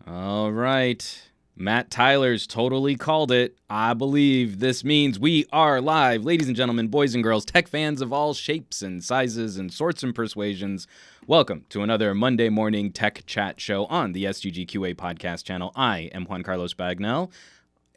All right. Matt Tyler's totally called it. I believe this means we are live. Ladies and gentlemen, boys and girls, tech fans of all shapes and sizes and sorts and persuasions, welcome to another Monday morning tech chat show on the SGGQA podcast channel. I am Juan Carlos Bagnell.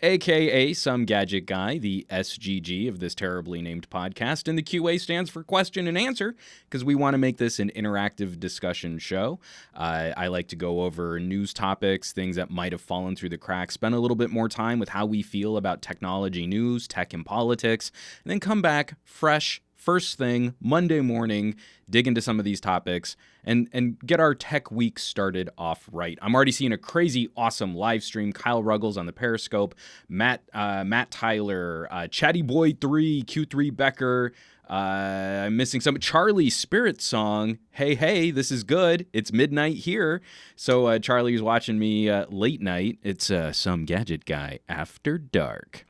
aka Some Gadget Guy, the SGG of this terribly named podcast. And the QA stands for question and answer because we want to make this an interactive discussion show. I like to go over news topics, things that might have fallen through the cracks, spend a little bit more time with how we feel about technology news, tech and politics, and then come back fresh, first thing, Monday morning, dig into some of these topics and get our tech week started off right. I'm already seeing a crazy, awesome live stream. Kyle Ruggles on the Periscope, Matt Tyler, Chatty Boy 3, Q3 Becker. I'm missing some. Charlie Spirit Song. Hey, this is good. It's midnight here. So Charlie's watching me late night. It's Some Gadget Guy After Dark.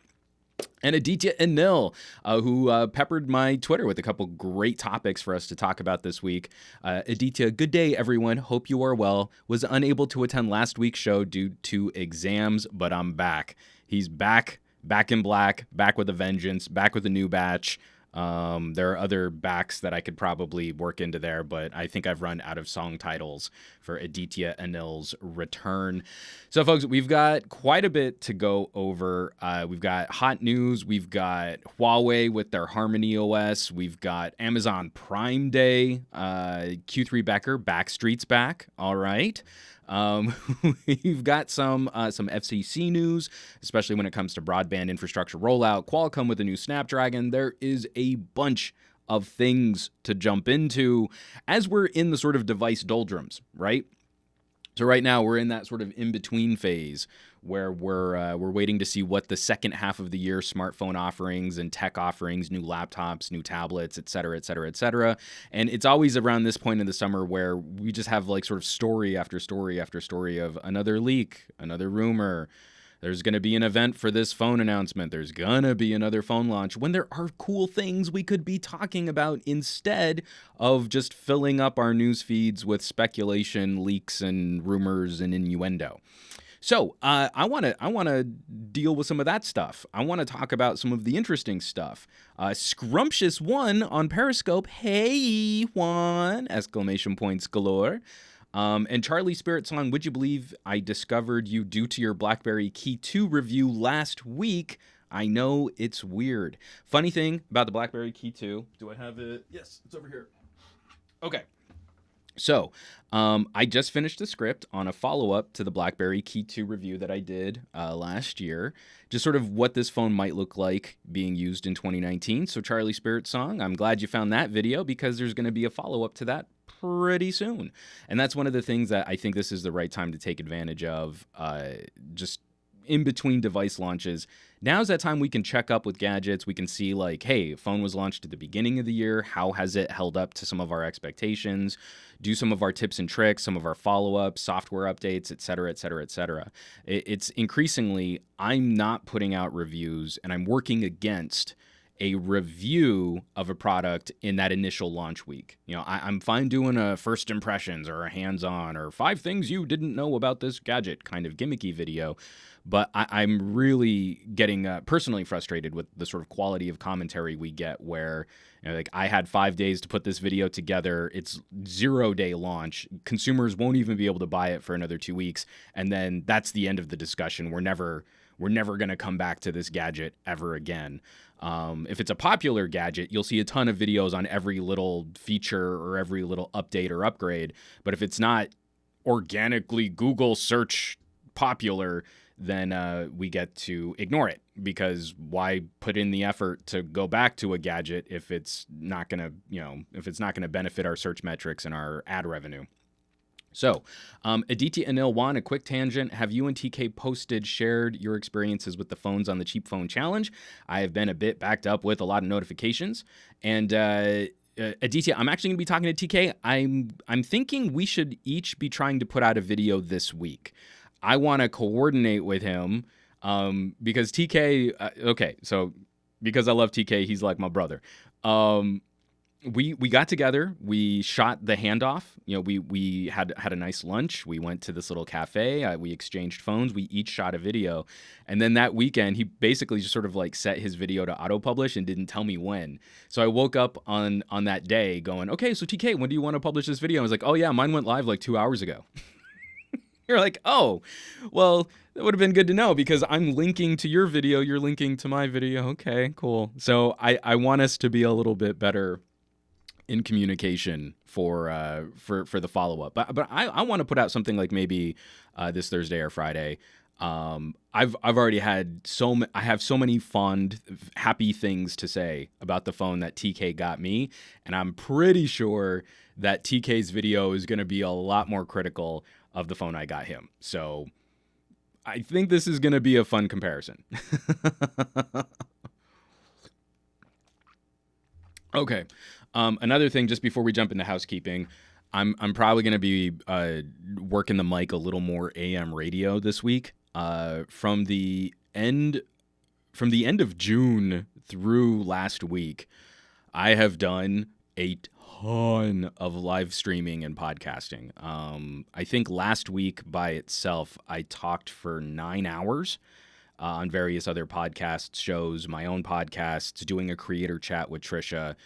And Aditya Anil, who peppered my Twitter with a couple great topics for us to talk about this week. Aditya, good day, everyone. Hope you are well. Was unable to attend last week's show due to exams, but I'm back. He's back in black, back with a vengeance, back with a new batch. There are other backs that I could probably work into there, but I think I've run out of song titles for Aditya Anil's return. So, folks, we've got quite a bit to go over. We've got hot news. We've got Huawei with their Harmony OS. We've got Amazon Prime Day. Q3 Becker, Backstreet's back. All right. We've got some FCC news, especially when it comes to broadband infrastructure rollout. Qualcomm with a new Snapdragon. There is a bunch of things to jump into as we're in the sort of device doldrums, right? So right now we're in that sort of in-between phase where we're waiting to see what the second half of the year smartphone offerings and tech offerings, new laptops, new tablets, et cetera, et cetera, et cetera. And it's always around this point in the summer where we just have like sort of story after story after story of another leak, another rumor. There's going to be an event for this phone announcement. There's going to be another phone launch when there are cool things we could be talking about instead of just filling up our news feeds with speculation, leaks, and rumors and innuendo. So I want to deal with some of that stuff. I want to talk about some of the interesting stuff. Scrumptious One on Periscope. Hey, Juan! Exclamation points galore. And Charlie Spirit Song, would you believe I discovered you due to your BlackBerry Key 2 review last week? I know it's weird. Funny thing about the BlackBerry Key 2. Do I have it? Yes, it's over here. Okay. So, I just finished the script on a follow-up to the BlackBerry Key 2 review that I did last year. Just sort of what this phone might look like being used in 2019. So, Charlie Spirit Song, I'm glad you found that video because there's going to be a follow-up to that pretty soon. And that's one of the things that I think this is the right time to take advantage of, just in between device launches. Now's that time we can check up with gadgets. We can see like, hey, phone was launched at the beginning of the year. How has it held up to some of our expectations? Do some of our tips and tricks, some of our follow-ups, software updates, et cetera, et cetera, et cetera. It's increasingly, I'm not putting out reviews and I'm working against a review of a product in that initial launch week. You know, I'm fine doing a first impressions or a hands-on or 5 things you didn't know about this gadget kind of gimmicky video, but I'm really getting personally frustrated with the sort of quality of commentary we get where, you know, like I had 5 days to put this video together. It's 0-day launch. Consumers won't even be able to buy it for another 2 weeks. And then that's the end of the discussion. We're never going to come back to this gadget ever again. If it's a popular gadget, you'll see a ton of videos on every little feature or every little update or upgrade. But if it's not organically Google search popular, then we get to ignore it because why put in the effort to go back to a gadget if it's not going to benefit our search metrics and our ad revenue? So, Aditya Anil Wan, a quick tangent. Have you and TK shared your experiences with the phones on the Cheap Phone Challenge? I have been a bit backed up with a lot of notifications. And Aditya, I'm actually going to be talking to TK. I'm thinking we should each be trying to put out a video this week. I want to coordinate with him because TK, so because I love TK, he's like my brother. We got together, we shot the handoff, you know, we had a nice lunch, we went to this little cafe, we exchanged phones, we each shot a video, and then that weekend, he basically just sort of like set his video to auto-publish and didn't tell me when. So I woke up on that day going, okay, so TK, when do you want to publish this video? I was like, oh yeah, mine went live like 2 hours ago. You're like, oh, well, that would have been good to know because I'm linking to your video. You're linking to my video. Okay, cool. So I want us to be a little bit better in communication for the follow up. But I want to put out something like maybe this Thursday or Friday. I've already had I have so many fond, happy things to say about the phone that TK got me, and I'm pretty sure that TK's video is going to be a lot more critical of the phone I got him. So I think this is going to be a fun comparison. Okay. Another thing, just before we jump into housekeeping, I'm probably going to be working the mic a little more AM radio this week. From the end of June through last week, I have done a ton of live streaming and podcasting. I think last week by itself, I talked for 9 hours on various other podcast shows, my own podcasts, doing a creator chat with Trisha.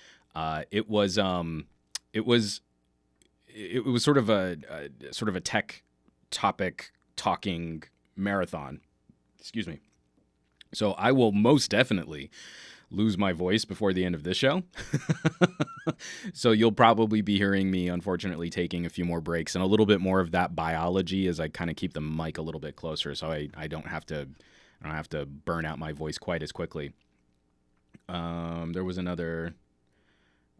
It was sort of a tech topic talking marathon. Excuse me. So I will most definitely lose my voice before the end of this show. So you'll probably be hearing me, unfortunately, taking a few more breaks and a little bit more of that biology as I kind of keep the mic a little bit closer, so I don't have to burn out my voice quite as quickly. There was another.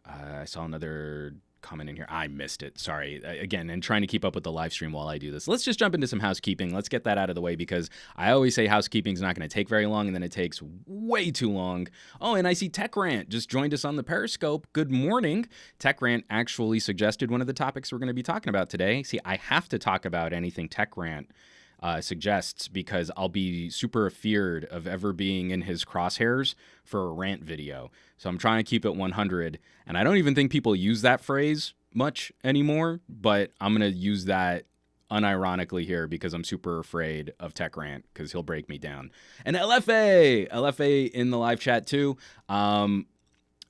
I saw another comment in here. I missed it. Sorry. Again, and trying to keep up with the live stream while I do this. Let's just jump into some housekeeping. Let's get that out of the way because I always say housekeeping is not going to take very long, and then it takes way too long. Oh, and I see Tech Rant just joined us on the Periscope. Good morning. Tech Rant actually suggested one of the topics we're going to be talking about today. See, I have to talk about anything Tech Rant suggests because I'll be super afeared of ever being in his crosshairs for a rant video. So I'm trying to keep it 100, and I don't even think people use that phrase much anymore, but I'm going to use that unironically here because I'm super afraid of Tech Rant because he'll break me down. And LFA in the live chat too.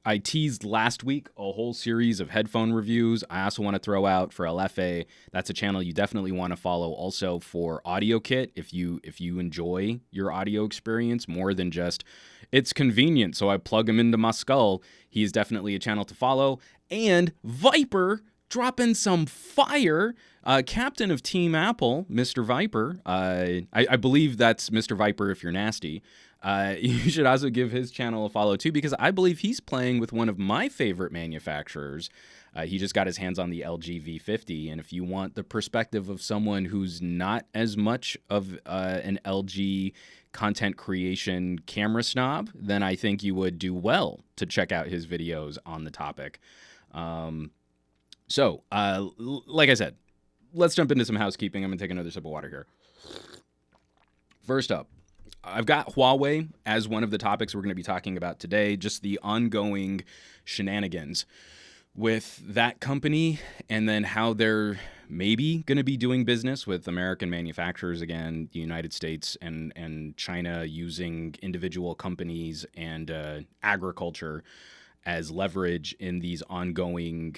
I teased last week a whole series of headphone reviews. I also want to throw out for LFA, that's a channel you definitely want to follow. Also for Audio Kit, if you enjoy your audio experience more than just it's convenient, so I plug him into my skull, he's definitely a channel to follow. And Viper dropping some fire. Captain of Team Apple, Mr. Viper. I believe that's Mr. Viper if you're nasty. You should also give his channel a follow too because I believe he's playing with one of my favorite manufacturers. He just got his hands on the LG V50, and if you want the perspective of someone who's not as much of an LG content creation camera snob, then I think you would do well to check out his videos on the topic. So, like I said, let's jump into some housekeeping. I'm going to take another sip of water here. First up, I've got Huawei as one of the topics we're going to be talking about today, just the ongoing shenanigans with that company and then how they're maybe going to be doing business with American manufacturers again, the United States and China using individual companies and agriculture as leverage in these ongoing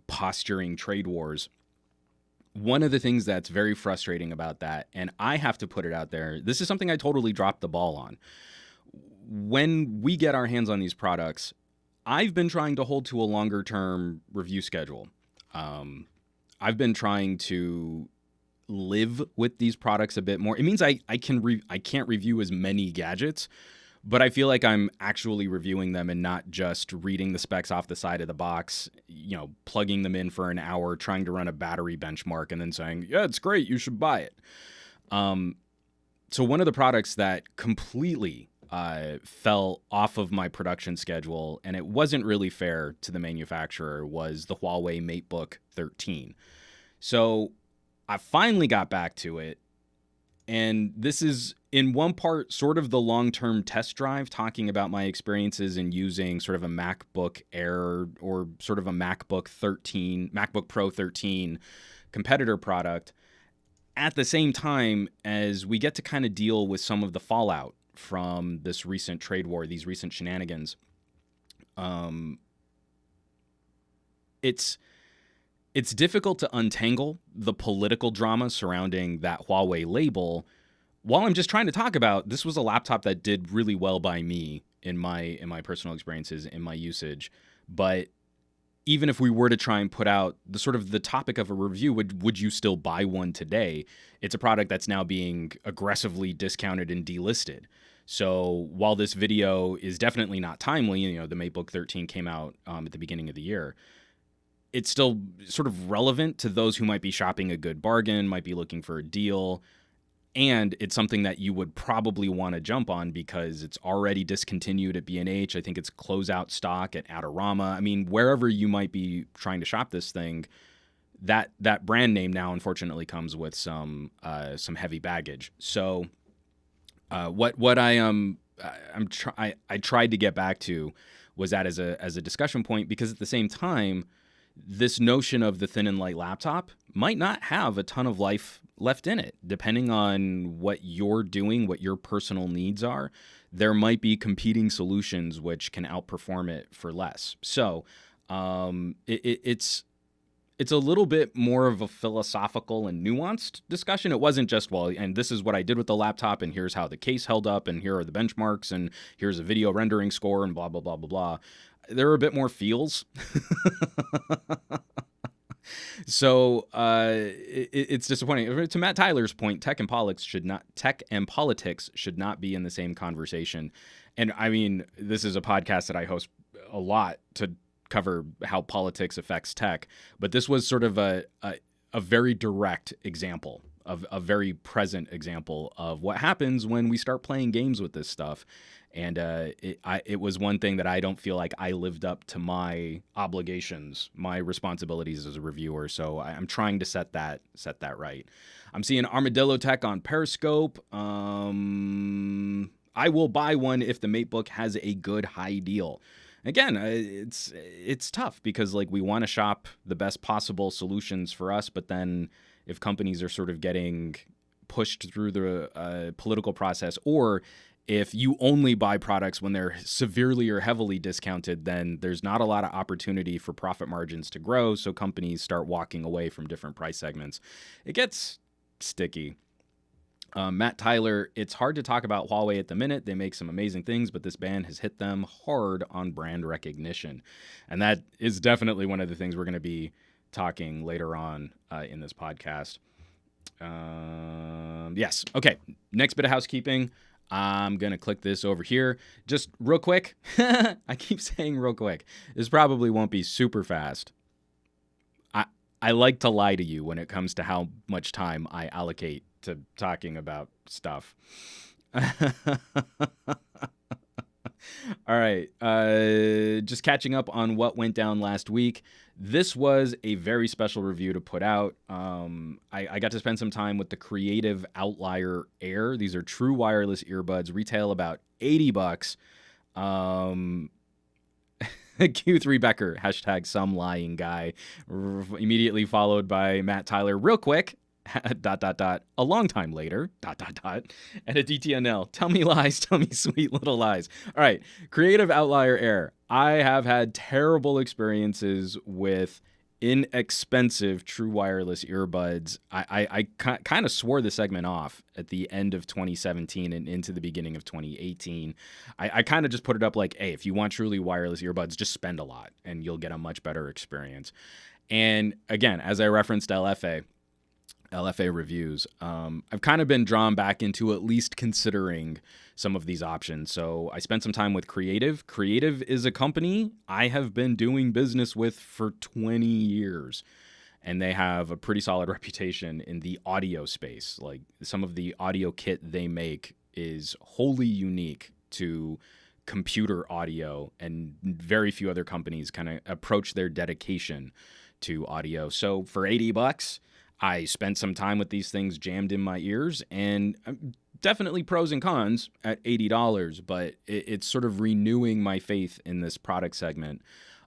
posturing trade wars. One of the things that's very frustrating about that, and I have to put it out there, this is something I totally dropped the ball on. When we get our hands on these products, I've been trying to hold to a longer term review schedule. I've been trying to live with these products a bit more. It means I can't review as many gadgets, but I feel like I'm actually reviewing them and not just reading the specs off the side of the box, plugging them in for an hour, trying to run a battery benchmark and then saying, yeah, it's great, you should buy it. So one of the products that completely fell off of my production schedule, and it wasn't really fair to the manufacturer, was the Huawei Matebook 13. So I finally got back to it. And this is, in one part, sort of the long-term test drive, talking about my experiences in using sort of a MacBook Air or sort of a MacBook Pro 13 competitor product, at the same time as we get to kind of deal with some of the fallout from this recent trade war, these recent shenanigans. It's it's difficult to untangle the political drama surrounding that Huawei label while I'm just trying to talk about this was a laptop that did really well by me in my personal experiences, in my usage. But even if we were to try and put out the sort of the topic of a review, would you still buy one today? It's a product that's now being aggressively discounted and delisted. So while this video is definitely not timely, you know, the Matebook 13 came out at the beginning of the year, it's still sort of relevant to those who might be shopping a good bargain, might be looking for a deal. And it's something that you would probably want to jump on because it's already discontinued at B&H. I think it's closeout stock at Adorama. I mean, wherever you might be trying to shop this thing, that brand name now unfortunately comes with some heavy baggage. So what I tried to get back to was that as a discussion point, because at the same time, this notion of the thin and light laptop might not have a ton of life left in it. Depending on what you're doing, what your personal needs are, there might be competing solutions which can outperform it for less. So it's a little bit more of a philosophical and nuanced discussion. It wasn't just, well, and this is what I did with the laptop, and here's how the case held up, and here are the benchmarks, and here's a video rendering score, and blah, blah, blah, blah, blah. There are a bit more feels. So it's disappointing. To Matt Tyler's point, tech and politics should not be in the same conversation. And I mean, this is a podcast that I host a lot to cover how politics affects tech, but this was sort of a very direct example of a very present example of what happens when we start playing games with this stuff. And it was one thing that I don't feel like I lived up to my obligations, my responsibilities as a reviewer. So I'm trying to set that right. I'm seeing Armadillo Tech on Periscope. I will buy one if the Matebook has a good high deal. Again, it's tough because like we want to shop the best possible solutions for us, but then if companies are sort of getting pushed through the political process, or if you only buy products when they're severely or heavily discounted, then there's not a lot of opportunity for profit margins to grow, so companies start walking away from different price segments. It gets sticky. Matt Tyler, it's hard to talk about Huawei at the minute. They make some amazing things, but this ban has hit them hard on brand recognition. And that is definitely one of the things we're going to be talking later on in this podcast. Yes. Okay. Next bit of housekeeping. I'm going to click this over here. Just real quick. I keep saying real quick. This probably won't be super fast. I like to lie to you when it comes to how much time I allocate to talking about stuff. All right. Just catching up on what went down last week. This was a very special review to put out. I got to spend some time with the creative Outlier Air. These are true wireless earbuds, retail about $80. Q3 Becker, hashtag some lying guy, immediately followed by Matt Tyler, real quick, ... a long time later, ... and a DTNL. Tell me lies, tell me sweet little lies. All right, creative Outlier Air. I have had terrible experiences with inexpensive true wireless earbuds. I kind of swore the segment off at the end of 2017 and into the beginning of 2018. I kind of just put it up like, hey, if you want truly wireless earbuds, just spend a lot and you'll get a much better experience. And again, as I referenced LFA reviews, I've kind of been drawn back into at least considering some of these options. So I spent some time with Creative. Creative is a company I have been doing business with for 20 years, and they have a pretty solid reputation in the audio space. Like some of the audio kit they make is wholly unique to computer audio, and very few other companies kind of approach their dedication to audio. So for $80, I spent some time with these things jammed in my ears, and definitely pros and cons at $80, but it's sort of renewing my faith in this product segment,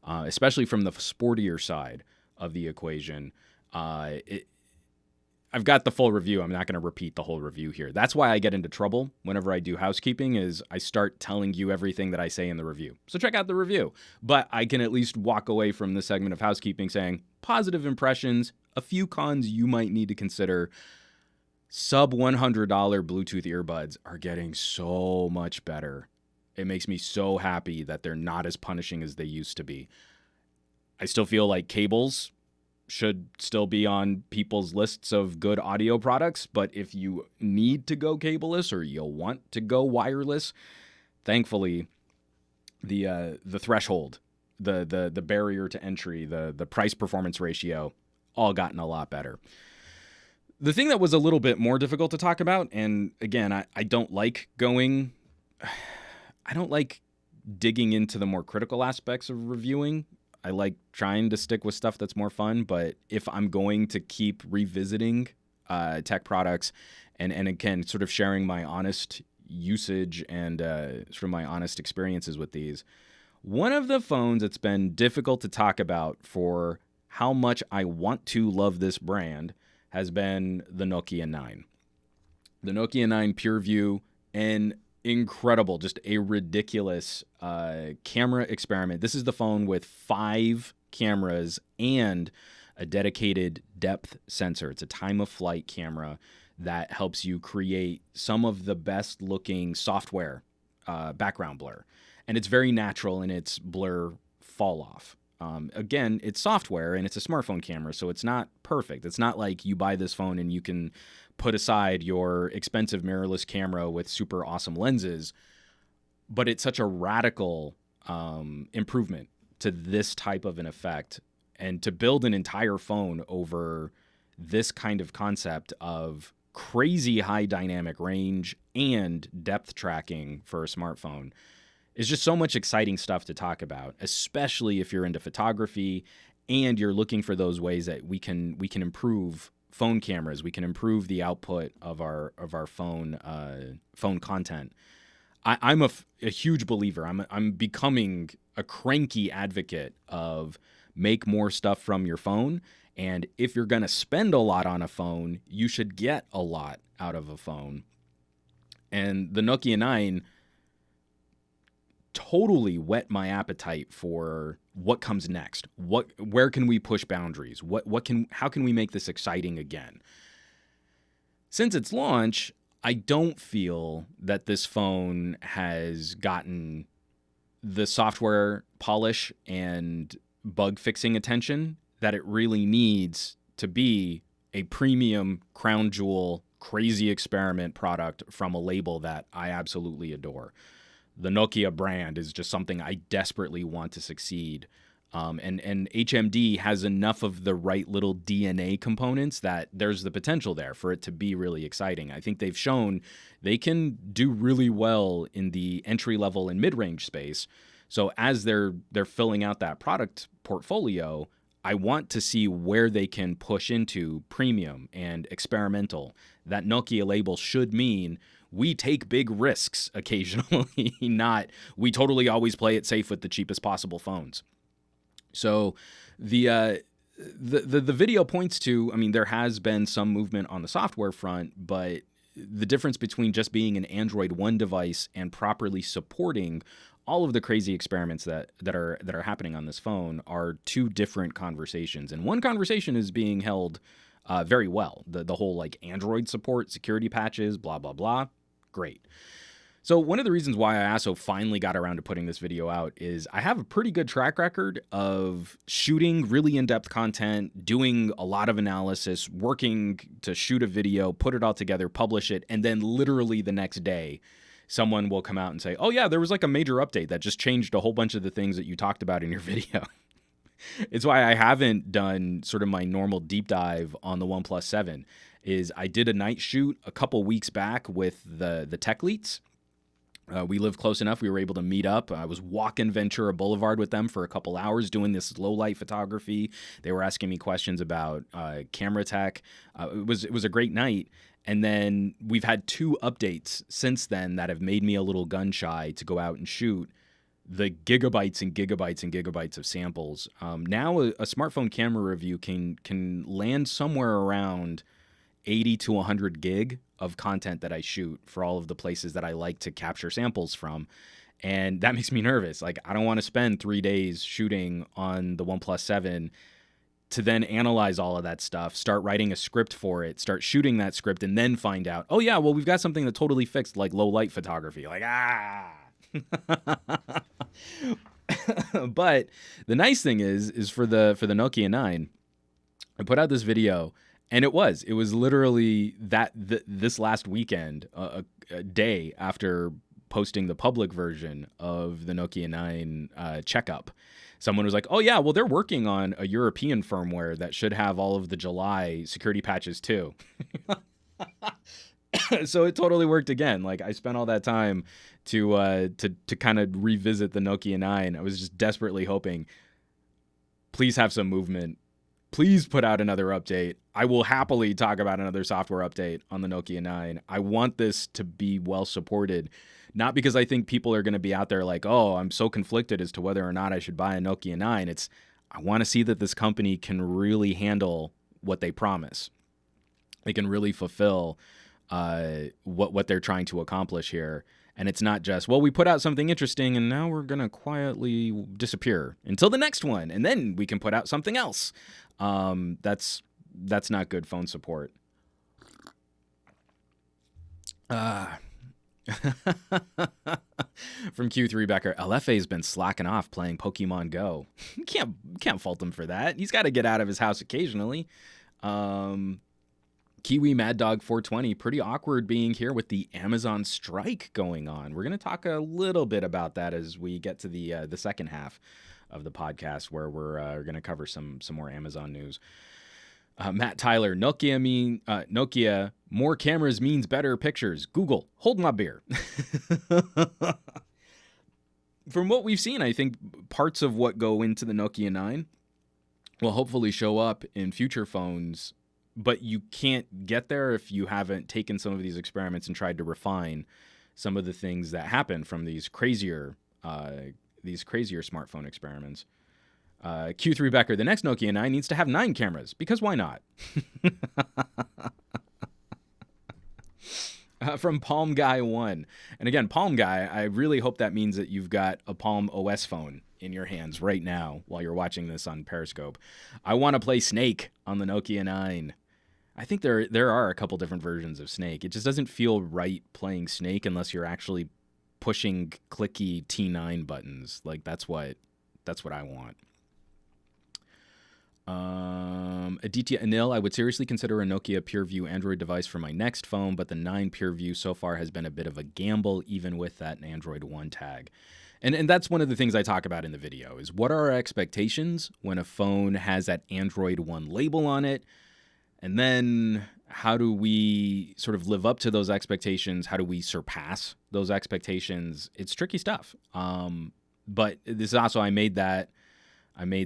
especially from the sportier side of the equation. I've got the full review. I'm not going to repeat the whole review here. That's why I get into trouble whenever I do housekeeping is I start telling you everything that I say in the review. So check out the review. But I can at least walk away from this segment of housekeeping saying positive impressions, a few cons you might need to consider. Sub $100 Bluetooth earbuds are getting so much better. It makes me so happy that they're not as punishing as they used to be. I still feel like cables should still be on people's lists of good audio products, but if you need to go cableless or you want to go wireless, thankfully the threshold, the barrier to entry, the price performance ratio, all gotten a lot better. The thing that was a little bit more difficult to talk about, and again, I don't like digging into the more critical aspects of reviewing. I like trying to stick with stuff that's more fun, but if I'm going to keep revisiting tech products and again, sort of sharing my honest usage and sort of my honest experiences with these, one of the phones that's been difficult to talk about for how much I want to love this brand has been the Nokia 9. The Nokia 9 PureView, and incredible, just a ridiculous camera experiment. This is the phone with 5 cameras and a dedicated depth sensor. It's a time of flight camera that helps you create some of the best looking software background blur. And it's very natural in its blur fall off. Again, it's software and it's a smartphone camera, so it's not perfect. It's not like you buy this phone and you can put aside your expensive mirrorless camera with super awesome lenses, but it's such a radical improvement to this type of an effect. And to build an entire phone over this kind of concept of crazy high dynamic range and depth tracking for a smartphone is just so much exciting stuff to talk about, especially if you're into photography and you're looking for those ways that we can improve phone cameras, we can improve the output of our phone content. I'm a huge believer. I'm becoming a cranky advocate of make more stuff from your phone, and if you're going to spend a lot on a phone, you should get a lot out of a phone. And the Nokia 9 totally whet my appetite for what comes next. Where can we push boundaries? How can we make this exciting again? Since its launch, I don't feel that this phone has gotten the software polish and bug fixing attention that it really needs to be a premium crown jewel crazy experiment product from a label that I absolutely adore. The Nokia brand is just something I desperately want to succeed. And HMD has enough of the right little DNA components that there's the potential there for it to be really exciting. I think they've shown they can do really well in the entry level and mid-range space. So as they're filling out that product portfolio, I want to see where they can push into premium and experimental. That Nokia label should mean we take big risks occasionally, not we totally always play it safe with the cheapest possible phones. So the video points to, I mean, there has been some movement on the software front, but the difference between just being an Android One device and properly supporting all of the crazy experiments that are happening on this phone are two different conversations. And one conversation is being held very well. The whole like Android support, security patches, blah, blah, blah. Great. So one of the reasons why I also finally got around to putting this video out is I have a pretty good track record of shooting really in-depth content, doing a lot of analysis, working to shoot a video, put it all together, publish it, and then literally the next day, someone will come out and say, oh yeah, there was like a major update that just changed a whole bunch of the things that you talked about in your video. It's why I haven't done sort of my normal deep dive on the OnePlus 7. Is I did a night shoot a couple weeks back with the tech leads. We live close enough. We were able to meet up. I was walking Ventura Boulevard with them for a couple hours doing this low light photography. They were asking me questions about camera tech. It was a great night. And then we've had 2 updates since then that have made me a little gun shy to go out and shoot the gigabytes and gigabytes and gigabytes of samples. Now a smartphone camera review can land somewhere around 80 to 100 gig of content that I shoot for all of the places that I like to capture samples from. And that makes me nervous. Like, I don't want to spend 3 days shooting on the OnePlus 7 to then analyze all of that stuff, start writing a script for it, start shooting that script, and then find out, oh yeah, well, we've got something that totally fixed, like low light photography. Like, But the nice thing is for the Nokia 9, I put out this video, and it was literally this last weekend, a day after posting the public version of the Nokia 9 checkup. Someone was like, oh yeah, well, they're working on a European firmware that should have all of the July security patches too. So it totally worked again. Like, I spent all that time to kind of revisit the Nokia 9. I was just desperately hoping, please have some movement. Please put out another update. I will happily talk about another software update on the Nokia 9. I want this to be well supported. Not because I think people are going to be out there like, oh, I'm so conflicted as to whether or not I should buy a Nokia 9. It's, I want to see that this company can really handle what they promise. They can really fulfill what they're trying to accomplish here. And it's not just, well, we put out something interesting and now we're going to quietly disappear until the next one. And then we can put out something else. That's not good phone support. From Q3 Becker, LFA's been slacking off playing Pokemon Go. Can't fault him for that. He's got to get out of his house occasionally. Kiwi Mad Dog 420, pretty awkward being here with the Amazon strike going on. We're going to talk a little bit about that as we get to the second half of the podcast, where we're going to cover some more Amazon news. Matt Tyler, Nokia, more cameras means better pictures. Google, hold my beer. From what we've seen, I think parts of what go into the Nokia 9 will hopefully show up in future phones, but you can't get there if you haven't taken some of these experiments and tried to refine some of the things that happen from these crazier smartphone experiments. Q3 Becker, the next Nokia 9 needs to have 9 cameras, because why not? From Palm Guy 1. And again, Palm Guy, I really hope that means that you've got a Palm OS phone in your hands right now while you're watching this on Periscope. I want to play Snake on the Nokia 9. I think there are a couple different versions of Snake. It just doesn't feel right playing Snake unless you're actually pushing clicky T9 buttons. Like, that's what I want. Aditya Anil, I would seriously consider a Nokia PureView Android device for my next phone, but the 9 PureView so far has been a bit of a gamble, even with that Android One tag. And that's one of the things I talk about in the video, is what are our expectations when a phone has that Android One label on it? And then how do we sort of live up to those expectations? How do we surpass those expectations? It's tricky stuff. But this is also, I made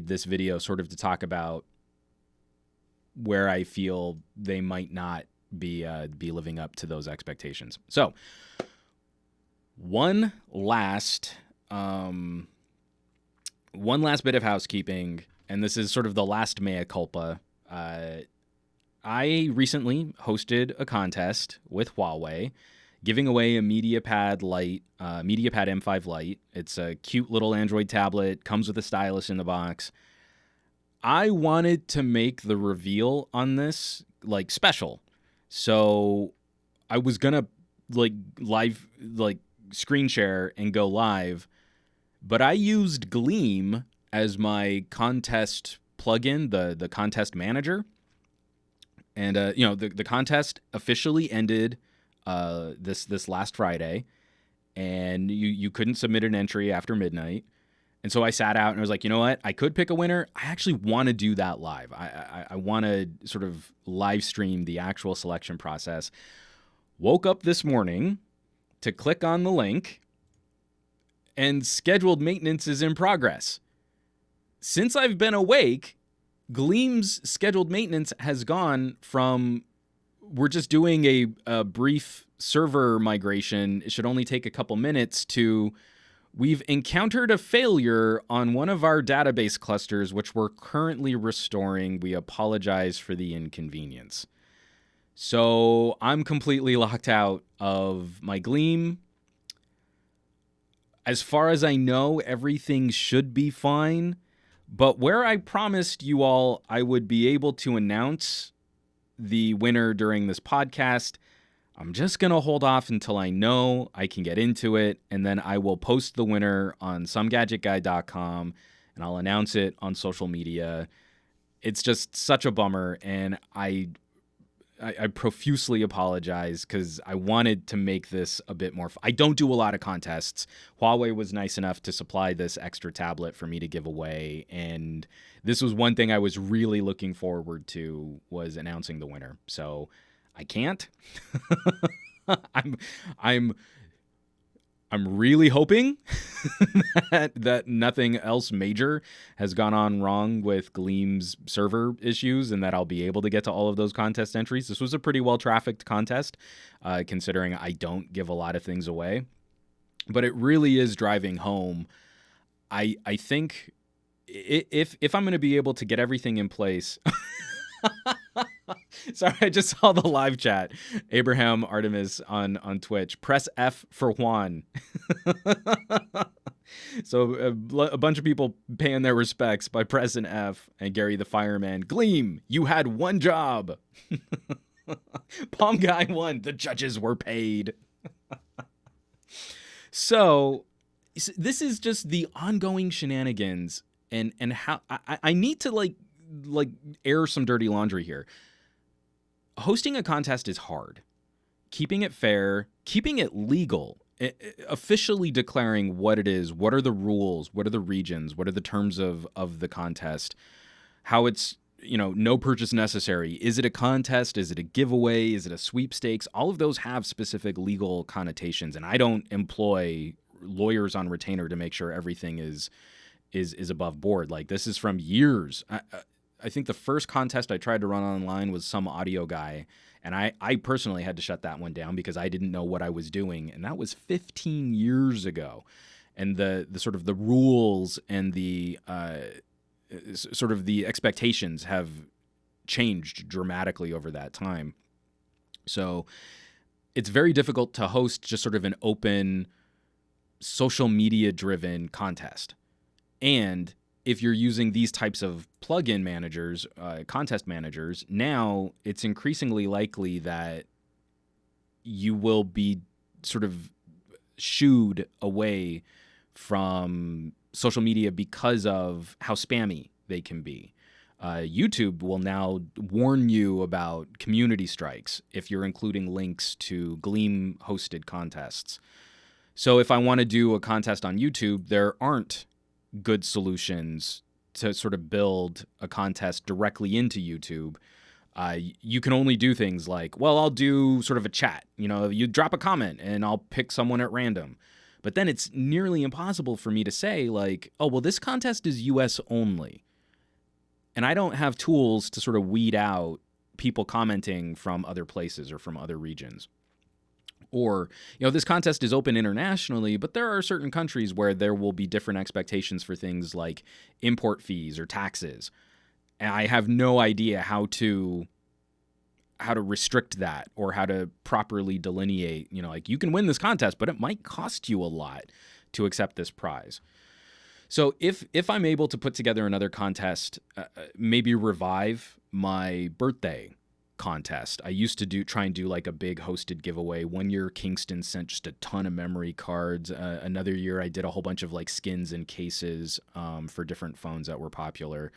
this video sort of to talk about where I feel they might not be living up to those expectations. So one last bit of housekeeping, and this is sort of the last mea culpa. I recently hosted a contest with Huawei, giving away a MediaPad M5 Lite. It's a cute little Android tablet, comes with a stylus in the box. I wanted to make the reveal on this like special. So I was gonna live screen share and go live, but I used Gleam as my contest plugin, the contest manager. And the contest officially ended this last Friday, and you couldn't submit an entry after midnight. And so I sat out and I was like, you know what? I could pick a winner. I actually want to do that live. I want to sort of live stream the actual selection process. Woke up this morning to click on the link, and scheduled maintenance is in progress. Since I've been awake, Gleam's scheduled maintenance has gone from, we're just doing a brief server migration, it should only take a couple minutes, to we've encountered a failure on one of our database clusters, which we're currently restoring. We apologize for the inconvenience. So I'm completely locked out of my Gleam. As far as I know, everything should be fine. But where I promised you all I would be able to announce the winner during this podcast, I'm just going to hold off until I know I can get into it. And then I will post the winner on SomeGadgetGuy.com and I'll announce it on social media. It's just such a bummer. And I profusely apologize because I wanted to make this a bit more. I don't do a lot of contests. Huawei was nice enough to supply this extra tablet for me to give away, and this was one thing I was really looking forward to, was announcing the winner. So I can't. I'm really hoping that nothing else major has gone on wrong with Gleam's server issues and that I'll be able to get to all of those contest entries. This was a pretty well-trafficked contest, considering I don't give a lot of things away. But it really is driving home. I think if I'm going to be able to get everything in place... Sorry, I just saw the live chat. Abraham Artemis on Twitch. Press F for Juan. So a bunch of people paying their respects by pressing F. And Gary the Fireman. Gleam, you had one job. Palm Guy won. The judges were paid. So this is just the ongoing shenanigans. And how I need to like air some dirty laundry here. Hosting a contest is hard. Keeping it fair, keeping it legal, officially declaring what it is, what are the rules, what are the regions, what are the terms of the contest, how it's, no purchase necessary. Is it a contest? Is it a giveaway? Is it a sweepstakes? All of those have specific legal connotations, and I don't employ lawyers on retainer to make sure everything is above board. Like, this is from years. I think the first contest I tried to run online was Some Audio Guy, and I personally had to shut that one down because I didn't know what I was doing, and that was 15 years ago. And the sort of the rules and the sort of the expectations have changed dramatically over that time. So it's very difficult to host just sort of an open, social media-driven contest. And if you're using these types of plugin managers, contest managers, now it's increasingly likely that you will be sort of shooed away from social media because of how spammy they can be. YouTube will now warn you about community strikes if you're including links to Gleam-hosted contests. So if I want to do a contest on YouTube, there aren't good solutions to sort of build a contest directly into YouTube. You can only do things like, well, I'll do sort of a chat. You drop a comment and I'll pick someone at random. But then it's nearly impossible for me to say, like, oh, well, this contest is US only. And I don't have tools to sort of weed out people commenting from other places or from other regions. Or, this contest is open internationally, but there are certain countries where there will be different expectations for things like import fees or taxes. And I have no idea how to restrict that or how to properly delineate, like, you can win this contest, but it might cost you a lot to accept this prize. So if I'm able to put together another contest, maybe revive my birthday contest. I used to try and do like a big hosted giveaway. One year Kingston sent just a ton of memory cards. Another year I did a whole bunch of like skins and cases for different phones that were popular.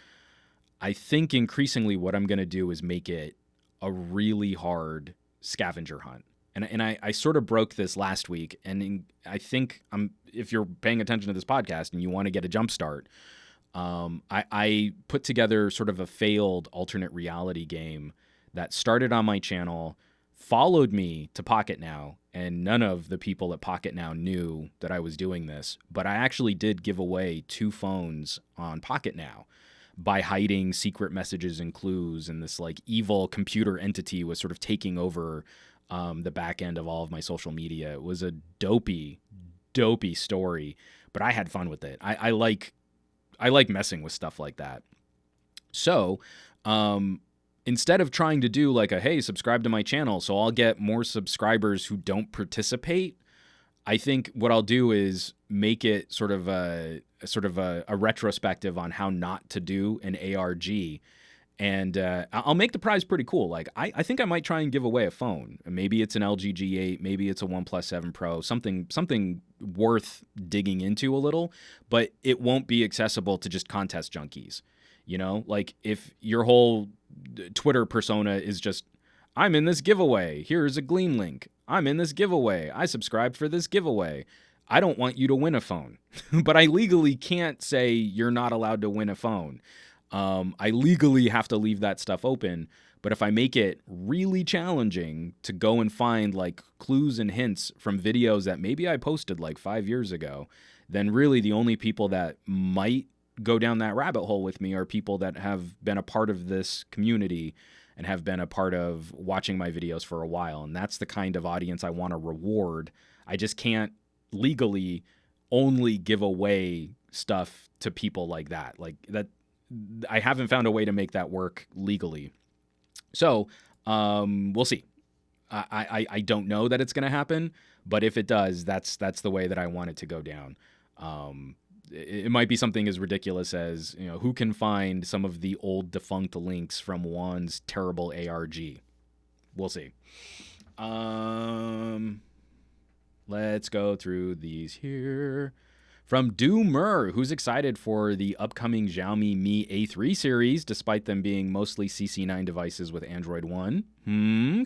I think increasingly what I'm going to do is make it a really hard scavenger hunt. And I sort of broke this last week, and I think if you're paying attention to this podcast and you want to get a jump start, I put together sort of a failed alternate reality game that started on my channel, followed me to Pocket Now, and none of the people at Pocket Now knew that I was doing this. But I actually did give away 2 phones on Pocket Now by hiding secret messages and clues, and this like evil computer entity was sort of taking over the back end of all of my social media. It was a dopey story, but I had fun with it. I like messing with stuff like that. So, instead of trying to do like a, hey, subscribe to my channel so I'll get more subscribers who don't participate, I think what I'll do is make it sort of a retrospective on how not to do an ARG. And I'll make the prize pretty cool. Like, I think I might try and give away a phone. Maybe it's an LG G8, maybe it's a OnePlus 7 Pro, something worth digging into a little, but it won't be accessible to just contest junkies. You know, like if your whole Twitter persona is just, I'm in this giveaway, here's a Gleam link. I'm in this giveaway, I subscribed for this giveaway. I don't want you to win a phone, but I legally can't say you're not allowed to win a phone. I legally have to leave that stuff open, but if I make it really challenging to go and find like clues and hints from videos that maybe I posted like 5 years ago, then really the only people that might go down that rabbit hole with me are people that have been a part of this community and have been a part of watching my videos for a while. And that's the kind of audience I want to reward. I just can't legally only give away stuff to people like that. Like that, I haven't found a way to make that work legally. So we'll see. I don't know that it's going to happen, but if it does, that's the way that I want it to go down. It might be something as ridiculous as, you know, who can find some of the old defunct links from Juan's terrible ARG. We'll see. Let's go through these here. From Doomer, who's excited for the upcoming Xiaomi Mi A3 series, despite them being mostly CC9 devices with Android One.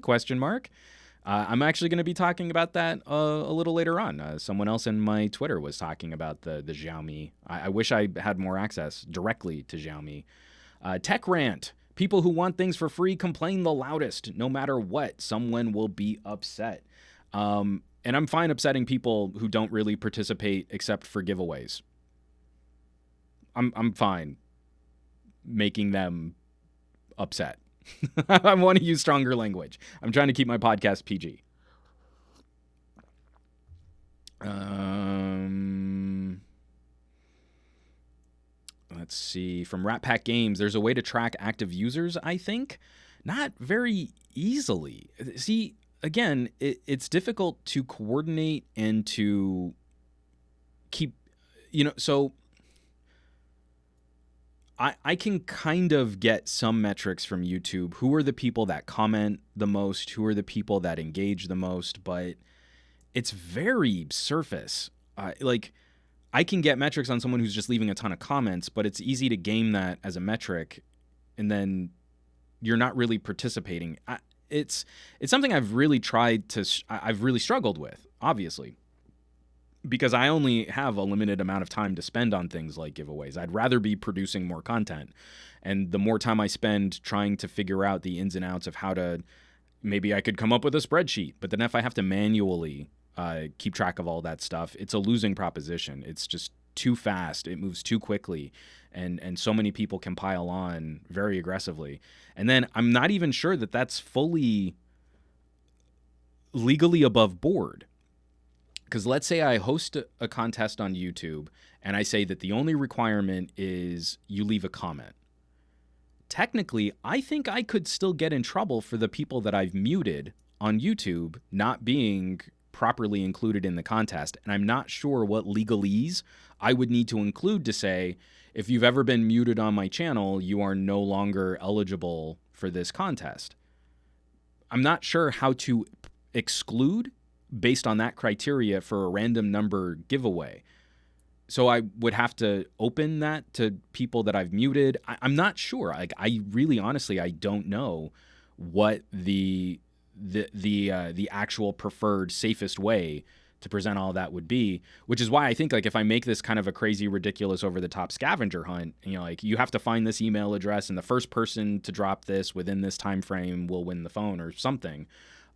Question mark. I'm actually going to be talking about that a little later on. Someone else in my Twitter was talking about the Xiaomi. I wish I had more access directly to Xiaomi. Tech rant. People who want things for free complain the loudest. No matter what, someone will be upset. And I'm fine upsetting people who don't really participate except for giveaways. I'm fine making them upset. I want to use stronger language. I'm trying to keep my podcast PG. Let's see. From Rat Pack Games, there's a way to track active users, I think. Not very easily. See, again, it's difficult to coordinate and to keep, so I can kind of get some metrics from YouTube. Who are the people that comment the most? Who are the people that engage the most? But it's very surface. I can get metrics on someone who's just leaving a ton of comments, but it's easy to game that as a metric, and then you're not really participating. It's something I've really I've really struggled with, obviously, because I only have a limited amount of time to spend on things like giveaways. I'd rather be producing more content. And the more time I spend trying to figure out the ins and outs of how to, maybe I could come up with a spreadsheet, but then if I have to manually keep track of all that stuff, it's a losing proposition. It's just too fast. It moves too quickly. And so many people can pile on very aggressively. And then I'm not even sure that that's fully legally above board. Because let's say I host a contest on YouTube and I say that the only requirement is you leave a comment. Technically, I think I could still get in trouble for the people that I've muted on YouTube not being properly included in the contest. And I'm not sure what legalese I would need to include to say, if you've ever been muted on my channel, you are no longer eligible for this contest. I'm not sure how to exclude based on that criteria for a random number giveaway. So I would have to open that to people that I've muted. I'm not sure. I really, honestly, I don't know what the actual preferred safest way to present all that would be, which is why I think if I make this kind of a crazy, ridiculous, over the top scavenger hunt, you have to find this email address and the first person to drop this within this time frame will win the phone or something.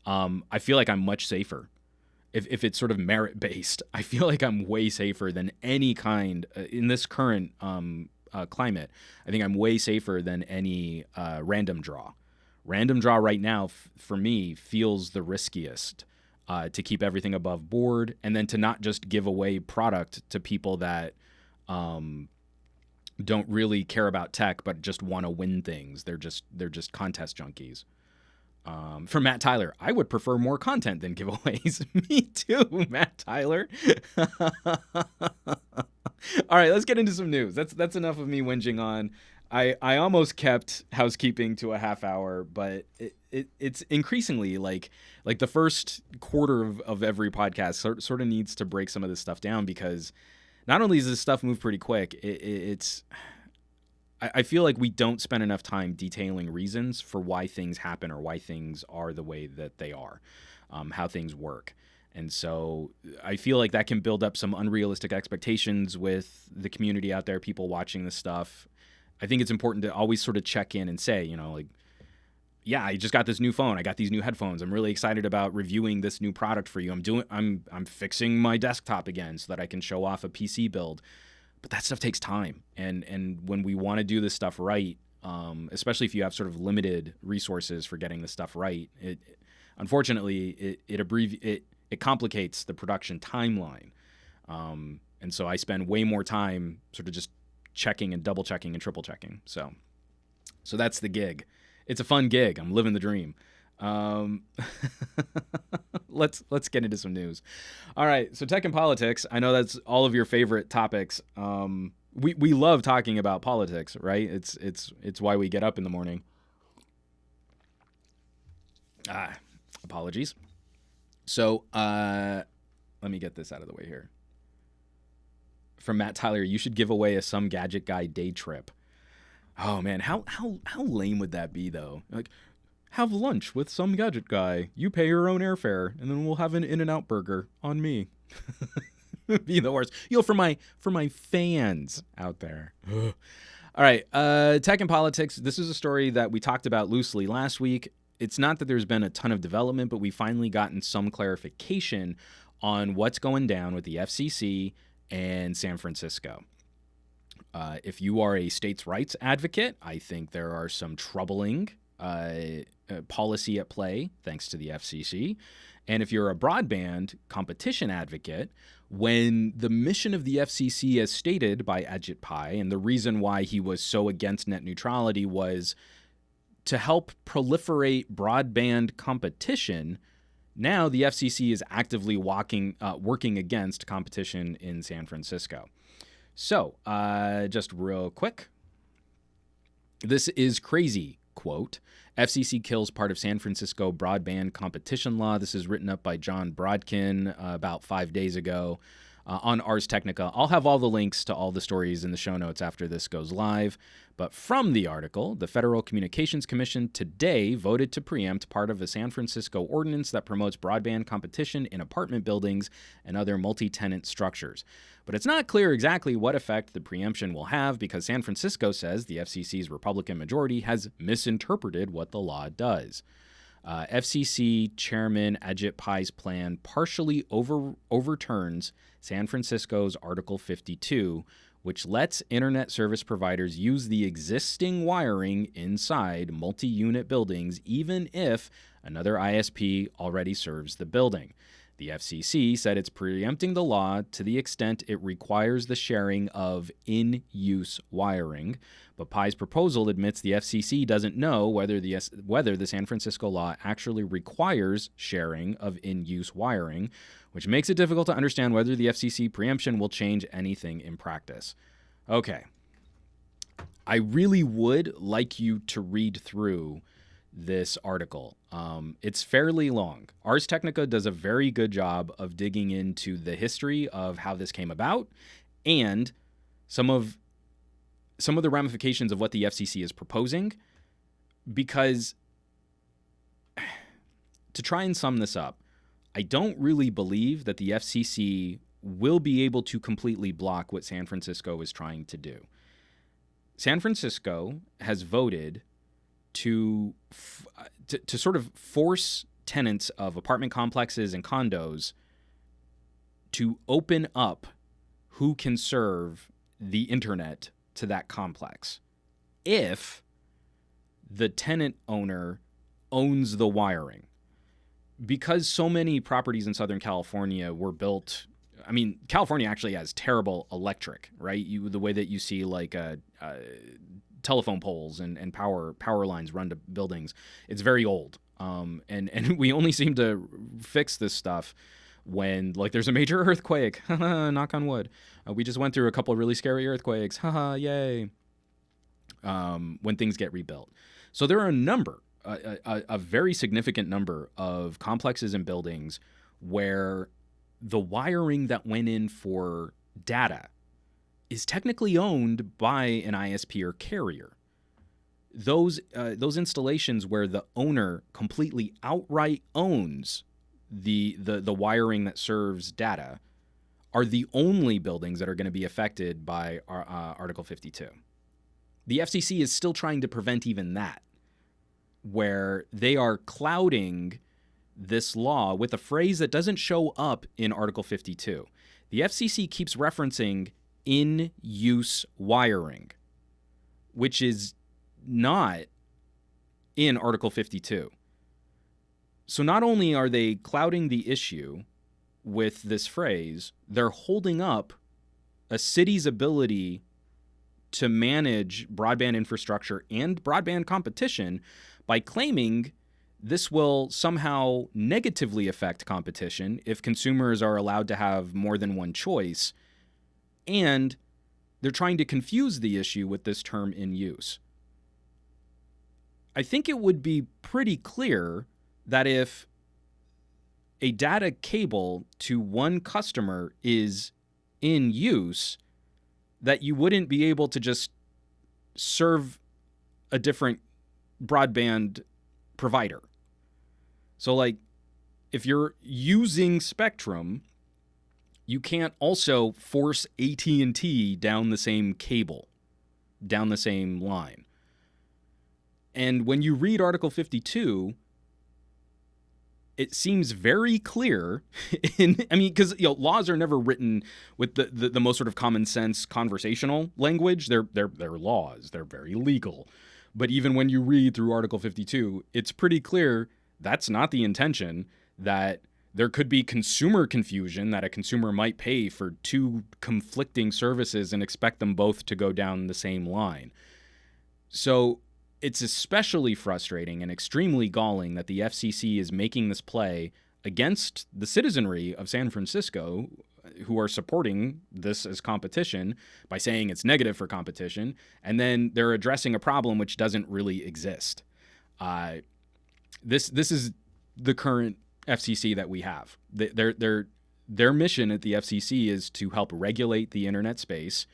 I feel like I'm much safer. If it's sort of merit-based, I feel like I'm way safer than any kind in this current climate. I think I'm way safer than any random draw. Random draw right now, for me, feels the riskiest to keep everything above board, and then to not just give away product to people that don't really care about tech, but just want to win things. They're just contest junkies. For Matt Tyler, I would prefer more content than giveaways. Me too, Matt Tyler. All right, let's get into some news. That's enough of me whinging on. I almost kept housekeeping to a half hour, but it's increasingly like the first quarter of every podcast sort of needs to break some of this stuff down, because not only does this stuff move pretty quick, I feel like we don't spend enough time detailing reasons for why things happen or why things are the way that they are, how things work. And so I feel like that can build up some unrealistic expectations with the community out there, people watching this stuff. I think it's important to always sort of check in and say, like, yeah, I just got this new phone. I got these new headphones. I'm really excited about reviewing this new product for you. I'm fixing my desktop again so that I can show off a PC build. But that stuff takes time. And when we want to do this stuff right, especially if you have sort of limited resources for getting this stuff right, unfortunately it complicates the production timeline. And so I spend way more time sort of just checking and double checking and triple checking. So that's the gig. It's a fun gig. I'm living the dream. Let's get into some news. All right, so tech and politics. I know that's all of your favorite topics. We love talking about politics, right? It's why we get up in the morning. Apologies. So let me get this out of the way here. From Matt Tyler, you should give away a SomeGadgetGuy day trip. Oh man, how lame would that be though? Like, have lunch with SomeGadgetGuy. You pay your own airfare, and then we'll have an In-N-Out burger on me. Be the worst. For my fans out there. All right, tech and politics. This is a story that we talked about loosely last week. It's not that there's been a ton of development, but we finally gotten some clarification on what's going down with the FCC and San Francisco. If you are a states' rights advocate, I think there are some troubling policy at play thanks to the FCC. And if you're a broadband competition advocate, when the mission of the FCC, as stated by Ajit Pai, and the reason why he was so against net neutrality was to help proliferate broadband competition, now the FCC is actively working against competition in San Francisco. So, just real quick, this is crazy, quote, FCC kills part of San Francisco broadband competition law. This is written up by John Brodkin about 5 days ago on Ars Technica. I'll have all the links to all the stories in the show notes after this goes live. But from the article, the Federal Communications Commission today voted to preempt part of a San Francisco ordinance that promotes broadband competition in apartment buildings and other multi-tenant structures. But it's not clear exactly what effect the preemption will have, because San Francisco says the FCC's Republican majority has misinterpreted what the law does. FCC Chairman Ajit Pai's plan partially overturns San Francisco's Article 52, which lets internet service providers use the existing wiring inside multi-unit buildings even if another ISP already serves the building. The FCC said it's preempting the law to the extent it requires the sharing of in-use wiring, but Pai's proposal admits the FCC doesn't know whether the San Francisco law actually requires sharing of in-use wiring, which makes it difficult to understand whether the FCC preemption will change anything in practice. Okay. I really would like you to read through this article. It's fairly long. Ars Technica does a very good job of digging into the history of how this came about and some of the ramifications of what the FCC is proposing, because to try and sum this up, I don't really believe that the FCC will be able to completely block what San Francisco is trying to do. San Francisco has voted to sort of force tenants of apartment complexes and condos to open up who can serve the internet to that complex if the tenant owner owns the wiring. Because so many properties in Southern California were built I mean, California actually has terrible electric, right? The way that you see like telephone poles and power lines run to buildings, it's very old. And we only seem to fix this stuff when like there's a major earthquake. Knock on wood. We just went through a couple of really scary earthquakes. Haha, yay. When things get rebuilt. So there are a very significant number of complexes and buildings where the wiring that went in for data is technically owned by an ISP or carrier. Those installations where the owner completely outright owns the wiring that serves data are the only buildings that are going to be affected by Article 52. The FCC is still trying to prevent even that, where they are clouding this law with a phrase that doesn't show up in Article 52. The FCC keeps referencing in-use wiring, which is not in Article 52. So not only are they clouding the issue with this phrase, they're holding up a city's ability to manage broadband infrastructure and broadband competition by claiming this will somehow negatively affect competition if consumers are allowed to have more than one choice. And they're trying to confuse the issue with this term in use. I think it would be pretty clear that if a data cable to one customer is in use, that you wouldn't be able to just serve a different broadband provider. So like if you're using Spectrum, you can't also force AT&T down the same cable, down the same line. And when you read Article 52, it seems very clear because laws are never written with the most sort of common sense conversational language. They're laws. They're very legal. But even when you read through Article 52, it's pretty clear that's not the intention, that there could be consumer confusion, that a consumer might pay for two conflicting services and expect them both to go down the same line. So it's especially frustrating and extremely galling that the FCC is making this play against the citizenry of San Francisco, who are supporting this as competition by saying it's negative for competition, and then they're addressing a problem which doesn't really exist. This is the current FCC that we have. Their mission at the FCC is to help regulate the internet space,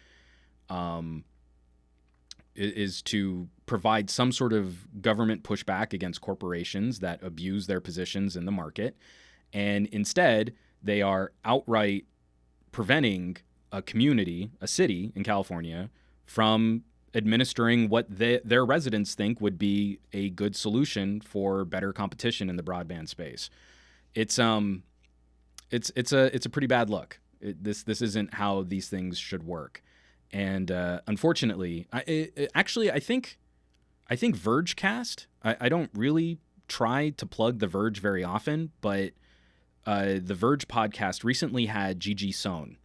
is to provide some sort of government pushback against corporations that abuse their positions in the market. And instead, they are outright preventing a community, a city in California, from administering what their residents think would be a good solution for better competition in the broadband space. It's a pretty bad look. This isn't how these things should work. And unfortunately, I think Vergecast, I don't really try to plug The Verge very often, but the Verge podcast recently had Gigi Sohn.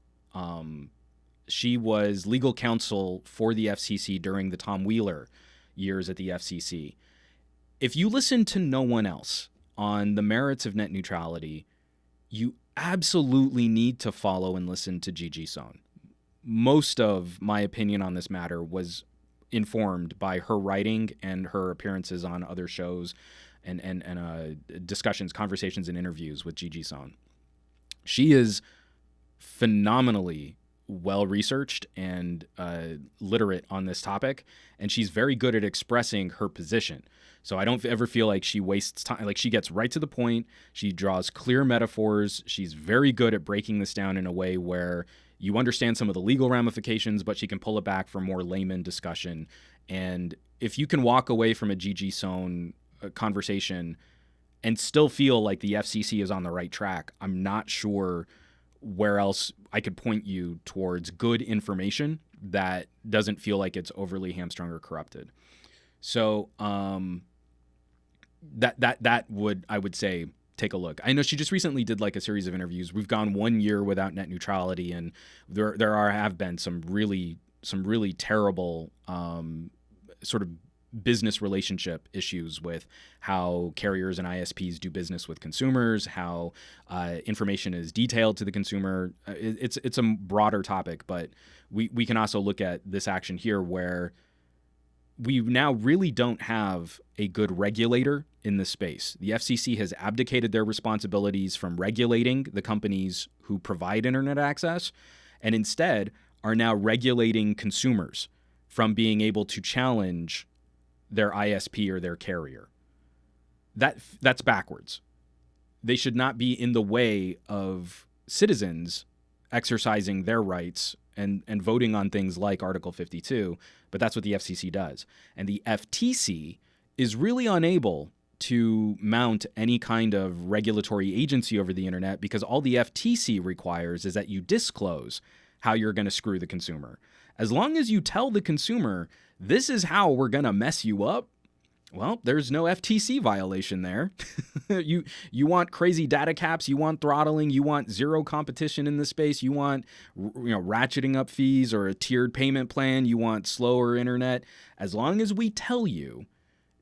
She was legal counsel for the FCC during the Tom Wheeler years at the FCC. If you listen to no one else on the merits of net neutrality, you absolutely need to follow and listen to Gigi Sohn. Most of my opinion on this matter was informed by her writing and her appearances on other shows and discussions, conversations, and interviews with Gigi Sohn. She is phenomenally well-researched and literate on this topic, and she's very good at expressing her position. So I don't ever feel like she wastes time. Like, she gets right to the point. She draws clear metaphors. She's very good at breaking this down in a way where you understand some of the legal ramifications, but she can pull it back for more layman discussion. And if you can walk away from a Gigi Sohn conversation and still feel like the FCC is on the right track, I'm not sure where else I could point you towards good information that doesn't feel like it's overly hamstrung or corrupted. So that would, I would say, take a look. I know she just recently did like a series of interviews. We've gone 1 year without net neutrality, and there have been some really terrible sort of business relationship issues with how carriers and ISPs do business with consumers, how information is detailed to the consumer. It's a broader topic, but we can also look at this action here where we now really don't have a good regulator in this space. The FCC has abdicated their responsibilities from regulating the companies who provide internet access, and instead are now regulating consumers from being able to challenge their ISP or their carrier. That's backwards. They should not be in the way of citizens exercising their rights and voting on things like Article 52, but that's what the FCC does. And the FTC is really unable to mount any kind of regulatory agency over the internet because all the FTC requires is that you disclose how you're going to screw the consumer. As long as you tell the consumer, this is how we're going to mess you up, well, there's no FTC violation there. You want crazy data caps, you want throttling, you want zero competition in the space, you want ratcheting up fees or a tiered payment plan, you want slower internet. As long as we tell you,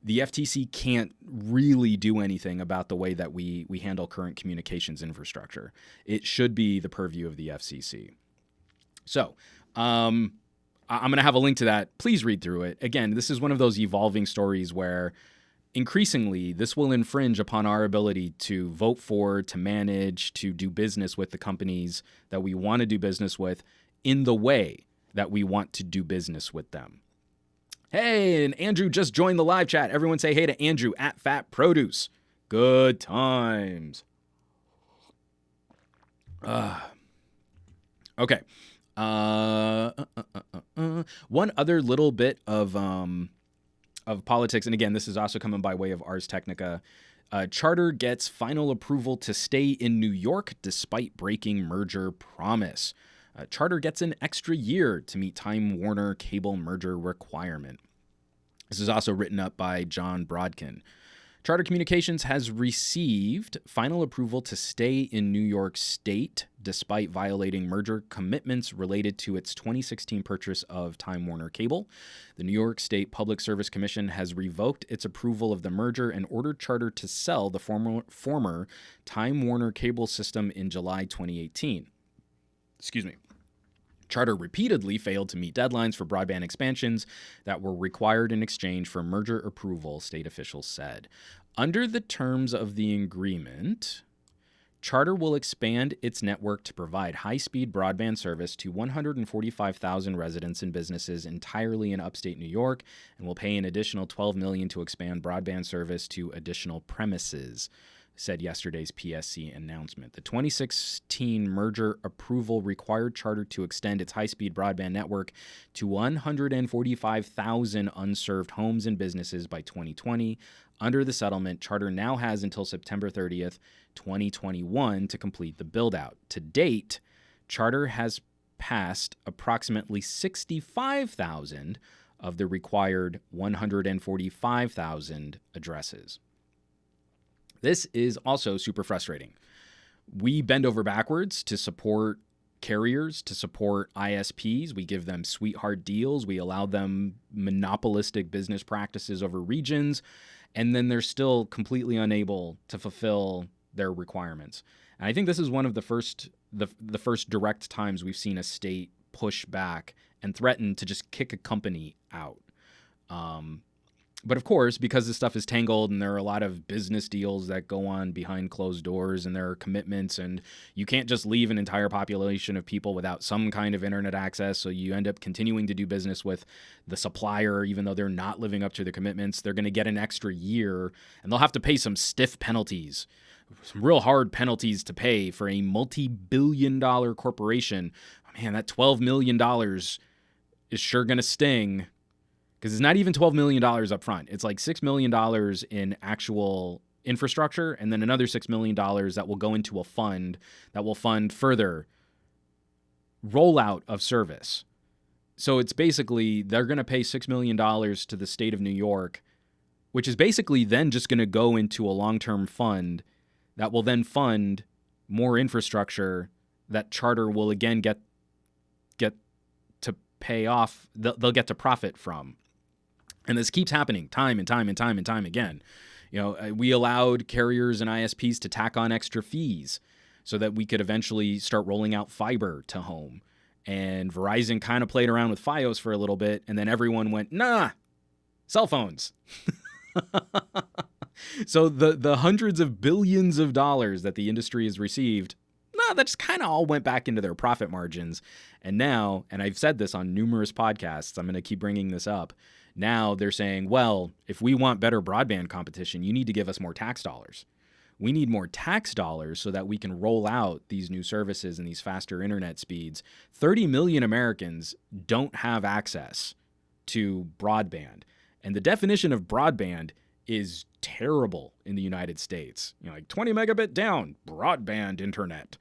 the FTC can't really do anything about the way that we handle current communications infrastructure. It should be the purview of the FCC. So, I'm going to have a link to that. Please read through it. Again, this is one of those evolving stories where increasingly this will infringe upon our ability to vote for, to manage, to do business with the companies that we want to do business with in the way that we want to do business with them. Hey, and Andrew just joined the live chat. Everyone say hey to Andrew at Fat Produce. Good times. Okay. One other little bit of politics, and again, this is also coming by way of Ars Technica. Charter gets final approval to stay in New York despite breaking merger promise. Charter gets an extra year to meet Time Warner cable merger requirement. This is also written up by John Brodkin. Charter Communications has received final approval to stay in New York State despite violating merger commitments related to its 2016 purchase of Time Warner Cable. The New York State Public Service Commission has revoked its approval of the merger and ordered Charter to sell the former Time Warner Cable system in July 2018. Excuse me. Charter repeatedly failed to meet deadlines for broadband expansions that were required in exchange for merger approval, state officials said. Under the terms of the agreement, Charter will expand its network to provide high-speed broadband service to 145,000 residents and businesses entirely in upstate New York and will pay an additional $12 million to expand broadband service to additional premises, said yesterday's PSC announcement. The 2016 merger approval required Charter to extend its high-speed broadband network to 145,000 unserved homes and businesses by 2020. Under the settlement, Charter now has until September 30th, 2021 to complete the build-out. To date, Charter has passed approximately 65,000 of the required 145,000 addresses. This is also super frustrating. We bend over backwards to support carriers, to support ISPs. We give them sweetheart deals. We allow them monopolistic business practices over regions, and then they're still completely unable to fulfill their requirements. And I think this is one of the first direct times we've seen a state push back and threaten to just kick a company out. But of course, because this stuff is tangled and there are a lot of business deals that go on behind closed doors and there are commitments, and you can't just leave an entire population of people without some kind of internet access. So you end up continuing to do business with the supplier, even though they're not living up to their commitments. They're going to get an extra year and they'll have to pay some stiff penalties, some real hard penalties to pay for a multi-billion-dollar corporation. Man, that $12 million is sure going to sting. Because it's not even $12 million up front. It's like $6 million in actual infrastructure and then another $6 million that will go into a fund that will fund further rollout of service. So it's basically they're going to pay $6 million to the state of New York, which is basically then just going to go into a long-term fund that will then fund more infrastructure that Charter will again get to pay off. They'll get to profit from. And this keeps happening time and time and time and time again. We allowed carriers and ISPs to tack on extra fees so that we could eventually start rolling out fiber to home. And Verizon kind of played around with Fios for a little bit, and then everyone went, nah, cell phones. So the hundreds of billions of dollars that the industry has received, that just kind of all went back into their profit margins. And now, and I've said this on numerous podcasts, I'm going to keep bringing this up. Now they're saying, well, if we want better broadband competition, you need to give us more tax dollars. We need more tax dollars so that we can roll out these new services and these faster internet speeds. 30 million Americans don't have access to broadband. And the definition of broadband is terrible in the United States. Like 20 megabit down, broadband internet.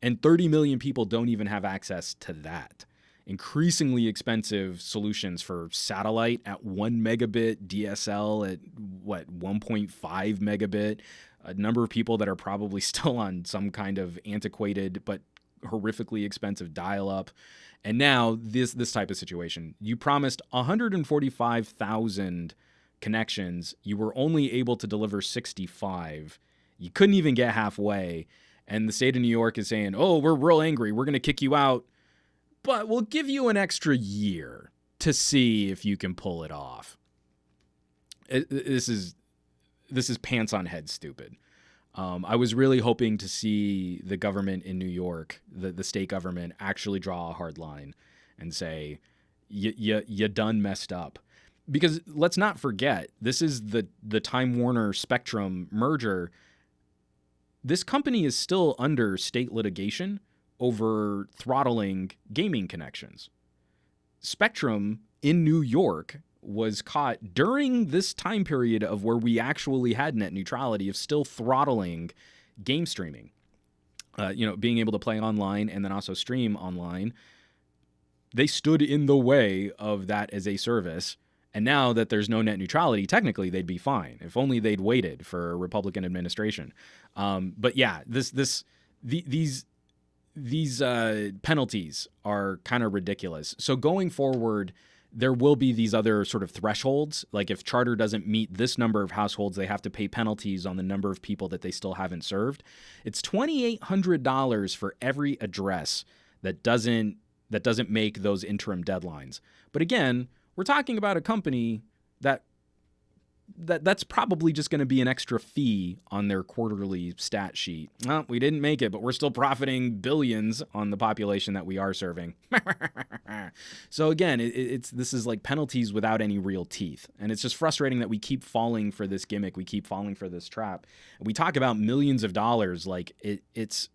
And 30 million people don't even have access to that. Increasingly expensive solutions for satellite at 1 megabit, DSL at 1.5 megabit. A number of people that are probably still on some kind of antiquated but horrifically expensive dial-up. And now this type of situation. You promised 145,000 connections. You were only able to deliver 65. You couldn't even get halfway. And the state of New York is saying, oh, we're real angry. We're going to kick you out. But we'll give you an extra year to see if you can pull it off. This is pants on head stupid. I was really hoping to see the government in New York, the state government, actually draw a hard line and say, you done messed up. Because let's not forget, this is the Time Warner Spectrum merger. This company is still under state litigation over throttling gaming connections. Spectrum in New York was caught during this time period of where we actually had net neutrality of still throttling game streaming. Being able to play online and then also stream online. They stood in the way of that as a service. And now that there's no net neutrality, technically they'd be fine. If only they'd waited for a Republican administration. But yeah, these penalties are kind of ridiculous. So going forward, there will be these other sort of thresholds. Like if Charter doesn't meet this number of households, they have to pay penalties on the number of people that they still haven't served. It's $2,800 for every address that doesn't make those interim deadlines. But again, we're talking about a company that's probably just going to be an extra fee on their quarterly stat sheet. Well, we didn't make it, but we're still profiting billions on the population that we are serving. So again, this is like penalties without any real teeth. And it's just frustrating that we keep falling for this gimmick. We keep falling for this trap. We talk about millions of dollars like it's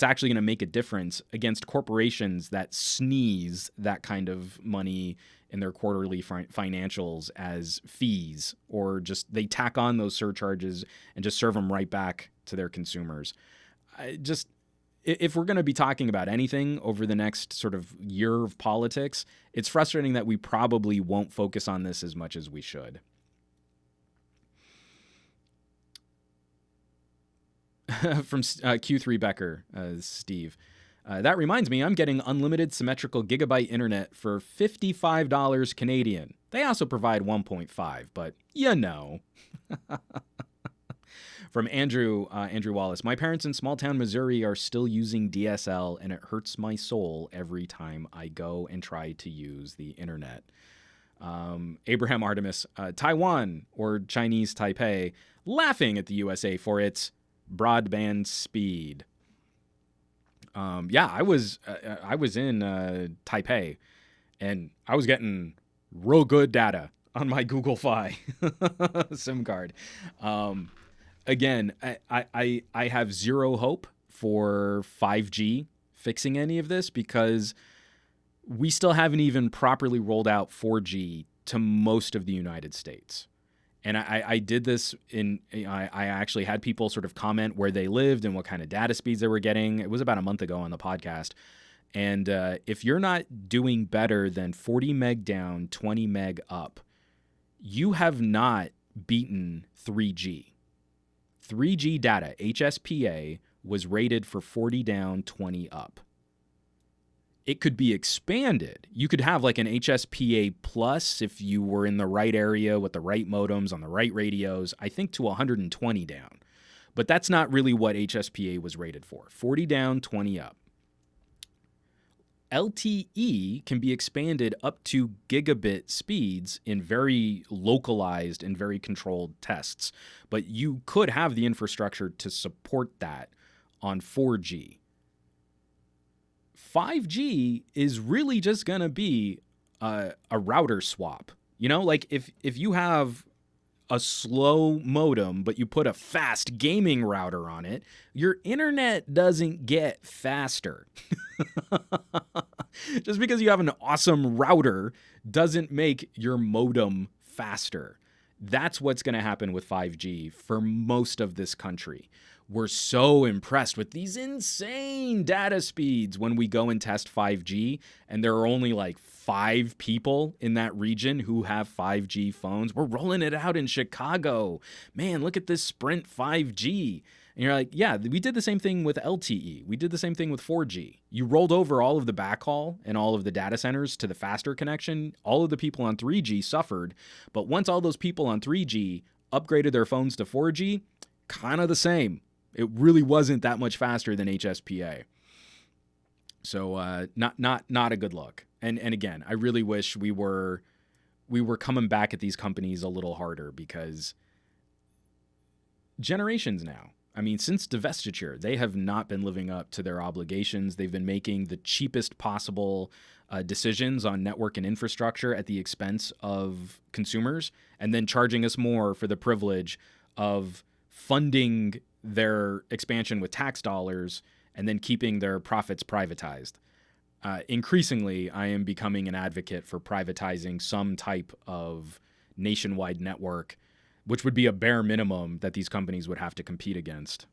actually going to make a difference against corporations that sneeze that kind of money in their quarterly financials as fees, or just they tack on those surcharges and just serve them right back to their consumers. If we're going to be talking about anything over the next sort of year of politics, it's frustrating that we probably won't focus on this as much as we should. From Q3 Becker, Steve. That reminds me, I'm getting unlimited symmetrical gigabyte internet for $55 Canadian. They also provide 1.5, but From Andrew Wallace. My parents in small town Missouri are still using DSL, and it hurts my soul every time I go and try to use the internet. Abraham Artemis, Taiwan or Chinese Taipei, laughing at the USA for its broadband speed. I was in Taipei, and I was getting real good data on my Google Fi SIM card. Again, I have zero hope for 5G fixing any of this because we still haven't even properly rolled out 4G to most of the United States. And I did this I actually had people sort of comment where they lived and what kind of data speeds they were getting. It was about a month ago on the podcast. And if you're not doing better than 40 meg down, 20 meg up, you have not beaten 3G. 3G data, HSPA, was rated for 40 down, 20 up. It could be expanded. You could have like an HSPA plus if you were in the right area with the right modems on the right radios, I think to 120 down. But that's not really what HSPA was rated for. 40 down, 20 up. LTE can be expanded up to gigabit speeds in very localized and very controlled tests. But you could have the infrastructure to support that on 4G. 5G is really just going to be a router swap. You know, like if you have a slow modem, but you put a fast gaming router on it, your internet doesn't get faster. Just because you have an awesome router doesn't make your modem faster. That's what's going to happen with 5G for most of this country. We're so impressed with these insane data speeds when we go and test 5G, and there are only like 5 people in that region who have 5G phones. We're rolling it out in Chicago. Man, look at this Sprint 5G. And you're like, yeah, we did the same thing with LTE. We did the same thing with 4G. You rolled over all of the backhaul and all of the data centers to the faster connection. All of the people on 3G suffered. But once all those people on 3G upgraded their phones to 4G, kind of the same. It really wasn't that much faster than HSPA. So not a good look. And again, I really wish we were coming back at these companies a little harder, because generations now, I mean, since divestiture, they have not been living up to their obligations. They've been making the cheapest possible decisions on network and infrastructure at the expense of consumers, and then charging us more for the privilege of funding their expansion with tax dollars and then keeping their profits privatized. Increasingly, I am becoming an advocate for privatizing some type of nationwide network, which would be a bare minimum that these companies would have to compete against.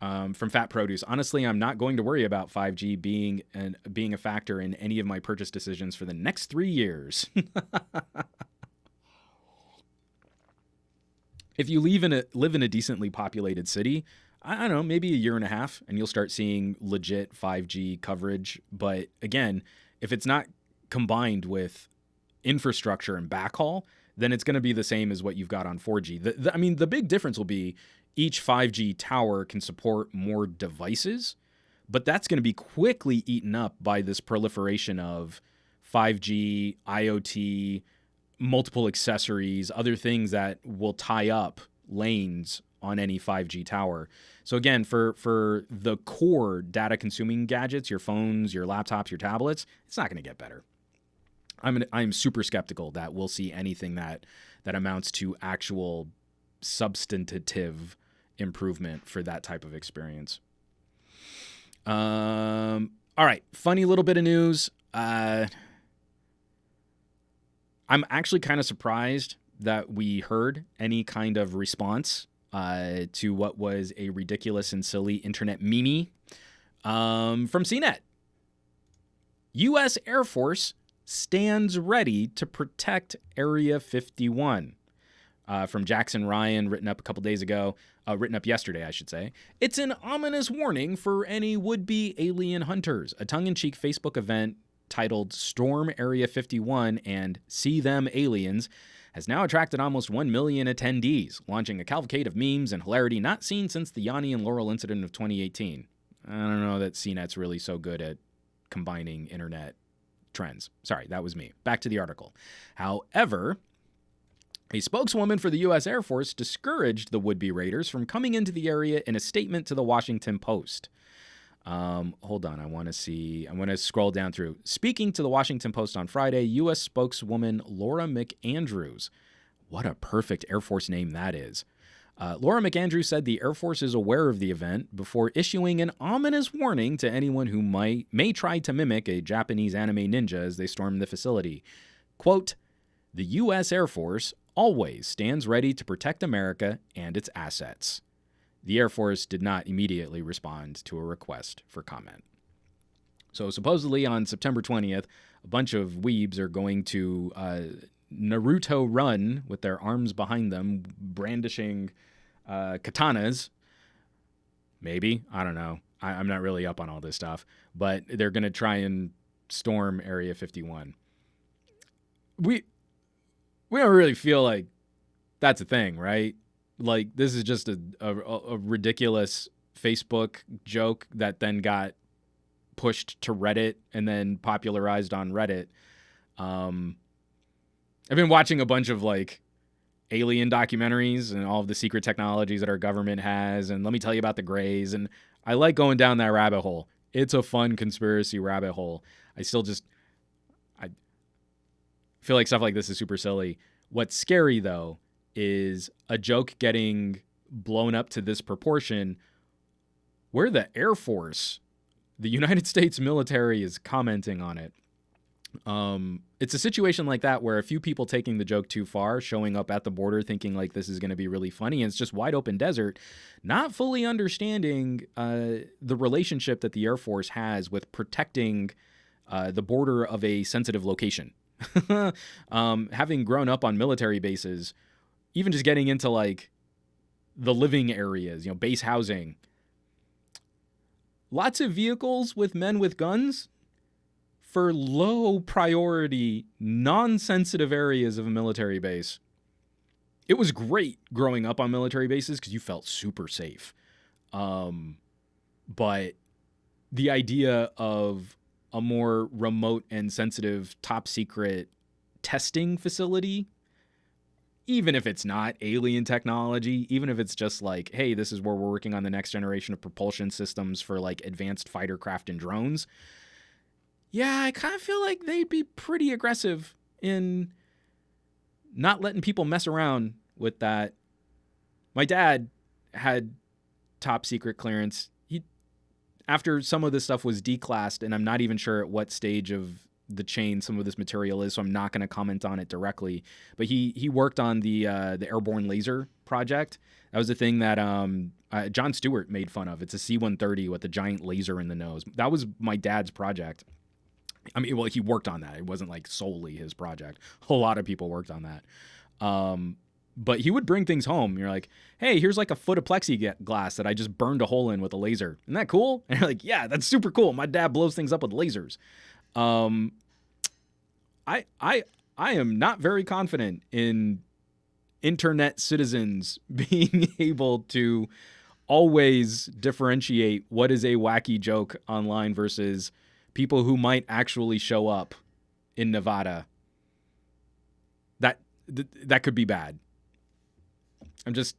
From Fat Produce, honestly, I'm not going to worry about 5G being a factor in any of my purchase decisions for the next 3 years. If you live in a decently populated city, I don't know, maybe a year and a half, and you'll start seeing legit 5G coverage. But again, if it's not combined with infrastructure and backhaul, then it's going to be the same as what you've got on 4G. I mean, the big difference will be each 5G tower can support more devices, but that's going to be quickly eaten up by this proliferation of 5G, IoT, multiple accessories, other things that will tie up lanes on any 5G tower. So again, for the core data consuming gadgets, your phones, your laptops, your tablets, it's not going to get better. I'm super skeptical that we'll see anything that amounts to actual substantive improvement for that type of experience. All right, funny little bit of news. I'm actually kind of surprised that we heard any kind of response to what was a ridiculous and silly internet meme from CNET. U.S. Air Force stands ready to protect Area 51. From Jackson Ryan, written up yesterday, I should say. It's an ominous warning for any would-be alien hunters. A tongue-in-cheek Facebook event titled Storm Area 51 and See Them Aliens has now attracted almost 1 million attendees, launching a cavalcade of memes and hilarity not seen since the Yanni and Laurel incident of 2018. I don't know that CNET's really so good at combining internet trends. Sorry, that was me. Back to the article. However, a spokeswoman for the U.S. Air Force discouraged the would-be raiders from coming into the area in a statement to the Washington Post. Hold on, I want to scroll down through. Speaking to the Washington Post on Friday, U.S. spokeswoman Laura McAndrews. What a perfect Air Force name that is. Laura McAndrews said the Air Force is aware of the event before issuing an ominous warning to anyone who may try to mimic a Japanese anime ninja as they storm the facility. Quote, "The U.S. Air Force always stands ready to protect America and its assets." The Air Force did not immediately respond to a request for comment. So supposedly on September 20th, a bunch of weebs are going to Naruto run with their arms behind them, brandishing katanas. Maybe. I don't know. I'm not really up on all this stuff. But they're going to try and storm Area 51. We don't really feel like that's a thing, right? Like, this is just a ridiculous Facebook joke that then got pushed to Reddit and then popularized on Reddit. I've been watching a bunch of like alien documentaries and all of the secret technologies that our government has. And let me tell you about the Greys. And I like going down that rabbit hole. It's a fun conspiracy rabbit hole. I feel like stuff like this is super silly. What's scary, though, is a joke getting blown up to this proportion where the Air Force, the United States military, is commenting on it. It's a situation like that where a few people taking the joke too far, showing up at the border thinking like this is going to be really funny, and it's just wide open desert, not fully understanding the relationship that the Air Force has with protecting the border of a sensitive location. Having grown up on military bases, even just getting into like the living areas, base housing, lots of vehicles with men with guns for low priority, non-sensitive areas of a military base. It was great growing up on military bases because you felt super safe. But the idea of a more remote and sensitive top secret testing facility, even if it's not alien technology, even if it's just like, hey, this is where we're working on the next generation of propulsion systems for like advanced fighter craft and drones. Yeah, I kind of feel like they'd be pretty aggressive in not letting people mess around with that. My dad had top secret clearance. After some of this stuff was declassed, and I'm not even sure at what stage of the chain some of this material is, so I'm not going to comment on it directly. But he worked on the airborne laser project. That was the thing that Jon Stewart made fun of. It's a C-130 with a giant laser in the nose. That was my dad's project. I mean, well, he worked on that. It wasn't like solely his project. A lot of people worked on that. But he would bring things home. You're like, hey, here's like a foot of plexiglass that I just burned a hole in with a laser. Isn't that cool? And you're like, yeah, that's super cool. My dad blows things up with lasers. I am not very confident in internet citizens being able to always differentiate what is a wacky joke online versus people who might actually show up in Nevada. That could be bad. I'm just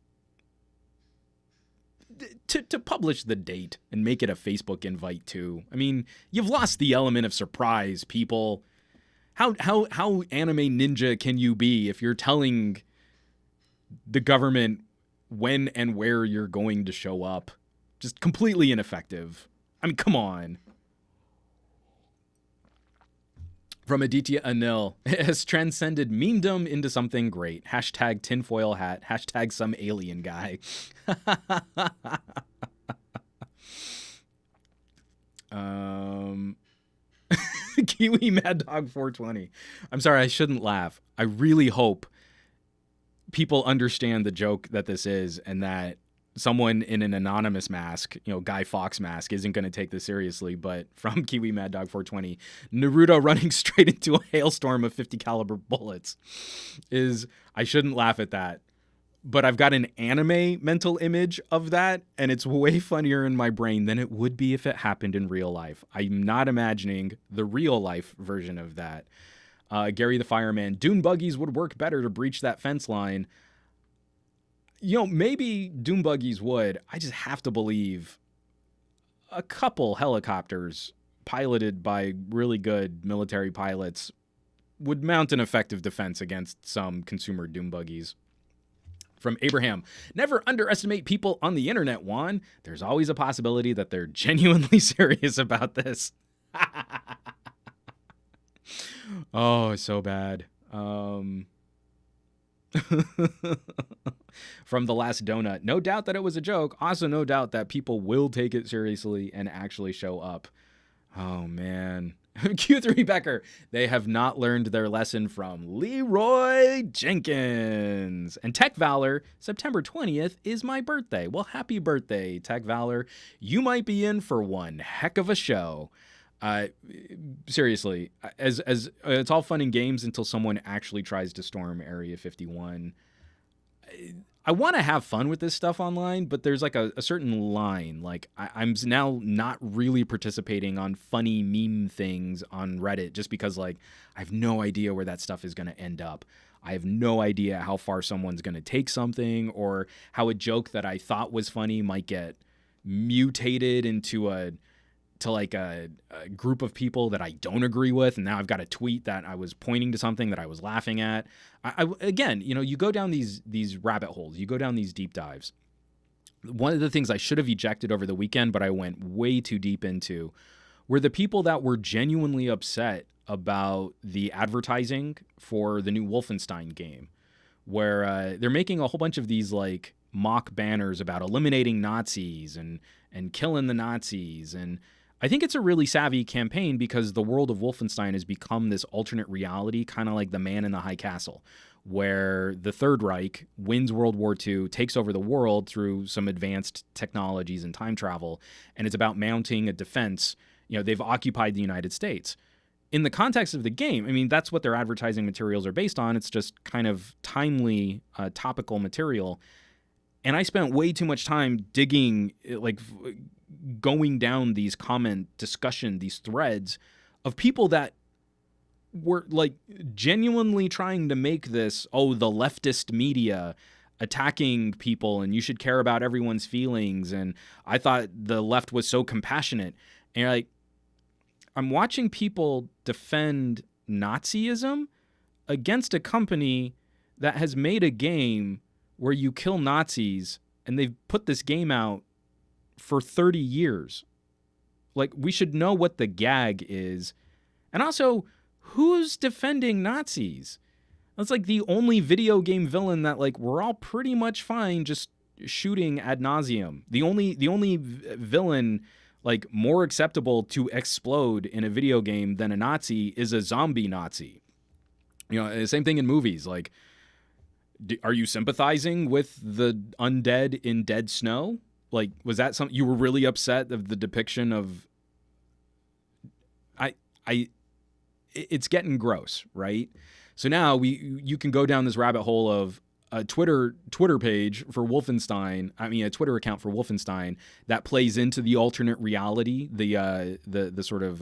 to publish the date and make it a Facebook invite too. I mean, you've lost the element of surprise, people. How anime ninja can you be if you're telling the government when and where you're going to show up? Just completely ineffective. I mean, come on. From Aditya Anil, it has transcended memedom into something great. Hashtag tinfoil hat. Hashtag some alien guy. Kiwi Mad Dog 420. I'm sorry, I shouldn't laugh. I really hope people understand the joke that this is, and that someone in an anonymous mask, Guy Fawkes mask, isn't going to take this seriously. But from Kiwi Mad Dog 420, Naruto running straight into a hailstorm of 50 caliber bullets is, I shouldn't laugh at that. But I've got an anime mental image of that, and it's way funnier in my brain than it would be if it happened in real life. I'm not imagining the real life version of that. Gary the Fireman, dune buggies would work better to breach that fence line. Maybe dune buggies would. I just have to believe a couple helicopters piloted by really good military pilots would mount an effective defense against some consumer dune buggies. From Abraham, never underestimate people on the internet, Juan. There's always a possibility that they're genuinely serious about this. Oh, so bad. From The Last Donut, no doubt that it was a joke. Also, no doubt that people will take it seriously and actually show up. Oh, man. Q3 Becker. They have not learned their lesson from Leroy Jenkins. And Tech Valor, September 20th is my birthday. Well, happy birthday, Tech Valor. You might be in for one heck of a show. Seriously, as it's all fun and games until someone actually tries to storm Area 51. I want to have fun with this stuff online, but there's like a certain line. Like I'm now not really participating on funny meme things on Reddit just because like I have no idea where that stuff is going to end up. I have no idea how far someone's going to take something, or how a joke that I thought was funny might get mutated into a group of people that I don't agree with, and now I've got a tweet that I was pointing to something that I was laughing at. Again, you go down these rabbit holes, you go down these deep dives. One of the things I should have ejected over the weekend, but I went way too deep into, were the people that were genuinely upset about the advertising for the new Wolfenstein game, where they're making a whole bunch of these like mock banners about eliminating Nazis and killing the Nazis. And I think it's a really savvy campaign because the world of Wolfenstein has become this alternate reality, kind of like the Man in the High Castle, where the Third Reich wins World War II, takes over the world through some advanced technologies and time travel, and it's about mounting a defense. They've occupied the United States. In the context of the game, I mean, that's what their advertising materials are based on. It's just kind of timely, topical material. And I spent way too much time digging, going down these comment discussion, these threads of people that were like genuinely trying to make this, the leftist media attacking people and you should care about everyone's feelings. And I thought the left was so compassionate. And I'm watching people defend Nazism against a company that has made a game where you kill Nazis, and they've put this game out for 30 years. Like, we should know what the gag is. And also, who's defending Nazis? That's like the only video game villain that like we're all pretty much fine just shooting ad nauseum. The only villain like more acceptable to explode in a video game than a Nazi is a zombie Nazi. Same thing in movies. Like, are you sympathizing with the undead in Dead Snow? Like, was that something you were really upset of the depiction of? It's getting gross, right? So now you can go down this rabbit hole of a Twitter page for Wolfenstein. I mean, a Twitter account for Wolfenstein that plays into the alternate reality, the sort of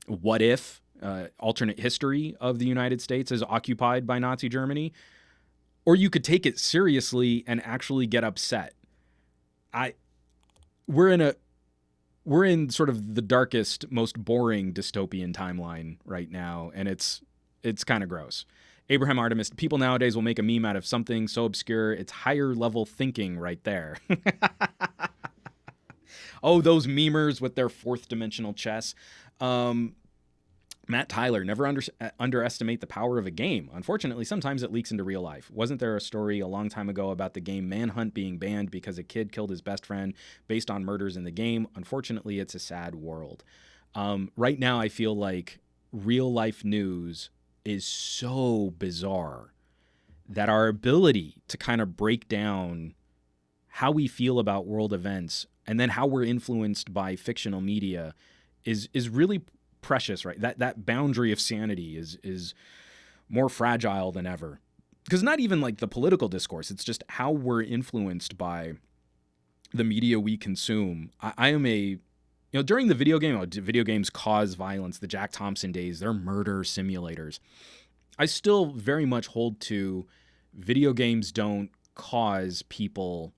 what if alternate history of the United States as occupied by Nazi Germany. Or you could take it seriously and actually get upset. We're in sort of the darkest, most boring dystopian timeline right now, and it's kind of gross. Abraham Artemis, people nowadays will make a meme out of something so obscure, it's higher level thinking right there. Oh, those memers with their fourth dimensional chess. Matt Tyler, never underestimate the power of a game. Unfortunately, sometimes it leaks into real life. Wasn't there a story a long time ago about the game Manhunt being banned because a kid killed his best friend based on murders in the game? Unfortunately, it's a sad world. Right now, I feel like real life news is so bizarre that our ability to kind of break down how we feel about world events and then how we're influenced by fictional media is really precious, right? That boundary of sanity is more fragile than ever. Because not even like the political discourse, it's just how we're influenced by the media we consume. I am during the video games cause violence, the Jack Thompson days, they're murder simulators. I still very much hold to video games don't cause people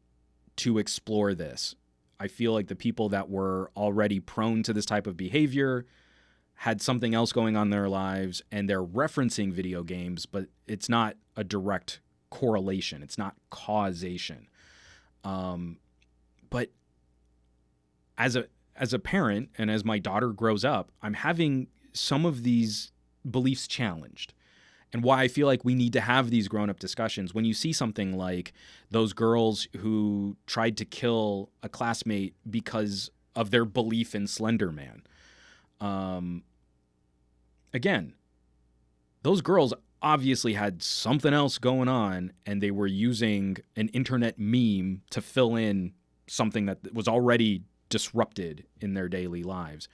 to explore this. I feel like the people that were already prone to this type of behavior had something else going on in their lives, and they're referencing video games, but it's not a direct correlation. It's not causation. But as a parent and as my daughter grows up, I'm having some of these beliefs challenged. And why I feel like we need to have these grown-up discussions. When you see something like those girls who tried to kill a classmate because of their belief in Slender Man, again, those girls obviously had something else going on, and they were using an internet meme to fill in something that was already disrupted in their daily lives.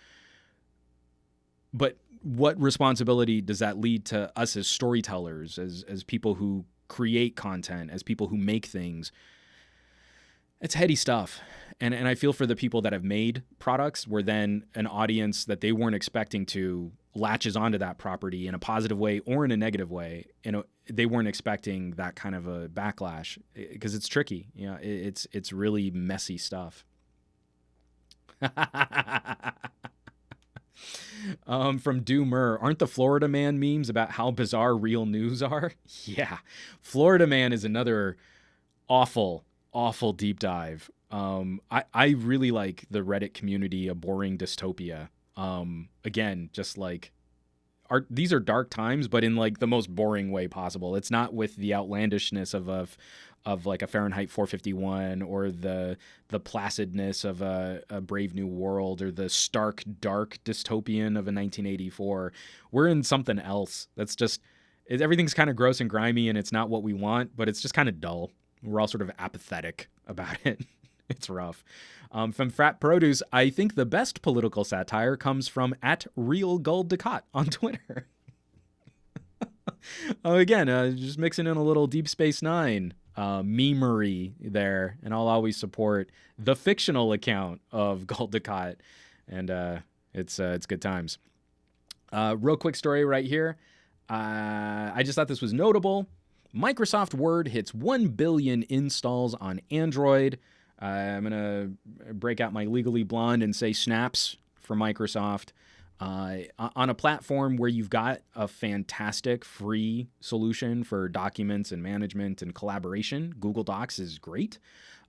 But what responsibility does that lead to us as storytellers, as people who create content, as people who make things? It's heady stuff. And I feel for the people that have made products where then an audience that they weren't expecting to latches onto that property in a positive way or in a negative way. They weren't expecting that kind of a backlash, because it's tricky. It's really messy stuff. From Doomer, aren't the Florida Man memes about how bizarre real news are? Yeah. Florida Man is another awful deep dive. I really like the Reddit community, A Boring Dystopia. Again, just like these are dark times, but in like the most boring way possible. It's not with the outlandishness of like a Fahrenheit 451 or the placidness of a Brave New World or the stark dark dystopian of a 1984. We're in something else. That's just everything's kind of gross and grimy, and it's not what we want, but it's just kind of dull. We're all sort of apathetic about it. It's rough. From Frat Produce, I think the best political satire comes from @RealGoldDucat on Twitter. Again, just mixing in a little Deep Space Nine memery there, and I'll always support the fictional account of Goldducat, and it's good times. Real quick story right here. I just thought this was notable. Microsoft Word hits 1 billion installs on Android. I'm going to break out my Legally Blonde and say snaps for Microsoft. On a platform where you've got a fantastic free solution for documents and management and collaboration, Google Docs is great.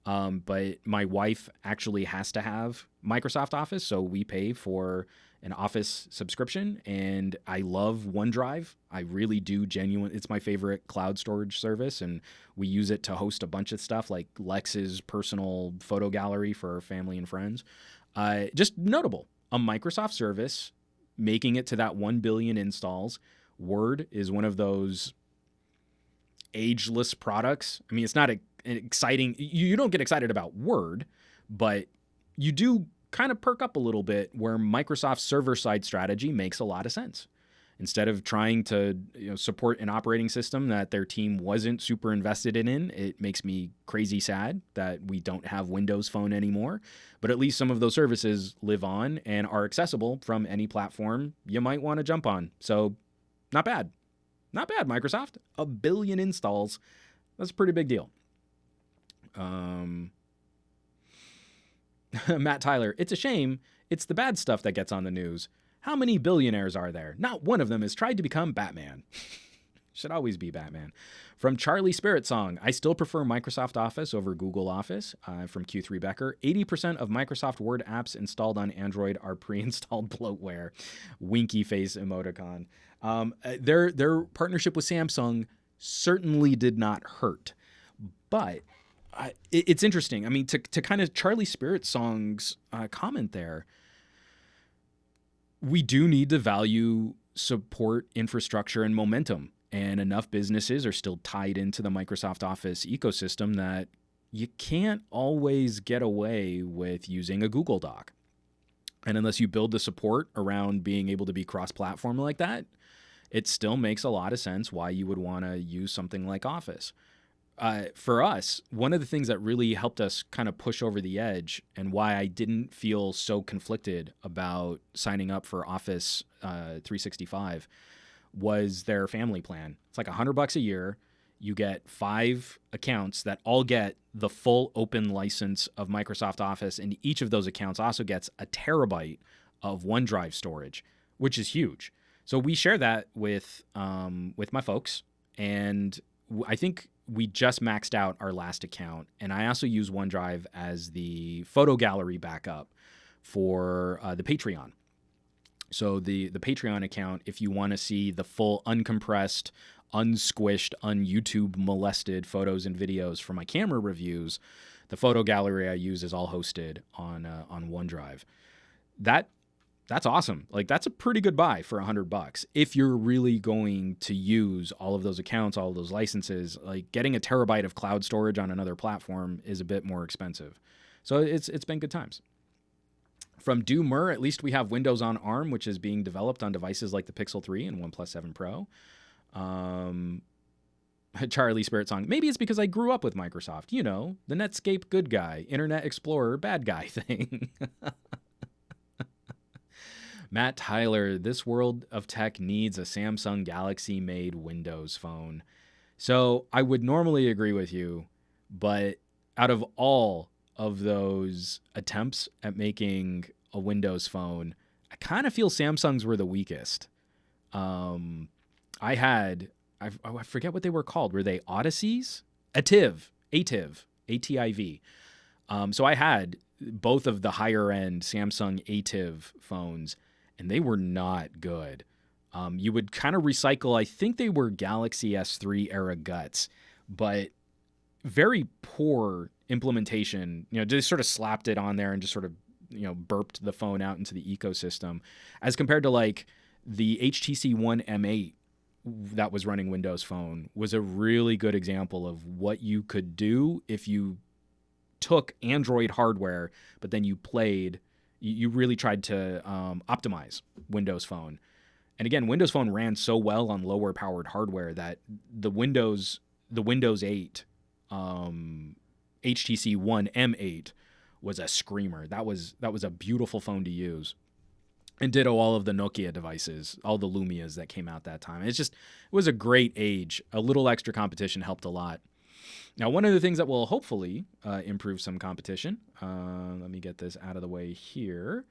But my wife actually has to have Microsoft Office, so we pay for an Office subscription, and I love OneDrive. I really do it's my favorite cloud storage service, and we use it to host a bunch of stuff like Lex's personal photo gallery for family and friends. Just notable, a Microsoft service making it to that 1 billion installs. Word is one of those ageless products. I mean, it's not an exciting, you don't get excited about Word, but you do kind of perk up a little bit where Microsoft's server-side strategy makes a lot of sense. Instead of trying to support an operating system that their team wasn't super invested in, it makes me crazy sad that we don't have Windows Phone anymore. But at least some of those services live on and are accessible from any platform you might want to jump on. So not bad. Not bad, Microsoft. 1 billion installs. That's a pretty big deal. Matt Tyler, it's a shame. It's the bad stuff that gets on the news. How many billionaires are there? Not one of them has tried to become Batman. Should always be Batman. From Charlie Spirit Song, I still prefer Microsoft Office over Google Office. From Q3 Becker, 80% of Microsoft Word apps installed on Android are pre-installed bloatware. Winky face emoticon. Their partnership with Samsung certainly did not hurt. But it's interesting. I mean, to kind of Charlie Spirit Song's comment there, we do need to value support infrastructure and momentum. And enough businesses are still tied into the Microsoft Office ecosystem that you can't always get away with using a Google Doc. And unless you build the support around being able to be cross-platform like that, it still makes a lot of sense why you would want to use something like Office. For us, one of the things that really helped us kind of push over the edge and why I didn't feel so conflicted about signing up for Office 365 was their family plan. It's like $100 a year. You get 5 accounts that all get the full open license of Microsoft Office, and each of those accounts also gets a terabyte of OneDrive storage, which is huge. So we share that with my folks, and I think we just maxed out our last account, and I also use OneDrive as the photo gallery backup for the Patreon. So the Patreon account, if you want to see the full uncompressed, unsquished, un-YouTube molested photos and videos for my camera reviews, the photo gallery I use is all hosted on OneDrive. That That's awesome. Like, that's a pretty good buy for $100 if you're really going to use all of those accounts, all of those licenses. Like, getting a terabyte of cloud storage on another platform is a bit more expensive. So it's been good times. From Doomer, at least we have Windows on ARM, which is being developed on devices like the Pixel 3 and OnePlus 7 Pro. Charlie Spirit Song. Maybe it's because I grew up with Microsoft. You know, the Netscape good guy, Internet Explorer bad guy thing. Matt Tyler, this world of tech needs a Samsung Galaxy-made Windows phone. So I would normally agree with you, but out of all of those attempts at making a Windows phone, I kind of feel Samsung's were the weakest. I forget what they were called. Were they Odysseys? ATIV. ATIV. So I had both of the higher end Samsung ATIV phones, and they were not good. You would kind of recycle, I think they were Galaxy S3 era guts, but very poor implementation. You know, just sort of slapped it on there and just sort of, you know, burped the phone out into the ecosystem, as compared to like the HTC One M8 that was running Windows Phone was a really good example of what you could do if you took Android hardware, but then you really tried to optimize Windows Phone. And again, Windows Phone ran so well on lower powered hardware that the Windows 8 HTC One M8 was a screamer. That was a beautiful phone to use. And ditto all of the Nokia devices, all the Lumias that came out that time. It was a great age. A little extra competition helped a lot. Now, one of the things that will hopefully improve some competition, let me get this out of the way here.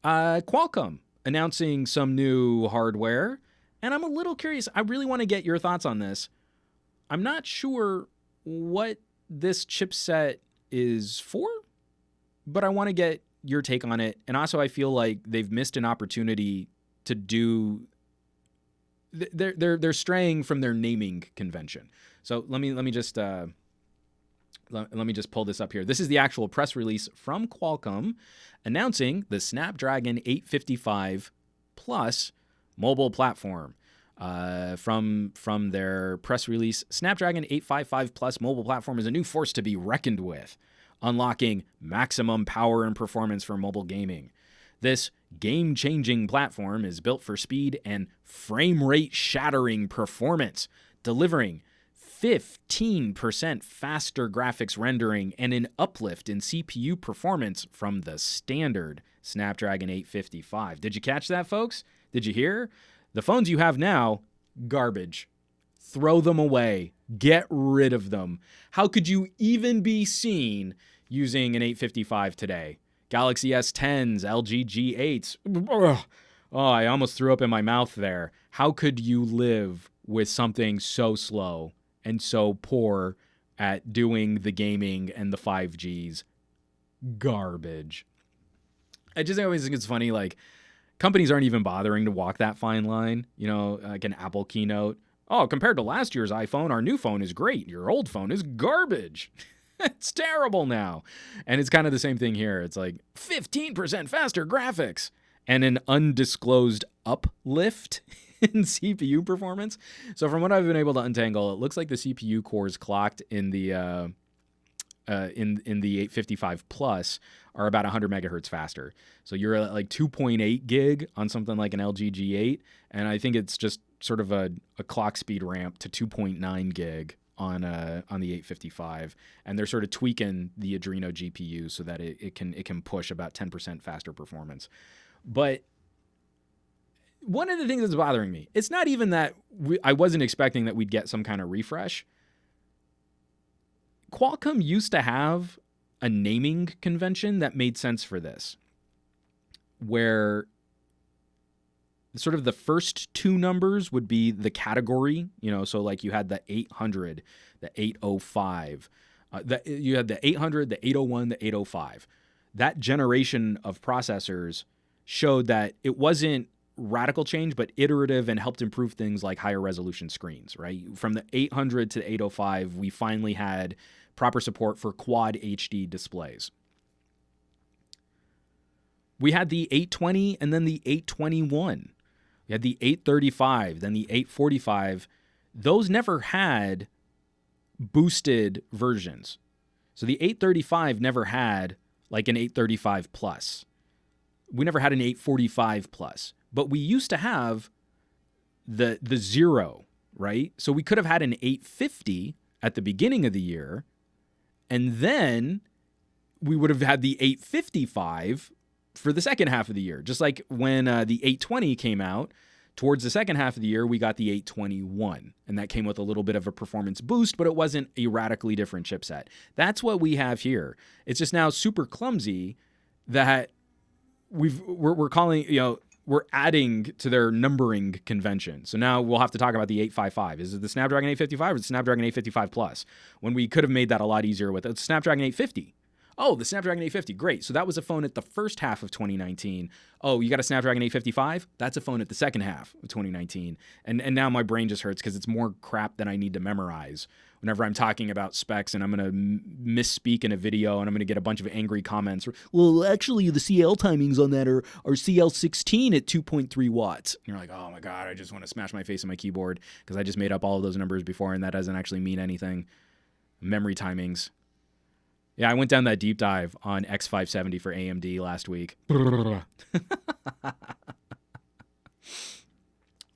Qualcomm announcing some new hardware. And I'm a little curious. I really want to get your thoughts on this. I'm not sure what this chipset is for, but I want to get your take on it. And also, I feel like they've missed an opportunity to do. They're straying from their naming convention. So let me just pull this up here. This is the actual press release from Qualcomm announcing the Snapdragon 855 Plus mobile platform. From their press release, Snapdragon 855 Plus mobile platform is a new force to be reckoned with, unlocking maximum power and performance for mobile gaming. This game-changing platform is built for speed and frame rate shattering performance, delivering 15% faster graphics rendering and an uplift in CPU performance from the standard Snapdragon 855. Did you catch that, folks? Did you hear? The phones you have now, garbage. Throw them away. Get rid of them. How could you even be seen using an 855 today? Galaxy S10s, LG G8s. Ugh. Oh, I almost threw up in my mouth there. How could you live with something so slow and so poor at doing the gaming and the 5Gs? Garbage. I just always think it's funny, like, companies aren't even bothering to walk that fine line, you know, like an Apple keynote. Oh, compared to last year's iPhone, our new phone is great. Your old phone is garbage. It's terrible now. And it's kind of the same thing here. It's like 15% faster graphics and an undisclosed uplift in CPU performance. So from what I've been able to untangle, it looks like the CPU cores clocked in the 855 Plus are about 100 megahertz faster. So you're at like 2.8 gig on something like an LG G8, and I think it's just sort of a clock speed ramp to 2.9 gig on the 855, and they're sort of tweaking the Adreno GPU so that it can push about 10% faster performance. But one of the things that's bothering me, it's not even that I wasn't expecting that we'd get some kind of refresh. Qualcomm used to have a naming convention that made sense for this, where sort of the first two numbers would be the category, you know, so like you had the 800, the 805, you had the 800, the 801, the 805. That generation of processors showed that it wasn't radical change, but iterative and helped improve things like higher resolution screens, right? From the 800 to the 805, we finally had proper support for quad HD displays. We had the 820 and then the 821. We had the 835, then the 845. Those never had boosted versions. So the 835 never had like an 835 plus. We never had an 845 plus. But we used to have the zero, right? So we could have had an 850 at the beginning of the year, and then we would have had the 855 for the second half of the year. Just like when the 820 came out, towards the second half of the year, we got the 821, and that came with a little bit of a performance boost, but it wasn't a radically different chipset. That's what we have here. It's just now super clumsy that we're calling, we're adding to their numbering convention. So now we'll have to talk about the 855. Is it the Snapdragon 855 or the Snapdragon 855 Plus? When we could have made that a lot easier with it. Snapdragon 850. Oh, the Snapdragon 850. Great. So that was a phone at the first half of 2019. Oh, you got a Snapdragon 855? That's a phone at the second half of 2019. And now my brain just hurts because it's more crap than I need to memorize whenever I'm talking about specs, and I'm going to misspeak in a video, and I'm going to get a bunch of angry comments. Well, actually, the CL timings on that are CL16 at 2.3 watts. And you're like, oh my God, I just want to smash my face on my keyboard because I just made up all of those numbers before, and that doesn't actually mean anything. Memory timings. Yeah, I went down that deep dive on X570 for AMD last week.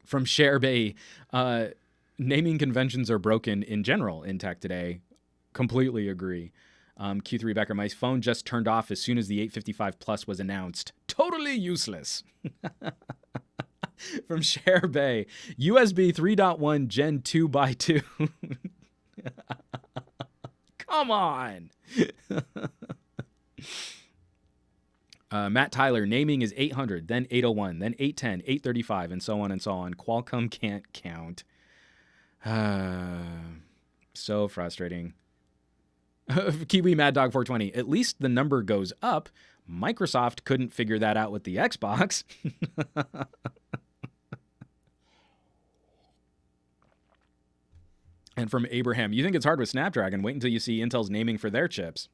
From ShareBay, naming conventions are broken in general in tech today. Completely agree. Q3 Becker, my phone just turned off as soon as the 855 Plus was announced. Totally useless. From ShareBay, USB 3.1 Gen 2x2. Come on. Matt Tyler, naming is 800, then 801, then 810, 835, and so on and so on. Qualcomm can't count. So frustrating. Kiwi Mad Dog 420, at least the number goes up. Microsoft couldn't figure that out with the Xbox. And from Abraham, you think it's hard with Snapdragon? Wait until you see Intel's naming for their chips.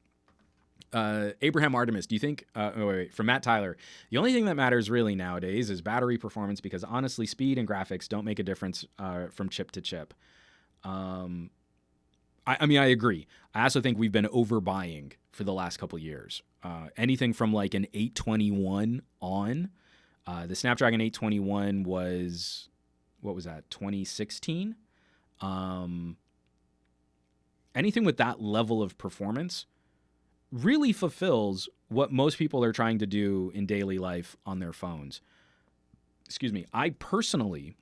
Abraham Artemis, do you think... from Matt Tyler. The only thing that matters really nowadays is battery performance, because honestly, speed and graphics don't make a difference from chip to chip. I mean, I agree. I also think we've been overbuying for the last couple years. Anything from like an 821 on. The Snapdragon 821 was... What was that? 2016? Anything with that level of performance really fulfills what most people are trying to do in daily life on their phones. Excuse me. I personally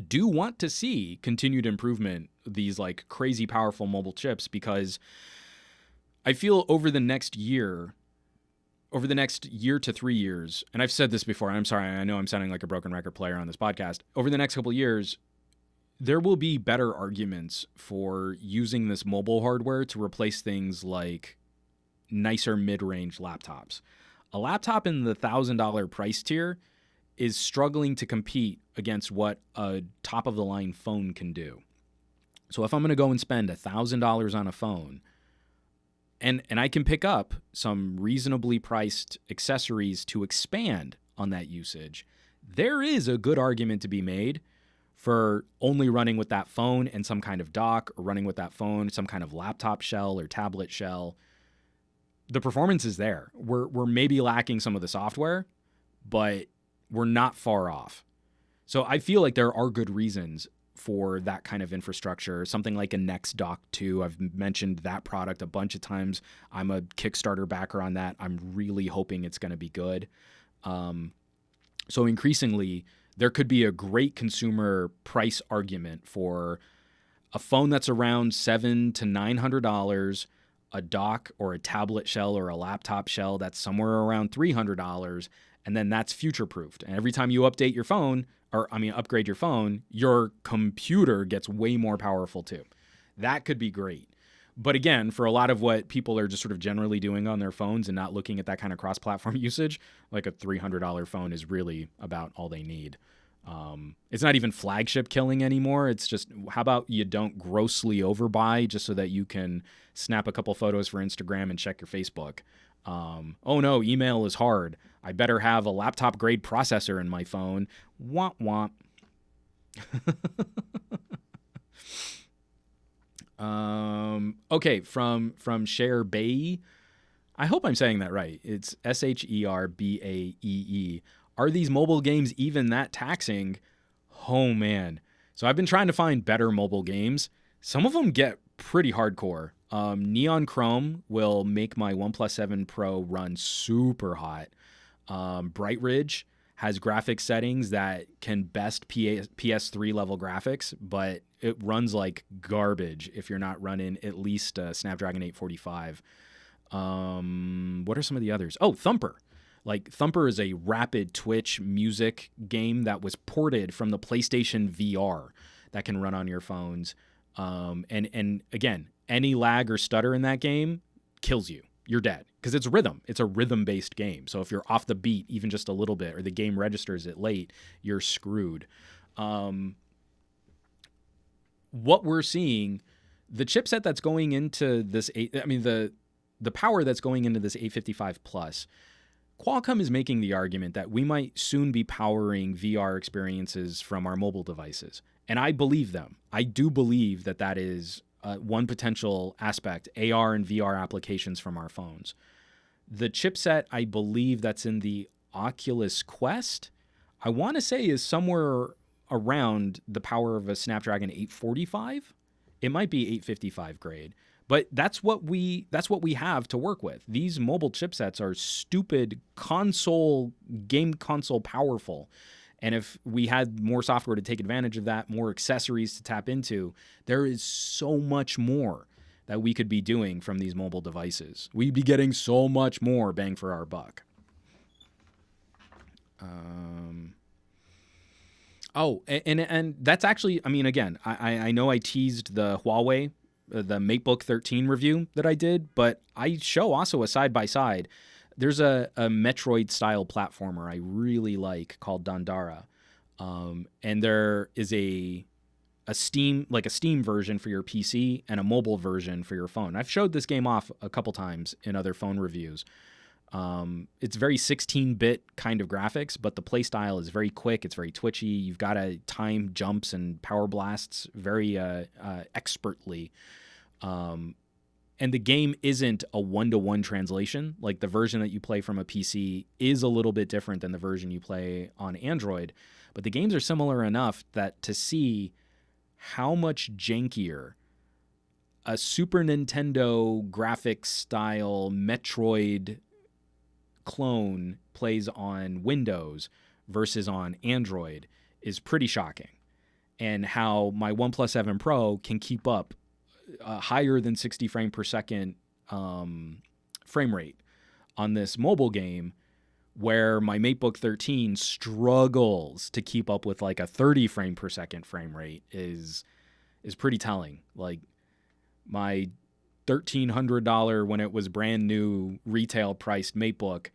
do want to see continued improvement, these like crazy powerful mobile chips, because I feel over the next year to 3 years, and I've said this before, and I'm sorry, I know I'm sounding like a broken record player on this podcast. Over the next couple of years, there will be better arguments for using this mobile hardware to replace things like nicer mid-range laptops. A laptop in the $1,000 price tier is struggling to compete against what a top-of-the-line phone can do. So if I'm going to go and spend $1,000 on a phone, and I can pick up some reasonably priced accessories to expand on that usage, there is a good argument to be made for only running with that phone and some kind of dock, or running with that phone, some kind of laptop shell or tablet shell. The performance is there. We're maybe lacking some of the software, but we're not far off. So I feel like there are good reasons for that kind of infrastructure. Something like a Next Dock 2. I've mentioned that product a bunch of times. I'm a Kickstarter backer on that. I'm really hoping it's going to be good. So increasingly, there could be a great consumer price argument for a phone that's around $700 to $900, a dock or a tablet shell or a laptop shell that's somewhere around $300, and then that's future-proofed. And every time you upgrade your phone, your computer gets way more powerful too. That could be great. But again, for a lot of what people are just sort of generally doing on their phones and not looking at that kind of cross-platform usage, like a $300 phone is really about all they need. It's not even flagship killing anymore. It's just, how about you don't grossly overbuy just so that you can snap a couple photos for Instagram and check your Facebook. Oh no, email is hard. I better have a laptop grade processor in my phone. Womp womp. Okay, from Cher Bae. I hope I'm saying that right. It's SherBaee. Are these mobile games even that taxing? Oh man. So I've been trying to find better mobile games. Some of them get pretty hardcore. Neon Chrome will make my OnePlus 7 Pro run super hot. Bright Ridge has graphics settings that can best PS3 level graphics, but it runs like garbage if you're not running at least Snapdragon 845. What are some of the others? Oh, Thumper. Like, Thumper is a rapid Twitch music game that was ported from the PlayStation VR that can run on your phones. And again, any lag or stutter in that game kills you. You're dead because it's rhythm. It's a rhythm-based game. So if you're off the beat even just a little bit, or the game registers it late, you're screwed. What we're seeing, the chipset that's going into this, the power that's going into this 855 Plus, Qualcomm is making the argument that we might soon be powering VR experiences from our mobile devices. And I believe them. I do believe that that is one potential aspect, AR and VR applications from our phones. The chipset, I believe that's in the Oculus Quest, I want to say is somewhere around the power of a Snapdragon 845. It might be 855 grade. But that's what we have to work with. These mobile chipsets are stupid game console powerful. And if we had more software to take advantage of that, more accessories to tap into, there is so much more that we could be doing from these mobile devices. We'd be getting so much more bang for our buck. And that's actually, I mean, again, I know I teased the Huawei, the Matebook 13 review that I did, but I show also a side-by-side. There's a Metroid-style platformer I really like called Dandara. And there is a Steam version for your PC and a mobile version for your phone. I've showed this game off a couple times in other phone reviews. It's very 16-bit kind of graphics, but the play style is very quick. It's very twitchy. You've got to time jumps and power blasts very expertly. And the game isn't a one-to-one translation. Like, the version that you play from a PC is a little bit different than the version you play on Android. But the games are similar enough that to see how much jankier a Super Nintendo graphics style Metroid clone plays on Windows versus on Android is pretty shocking. And how my OnePlus 7 Pro can keep up higher than 60 frame per second frame rate on this mobile game, where my Matebook 13 struggles to keep up with like a 30 frame per second frame rate is pretty telling. Like, my $1,300 when it was brand new retail priced Matebook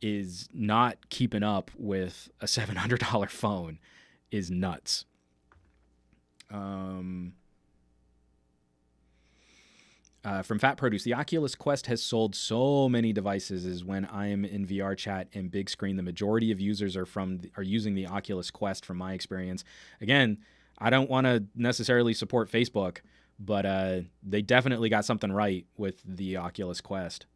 is not keeping up with a $700 phone is nuts. From Fat Produce, the Oculus Quest has sold so many devices as when I am in VR chat and big screen, the majority of users are using the Oculus Quest from my experience. Again, I don't want to necessarily support Facebook, but they definitely got something right with the Oculus Quest.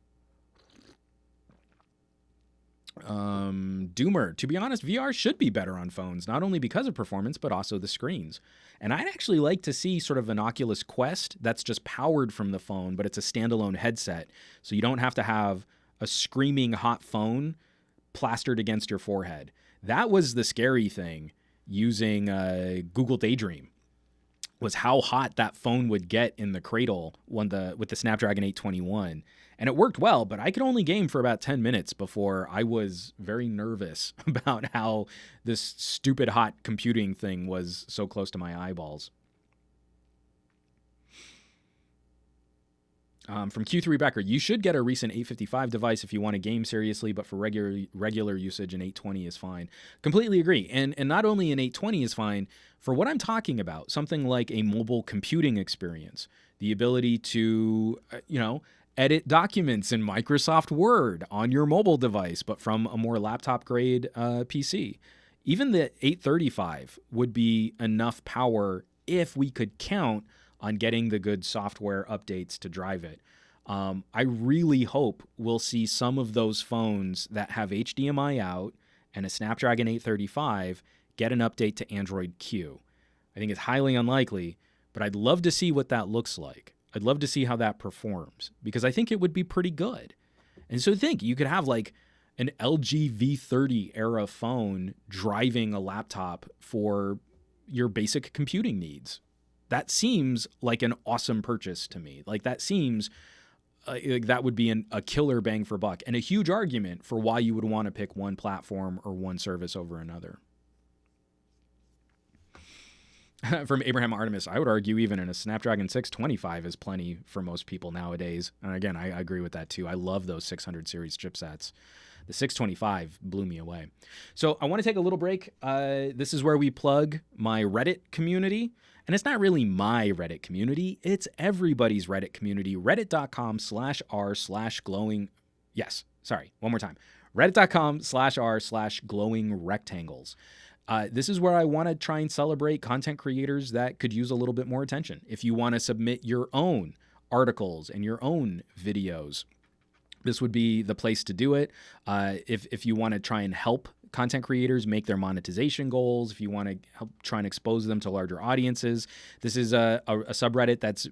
Doomer, to be honest, VR should be better on phones, not only because of performance, but also the screens. And I'd actually like to see sort of an Oculus Quest that's just powered from the phone, but it's a standalone headset. So you don't have to have a screaming hot phone plastered against your forehead. That was the scary thing using Google Daydream, was how hot that phone would get in the cradle with the Snapdragon 821. And it worked well, but I could only game for about 10 minutes before I was very nervous about how this stupid hot computing thing was so close to my eyeballs. From Q3 Becker, you should get a recent 855 device if you want to game seriously, but for regular usage, an 820 is fine. Completely agree. And not only an 820 is fine, for what I'm talking about, something like a mobile computing experience, the ability to, edit documents in Microsoft Word on your mobile device, but from a more laptop-grade PC. Even the 835 would be enough power if we could count on getting the good software updates to drive it. I really hope we'll see some of those phones that have HDMI out and a Snapdragon 835 get an update to Android Q. I think it's highly unlikely, but I'd love to see what that looks like. I'd love to see how that performs because I think it would be pretty good. And so think, you could have like an LG V30 era phone driving a laptop for your basic computing needs. That seems like an awesome purchase to me. Like that seems like that would be a killer bang for buck and a huge argument for why you would want to pick one platform or one service over another. From Abraham Artemis, I would argue even in a Snapdragon 625 is plenty for most people nowadays. And again, I agree with that too. I love those 600 series chipsets. The 625 blew me away. So I want to take a little break. This is where we plug my Reddit community. And it's not really my Reddit community. It's everybody's Reddit community. Reddit.com/r/glowing. Yes, sorry, one more time. Reddit.com/r/glowing rectangles. This is where I want to try and celebrate content creators that could use a little bit more attention. If you want to submit your own articles and your own videos, this would be the place to do it. If you want to try and help content creators make their monetization goals, if you want to help try and expose them to larger audiences, this is a subreddit that's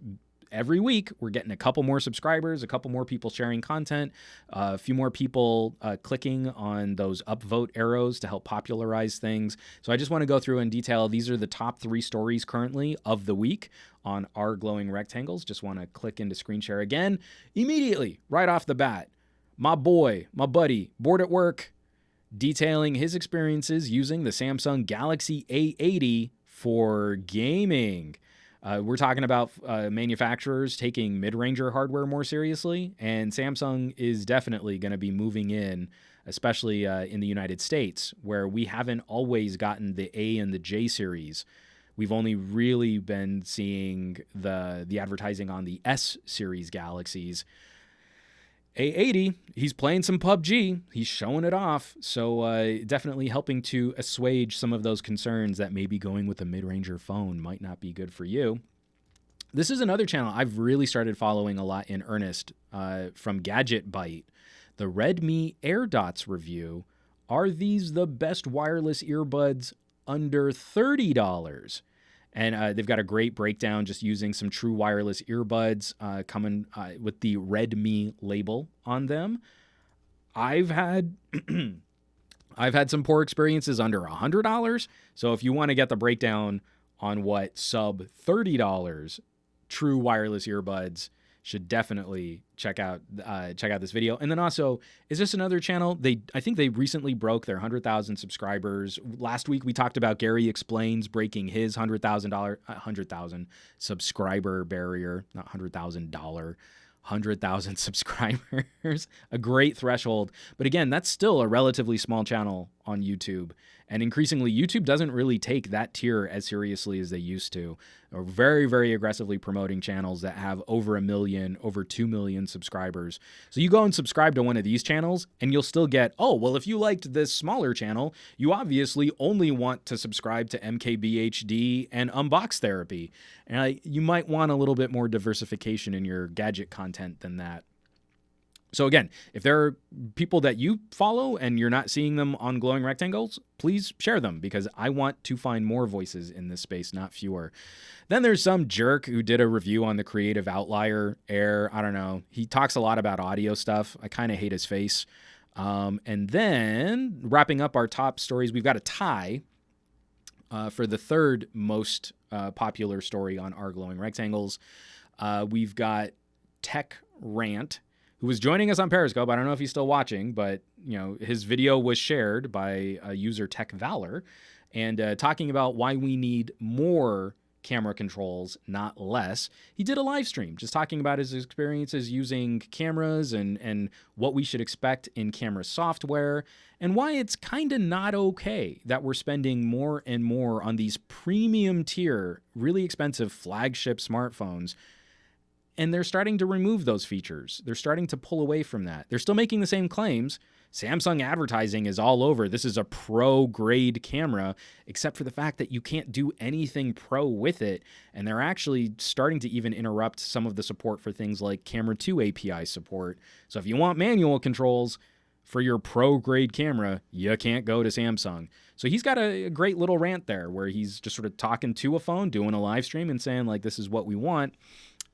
every week we're getting a couple more subscribers, a couple more people sharing content, a few more people clicking on those upvote arrows to help popularize things. So I just want to go through in detail. These are the top 3 stories currently of the week on our glowing rectangles. Just want to click into screen share again immediately, right off the bat. My buddy, bored at work, detailing his experiences using the Samsung Galaxy A80 for gaming. We're talking about manufacturers taking mid-ranger hardware more seriously, and Samsung is definitely going to be moving in, especially in the United States, where we haven't always gotten the A and the J series. We've only really been seeing the advertising on the S series Galaxies. A80, he's playing some PUBG. He's showing it off. So definitely helping to assuage some of those concerns that maybe going with a mid-ranger phone might not be good for you. This is another channel I've really started following a lot in earnest from Gadget Byte. The Redmi AirDots review. Are these the best wireless earbuds under $30? And they've got a great breakdown just using some true wireless earbuds coming with the Redmi label on them. I've had some poor experiences under $100. So if you want to get the breakdown on what sub $30 true wireless earbuds, should definitely check out this video. And then also, is this another channel? I think they recently broke their 100,000 subscribers. Last week we talked about Gary Explains breaking his $100,000 subscriber barrier, not $100,000, 100,000 subscribers, a great threshold. But again, that's still a relatively small channel on YouTube. And increasingly, YouTube doesn't really take that tier as seriously as they used to. They're very, very aggressively promoting channels that have over 1 million, over 2 million subscribers. So you go and subscribe to one of these channels, and you'll still get, oh, well, if you liked this smaller channel, you obviously only want to subscribe to MKBHD and Unbox Therapy. And you might want a little bit more diversification in your gadget content than that. So again, if there are people that you follow and you're not seeing them on glowing rectangles, please share them because I want to find more voices in this space, not fewer. Then there's some jerk who did a review on the creative Outlier Air. I don't know. He talks a lot about audio stuff. I kind of hate his face. And then wrapping up our top stories, we've got a tie for the third most popular story on our glowing rectangles. We've got Tech Rant, who was joining us on Periscope. I don't know if he's still watching, but his video was shared by user Tech Valor and talking about why we need more camera controls, not less. He did a live stream just talking about his experiences using cameras and what we should expect in camera software and why it's kind of not okay that we're spending more and more on these premium tier, really expensive flagship smartphones. And they're starting to remove those features. They're starting to pull away from that. They're still making the same claims. Samsung advertising is all over. This is a pro-grade camera, except for the fact that you can't do anything pro with it. And they're actually starting to even interrupt some of the support for things like Camera 2 API support. So if you want manual controls for your pro-grade camera, you can't go to Samsung. So he's got a great little rant there where he's just sort of talking to a phone, doing a live stream and saying, like, this is what we want.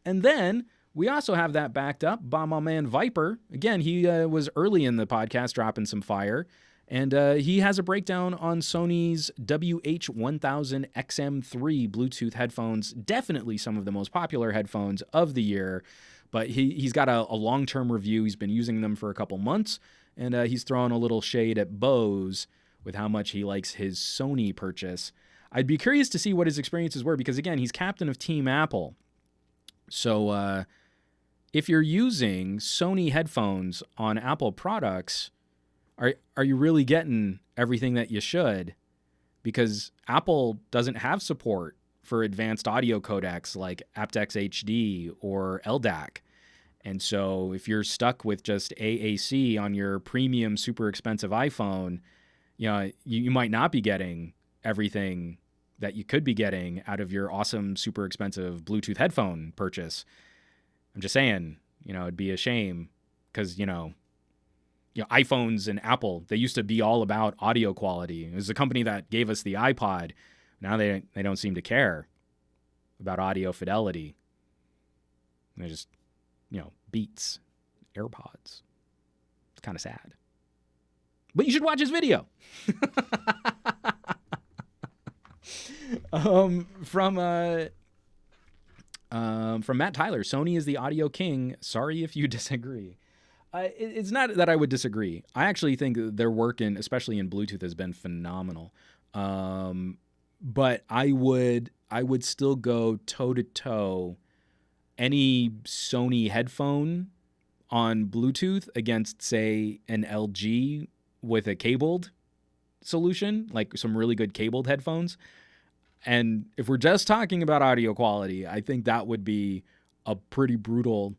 And then we also have that backed up by my man Viper. Again, he was early in the podcast dropping some fire. And he has a breakdown on Sony's WH-1000XM3 Bluetooth headphones. Definitely some of the most popular headphones of the year. But he's got a long-term review. He's been using them for a couple months. And he's throwing a little shade at Bose with how much he likes his Sony purchase. I'd be curious to see what his experiences were because, again, he's captain of Team Apple. So if you're using Sony headphones on Apple products, are you really getting everything that you should? Because Apple doesn't have support for advanced audio codecs like aptX HD or LDAC. And so if you're stuck with just AAC on your premium, super expensive iPhone, you might not be getting everything that you could be getting out of your awesome, super expensive Bluetooth headphone purchase. I'm just saying, it'd be a shame because, iPhones and Apple, they used to be all about audio quality. It was the company that gave us the iPod. Now they don't seem to care about audio fidelity. They're just, Beats, AirPods. It's kind of sad. But you should watch his video. From Matt Tyler, Sony is the audio king. Sorry if you disagree. It's not that I would disagree. I actually think their work especially in Bluetooth, has been phenomenal. But I would still go toe to toe any Sony headphone on Bluetooth against, say, an LG with a cabled solution, like some really good cabled headphones. And if we're just talking about audio quality, I think that would be a pretty brutal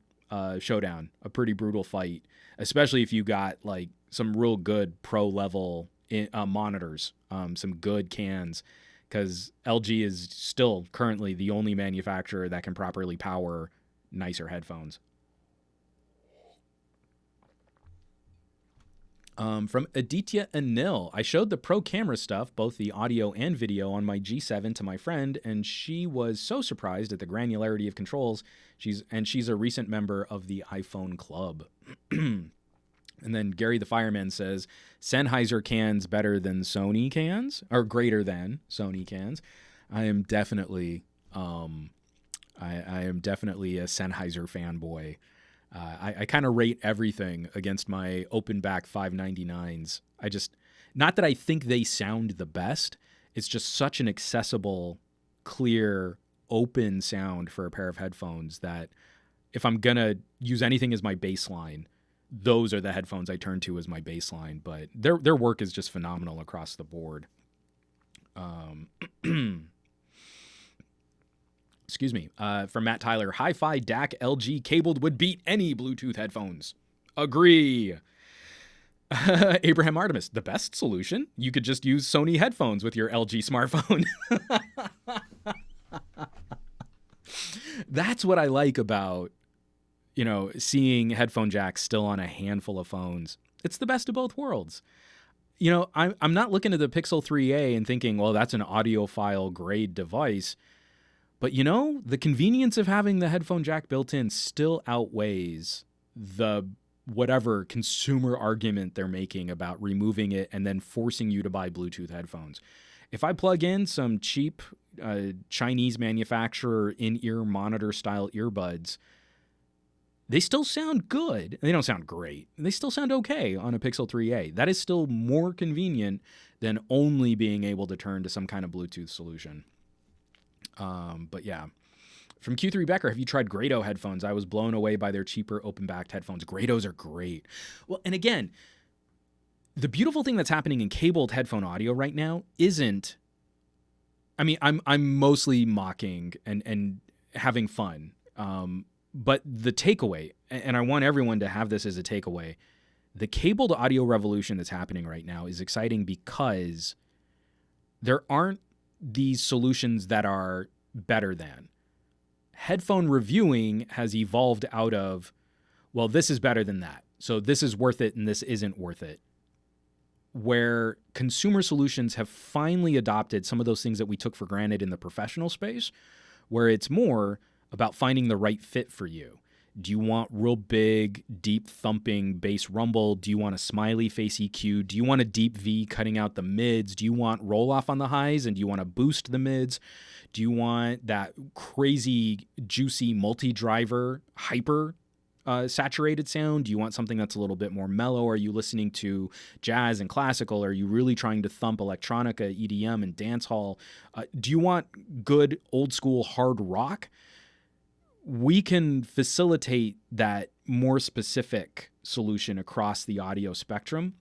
showdown, a pretty brutal fight, especially if you got like some real good pro level monitors, some good cans, because LG is still currently the only manufacturer that can properly power nicer headphones. From Aditya Anil, I showed the pro camera stuff, both the audio and video, on my G7 to my friend, and she was so surprised at the granularity of controls. She's a recent member of the iPhone Club. And then Gary the Fireman says, Sennheiser cans better than Sony cans, or greater than Sony cans. I am definitely a Sennheiser fanboy. I kind of rate everything against my open back 599s. Not that I think they sound the best. It's just such an accessible, clear, open sound for a pair of headphones that if I'm going to use anything as my baseline, those are the headphones I turn to as my baseline. But their work is just phenomenal across the board. Excuse me. From Matt Tyler, Hi-Fi DAC LG cabled would beat any Bluetooth headphones. Agree. Abraham Artemis, the best solution? You could just use Sony headphones with your LG smartphone. That's what I like about, seeing headphone jacks still on a handful of phones. It's the best of both worlds. I'm not looking at the Pixel 3a and thinking, well, that's an audiophile grade device. But, the convenience of having the headphone jack built in still outweighs the whatever consumer argument they're making about removing it and then forcing you to buy Bluetooth headphones. If I plug in some cheap Chinese manufacturer in-ear monitor style earbuds, they still sound good. They don't sound great. They still sound okay on a Pixel 3a. That is still more convenient than only being able to turn to some kind of Bluetooth solution. But yeah. From Q3 Becker, have you tried Grado headphones? I was blown away by their cheaper open-backed headphones. Grados are great. Well, and again, the beautiful thing that's happening in cabled headphone audio right now isn't, I mean, I'm mostly mocking and having fun. But the takeaway, and I want everyone to have this as a takeaway, the cabled audio revolution that's happening right now is exciting because there aren't these solutions that are better than. Headphone reviewing has evolved out of, well, this is better than that, so this is worth it and this isn't worth it. Where consumer solutions have finally adopted some of those things that we took for granted in the professional space, where it's more about finding the right fit for you. Do you want real big, deep thumping bass rumble? Do you want a smiley face EQ? Do you want a deep V cutting out the mids? Do you want roll off on the highs? And do you want to boost the mids? Do you want that crazy, juicy multi-driver, hyper saturated sound? Do you want something that's a little bit more mellow? Are you listening to jazz and classical? Are you really trying to thump electronica, EDM, and dance hall? Do you want good old school hard rock? We can facilitate that more specific solution across the audio spectrum.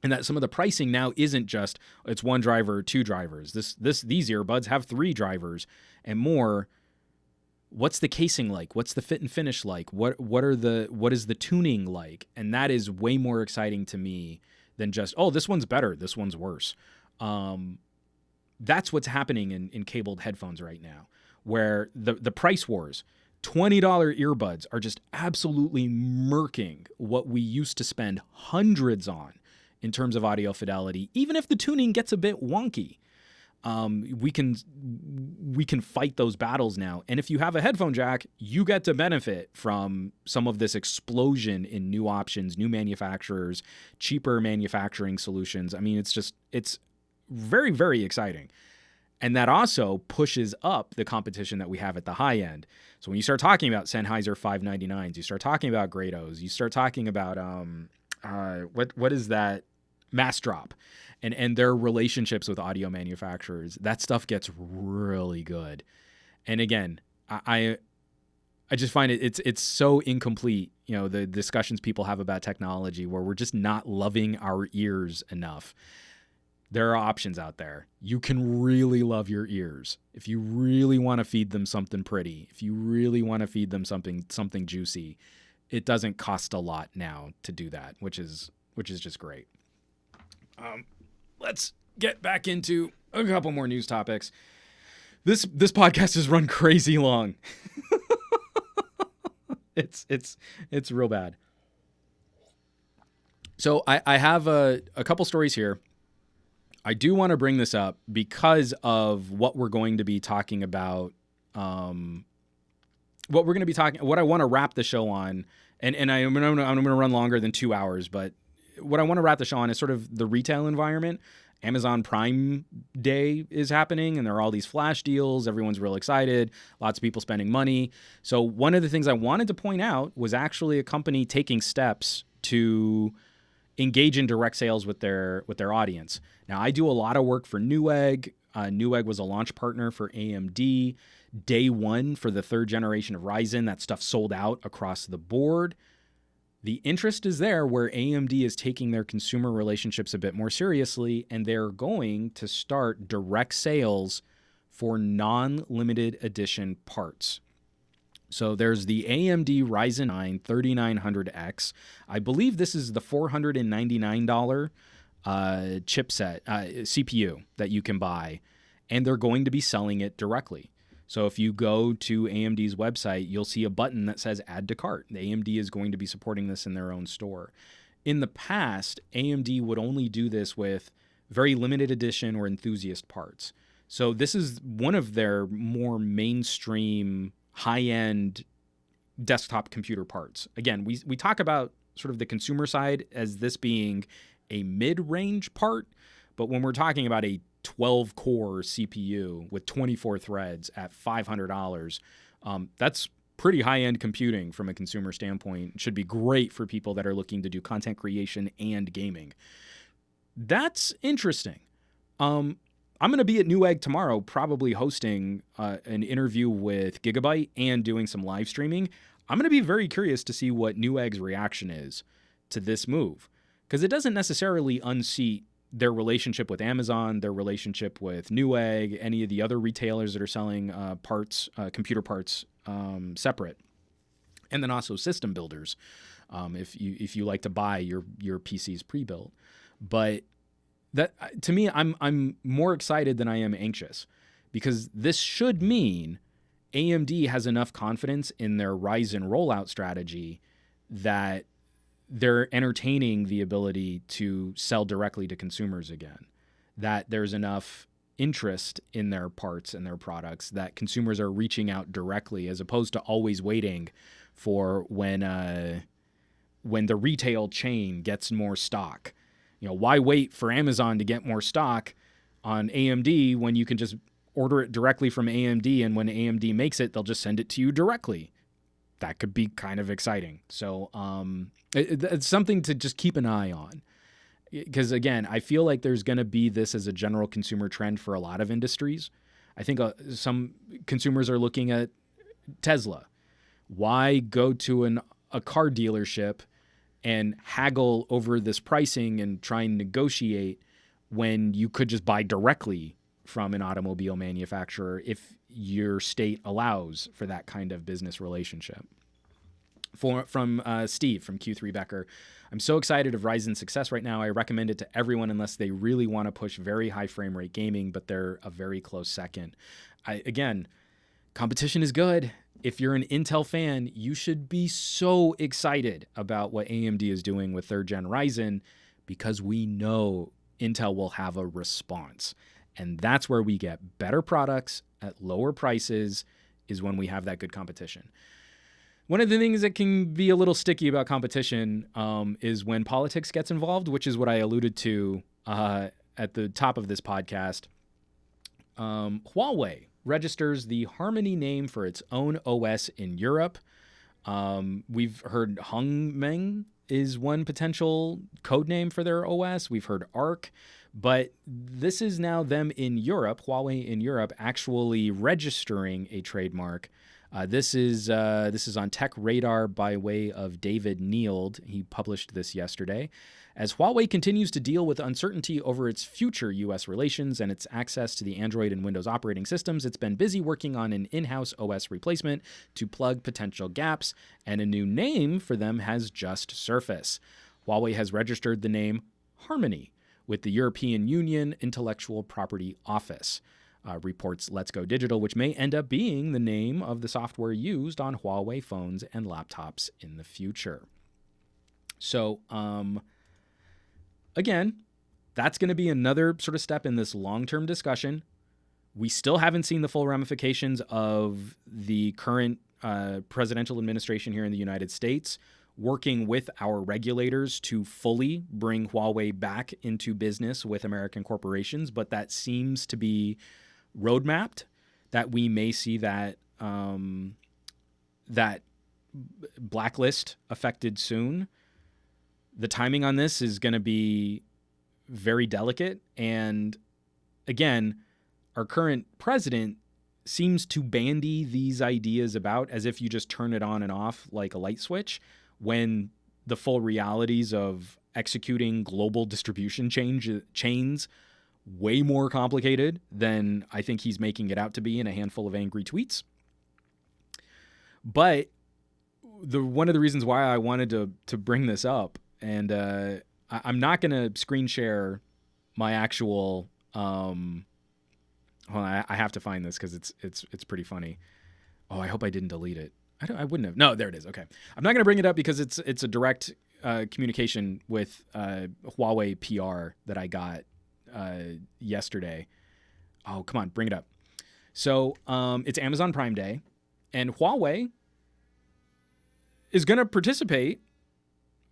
And that some of the pricing now isn't just it's one driver or two drivers. These earbuds have 3 drivers and more. What's the casing like? What's the fit and finish like? What is the tuning like? And that is way more exciting to me than just, oh, this one's better, this one's worse. That's what's happening in cabled headphones right now, where the price wars, $20 earbuds are just absolutely murking what we used to spend hundreds on in terms of audio fidelity. Even if the tuning gets a bit wonky, we can fight those battles now. And if you have a headphone jack, you get to benefit from some of this explosion in new options, new manufacturers, cheaper manufacturing solutions. I mean, it's very, very exciting. And that also pushes up the competition that we have at the high end. So when you start talking about Sennheiser 599s, you start talking about Grados, you start talking about what is that? Mass Drop and their relationships with audio manufacturers. That stuff gets really good. And again, I just find it's so incomplete, you know, the discussions people have about technology where we're just not loving our ears enough. There are options out there. You can really love your ears. If you really want to feed them something pretty, if you really want to feed them something juicy, it doesn't cost a lot now to do that, which is just great. Let's get back into a couple more news topics. This podcast has run crazy long. It's real bad. So I have a couple stories here. I do want to bring this up because of what we're going to be talking about. What I want to wrap the show on, and I'm going to run longer than 2 hours, but what I want to wrap the show on is sort of the retail environment. Amazon Prime Day is happening, and there are all these flash deals. Everyone's real excited. Lots of people spending money. So one of the things I wanted to point out was actually a company taking steps to engage in direct sales with their audience. Now, I do a lot of work for Newegg. Newegg was a launch partner for AMD. Day one for the 3rd generation of Ryzen, that stuff sold out across the board. The interest is there where AMD is taking their consumer relationships a bit more seriously, and they're going to start direct sales for non-limited edition parts. So there's the AMD Ryzen 9 3900X. I believe this is the $499 chipset, CPU that you can buy, and they're going to be selling it directly. So if you go to AMD's website, you'll see a button that says add to cart. The AMD is going to be supporting this in their own store. In the past, AMD would only do this with very limited edition or enthusiast parts. So this is one of their more mainstream, high-end desktop computer parts. Again, we talk about sort of the consumer side as this being a mid-range part, but when we're talking about a 12-core CPU with 24 threads at $500, that's pretty high-end computing from a consumer standpoint. It should be great for people that are looking to do content creation and gaming. That's interesting. I'm going to be at Newegg tomorrow, probably hosting an interview with Gigabyte and doing some live streaming. I'm going to be very curious to see what Newegg's reaction is to this move, because it doesn't necessarily unseat their relationship with Amazon, their relationship with Newegg, any of the other retailers that are selling parts, computer parts separate, and then also system builders, if you like to buy your PCs pre-built. But that, to me, I'm more excited than I am anxious, because this should mean AMD has enough confidence in their Ryzen rollout strategy that they're entertaining the ability to sell directly to consumers again, that there's enough interest in their parts and their products that consumers are reaching out directly, as opposed to always waiting for when the retail chain gets more stock. You know, why wait for Amazon to get more stock on AMD when you can just order it directly from AMD, and when AMD makes it, they'll just send it to you directly? That could be kind of exciting. So it's something to just keep an eye on. Because, again, I feel like there's going to be this as a general consumer trend for a lot of industries. I think some consumers are looking at Tesla. Why go to a car dealership and haggle over this pricing and try and negotiate when you could just buy directly from an automobile manufacturer if your state allows for that kind of business relationship? From Steve from Q3 Becker, I'm so excited of Ryzen's success right now. I recommend it to everyone unless they really want to push very high frame rate gaming, but they're a very close second. Again, competition is good. If you're an Intel fan, you should be so excited about what AMD is doing with 3rd gen Ryzen, because we know Intel will have a response. And that's where we get better products at lower prices, is when we have that good competition. One of the things that can be a little sticky about competition is when politics gets involved, which is what I alluded to at the top of this podcast. Huawei registers the Harmony name for its own OS in Europe. We've heard Hongmeng is one potential code name for their OS. We've heard Arc. But this is now them in Europe, Huawei in Europe, actually registering a trademark. This is on Tech Radar by way of David Neild. He published this yesterday. As Huawei continues to deal with uncertainty over its future U.S. relations and its access to the Android and Windows operating systems, it's been busy working on an in-house OS replacement to plug potential gaps, and a new name for them has just surfaced. Huawei has registered the name Harmony with the European Union Intellectual Property Office, reports Let's Go Digital, which may end up being the name of the software used on Huawei phones and laptops in the future. So, again, that's going to be another sort of step in this long-term discussion. We still haven't seen the full ramifications of the current presidential administration here in the United States working with our regulators to fully bring Huawei back into business with American corporations, but that seems to be roadmapped, that we may see that that blacklist affected soon. The timing on this is going to be very delicate, and again, our current president seems to bandy these ideas about as if you just turn it on and off like a light switch, when the full realities of executing global distribution chains way more complicated than I think he's making it out to be in a handful of angry tweets. But one of the reasons why I wanted to bring this up, and I'm not going to screen share my actual hold on, I have to find this because it's pretty funny. Oh, I hope I didn't delete it. I wouldn't have. No, there it is. Okay. I'm not going to bring it up because it's a direct communication with Huawei PR that I got yesterday. Oh, come on, bring it up. So it's Amazon Prime Day, and Huawei is going to participate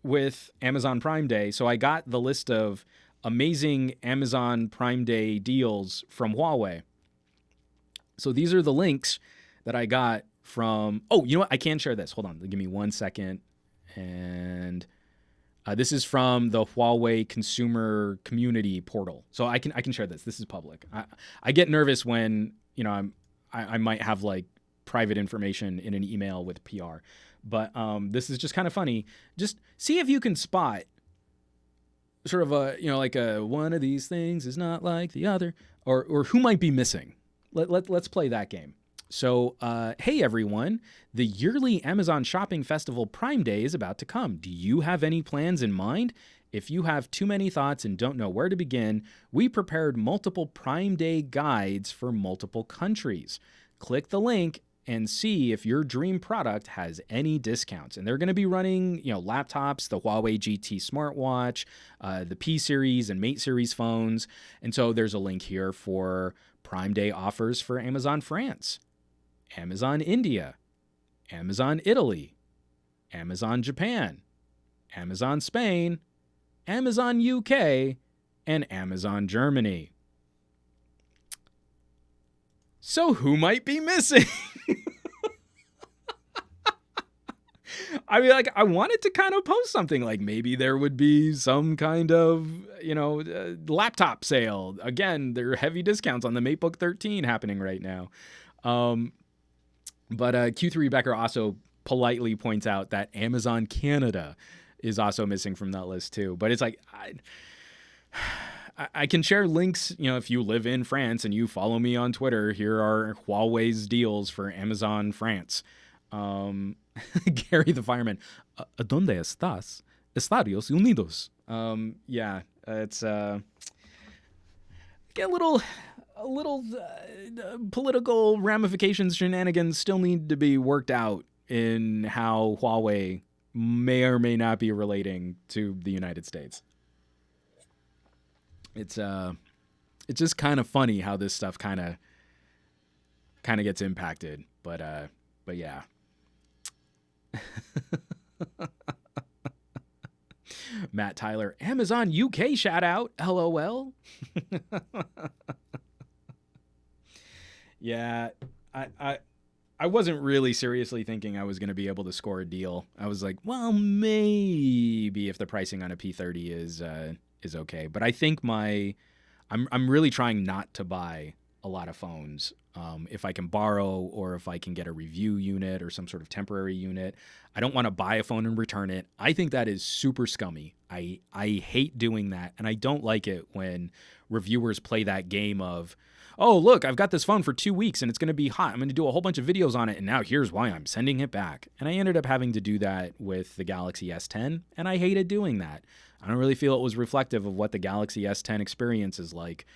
with Amazon Prime Day. So I got the list of amazing Amazon Prime Day deals from Huawei. So these are the links that I got from, oh, you know what? I can share this. Hold on. Give me 1 second. And This is from the Huawei consumer community portal. So I can share this. This is public. I get nervous when, I might have like private information in an email with PR. But this is just kind of funny. Just see if you can spot sort of a one of these things is not like the other, or who might be missing. Let's play that game. So, hey everyone, the yearly Amazon Shopping Festival Prime Day is about to come. Do you have any plans in mind? If you have too many thoughts and don't know where to begin, we prepared multiple Prime Day guides for multiple countries. Click the link and see if your dream product has any discounts. And they're going to be running, laptops, the Huawei GT smartwatch, the P series and Mate series phones. And so there's a link here for Prime Day offers for Amazon France, Amazon India, Amazon Italy, Amazon Japan, Amazon Spain, Amazon UK, and Amazon Germany. So who might be missing? I mean, I wanted to kind of post something like maybe there would be some kind of, laptop sale. Again, there are heavy discounts on the Matebook 13 happening right now. But Q3 Becker also politely points out that Amazon Canada is also missing from that list too. But it's like, I can share links, if you live in France and you follow me on Twitter, here are Huawei's deals for Amazon France. Gary the fireman, ¿Dónde estás? Estados Unidos. Yeah, it's get a little political ramifications, shenanigans still need to be worked out in how Huawei may or may not be relating to the United States. It's just kind of funny how this stuff kind of gets impacted, but yeah. Matt Tyler, Amazon UK shout out, LOL. Yeah, I wasn't really seriously thinking I was going to be able to score a deal. I was like, well, maybe if the pricing on a P30 is okay, but I think I'm really trying not to buy a lot of phones. If I can borrow or if I can get a review unit or some sort of temporary unit. I don't want to buy a phone and return it. I think that is super scummy. I hate doing that, and I don't like it when reviewers play that game of, oh, look, I've got this phone for 2 weeks and it's going to be hot. I'm going to do a whole bunch of videos on it, and now here's why I'm sending it back. And I ended up having to do that with the Galaxy S10, and I hated doing that. I don't really feel it was reflective of what the Galaxy S10 experience is like,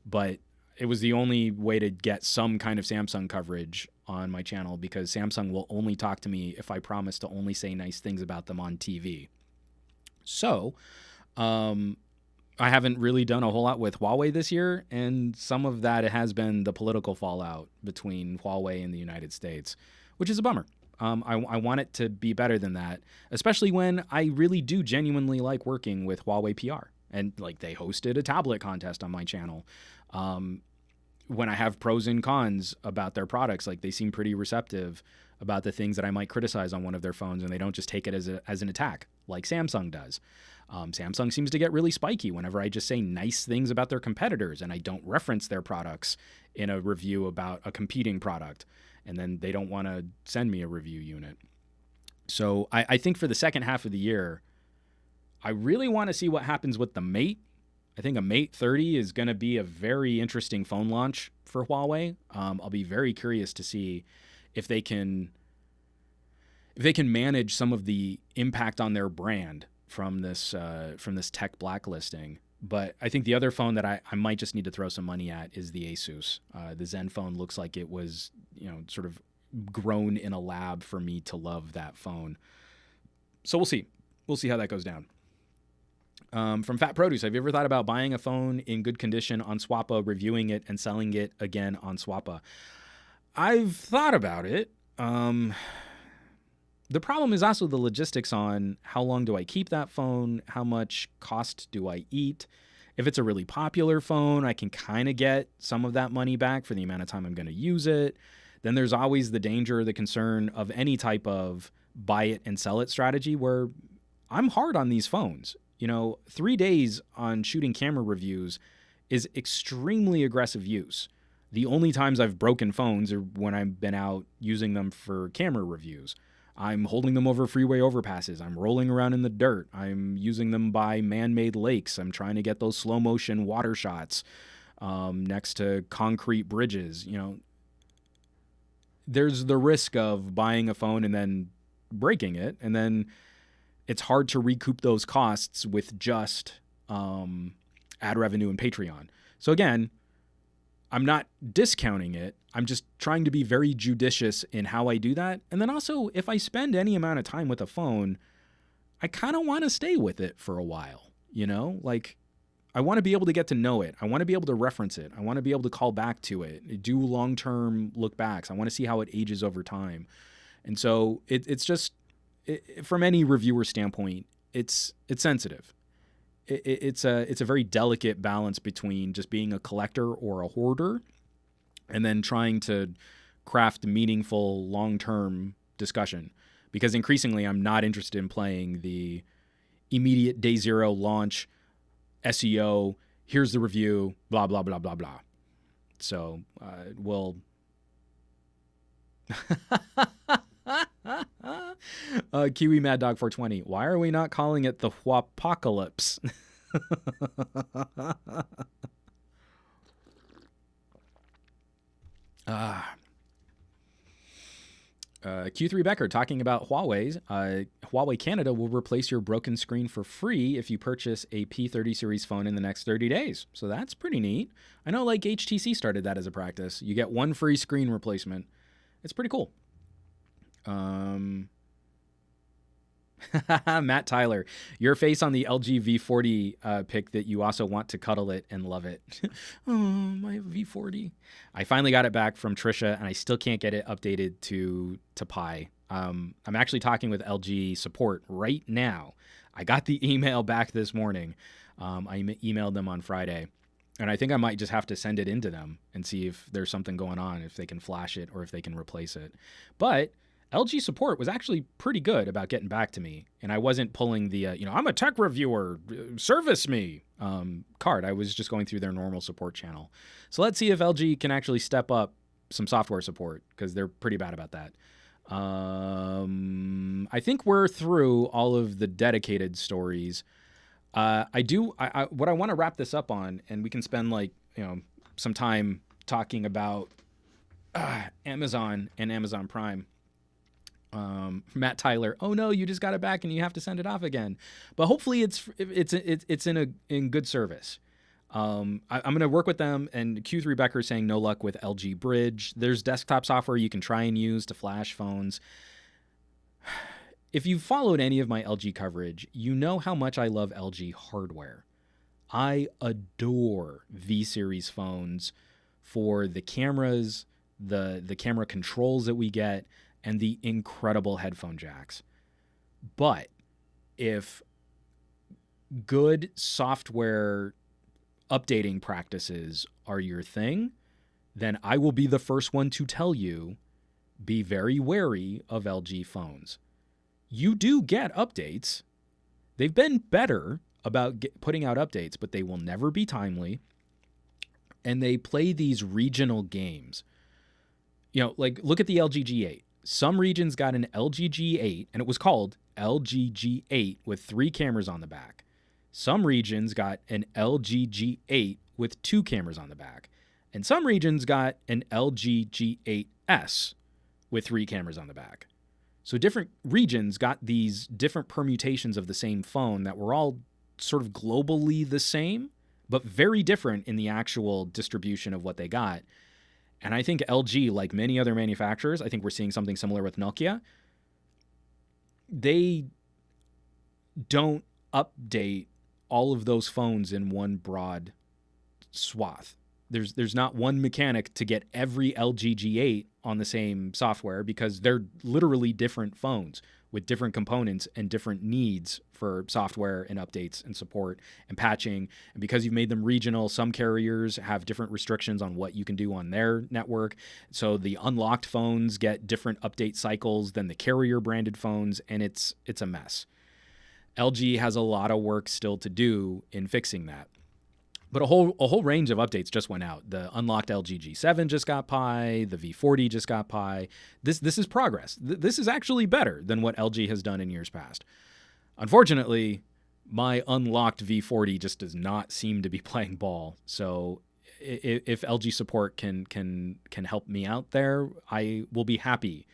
but it was the only way to get some kind of Samsung coverage on my channel, because Samsung will only talk to me if I promise to only say nice things about them on TV. So, I haven't really done a whole lot with Huawei this year, and some of that has been the political fallout between Huawei and the United States, which is a bummer. I want it to be better than that, especially when I really do genuinely like working with Huawei PR. And they hosted a tablet contest on my channel. When I have pros and cons about their products, they seem pretty receptive about the things that I might criticize on one of their phones, and they don't just take it as an attack like Samsung does. Samsung seems to get really spiky whenever I just say nice things about their competitors and I don't reference their products in a review about a competing product, and then they don't want to send me a review unit. So I think for the second half of the year, I really want to see what happens with the Mate. I think a Mate 30 is going to be a very interesting phone launch for Huawei. I'll be very curious to see if they can manage some of the impact on their brand from this tech blacklisting. But I think the other phone that I might just need to throw some money at is the Asus. The Zenfone looks like it was, sort of grown in a lab for me to love that phone. So we'll see. We'll see how that goes down. From Fat Produce, have you ever thought about buying a phone in good condition on Swappa, reviewing it, and selling it again on Swappa? I've thought about it. The problem is also the logistics on how long do I keep that phone? How much cost do I eat? If it's a really popular phone, I can kind of get some of that money back for the amount of time I'm going to use it. Then there's always the danger, the concern of any type of buy it and sell it strategy where I'm hard on these phones. 3 days on shooting camera reviews is extremely aggressive use. The only times I've broken phones are when I've been out using them for camera reviews. I'm holding them over freeway overpasses. I'm rolling around in the dirt. I'm using them by man-made lakes. I'm trying to get those slow motion water shots next to concrete bridges. There's the risk of buying a phone and then breaking it, and then it's hard to recoup those costs with just ad revenue and Patreon. So again, I'm not discounting it. I'm just trying to be very judicious in how I do that. And then also, if I spend any amount of time with a phone, I kind of want to stay with it for a while, Like, I want to be able to get to know it. I want to be able to reference it. I want to be able to call back to it, do long-term look backs. I want to see how it ages over time. And so it's just, from any reviewer standpoint, it's sensitive. It's a very delicate balance between just being a collector or a hoarder and then trying to craft meaningful long-term discussion. Because increasingly, I'm not interested in playing the immediate day zero launch SEO, here's the review, blah, blah, blah, blah, blah. So we'll... Kiwi Mad Dog 420. Why are we not calling it the Huapocalypse? Q3 Becker talking about Huawei's. Huawei Canada will replace your broken screen for free if you purchase a P30 series phone in the next 30 days. So that's pretty neat. I know like HTC started that as a practice. You get one free screen replacement. It's pretty cool. Matt Tyler, your face on the LG V40 pic that you also want to cuddle it and love it. Oh, my V40. I finally got it back from Trisha, and I still can't get it updated to Pi. I'm actually talking with LG support right now. I got the email back this morning. I emailed them on Friday, and I think I might just have to send it into them and see if there's something going on, if they can flash it or if they can replace it. But LG support was actually pretty good about getting back to me, and I wasn't pulling the, I'm a tech reviewer, service me card. I was just going through their normal support channel. So let's see if LG can actually step up some software support, because they're pretty bad about that. I think we're through all of the dedicated stories. What I want to wrap this up on, and we can spend some time talking about Amazon and Amazon Prime. Matt Tyler, oh no, you just got it back and you have to send it off again. But hopefully it's in good service. I'm going to work with them, and Q3 Becker saying no luck with LG Bridge. There's desktop software you can try and use to flash phones. If you've followed any of my LG coverage, you know how much I love LG hardware. I adore V-Series phones for the cameras, the camera controls that we get, and the incredible headphone jacks. But if good software updating practices are your thing, then I will be the first one to tell you, be very wary of LG phones. You do get updates. They've been better about putting out updates, but they will never be timely. And they play these regional games. Look at the LG G8. Some regions got an LG G8, and it was called LG G8 with 3 cameras on the back. Some regions got an LG G8 with 2 cameras on the back. And some regions got an LG G8S with 3 cameras on the back. So different regions got these different permutations of the same phone that were all sort of globally the same, but very different in the actual distribution of what they got. And I think LG, like many other manufacturers, I think we're seeing something similar with Nokia. They don't update all of those phones in one broad swath. There's not one mechanic to get every LG G8 on the same software, because they're literally different phones with different components and different needs for software and updates and support and patching. And because you've made them regional, some carriers have different restrictions on what you can do on their network. So the unlocked phones get different update cycles than the carrier branded phones, and it's a mess. LG has a lot of work still to do in fixing that. But a whole range of updates just went out. The unlocked LG G7 just got Pi. The V40 just got Pi. This is progress. This is actually better than what LG has done in years past. Unfortunately, my unlocked V40 just does not seem to be playing ball. So if LG support can help me out there, I will be happy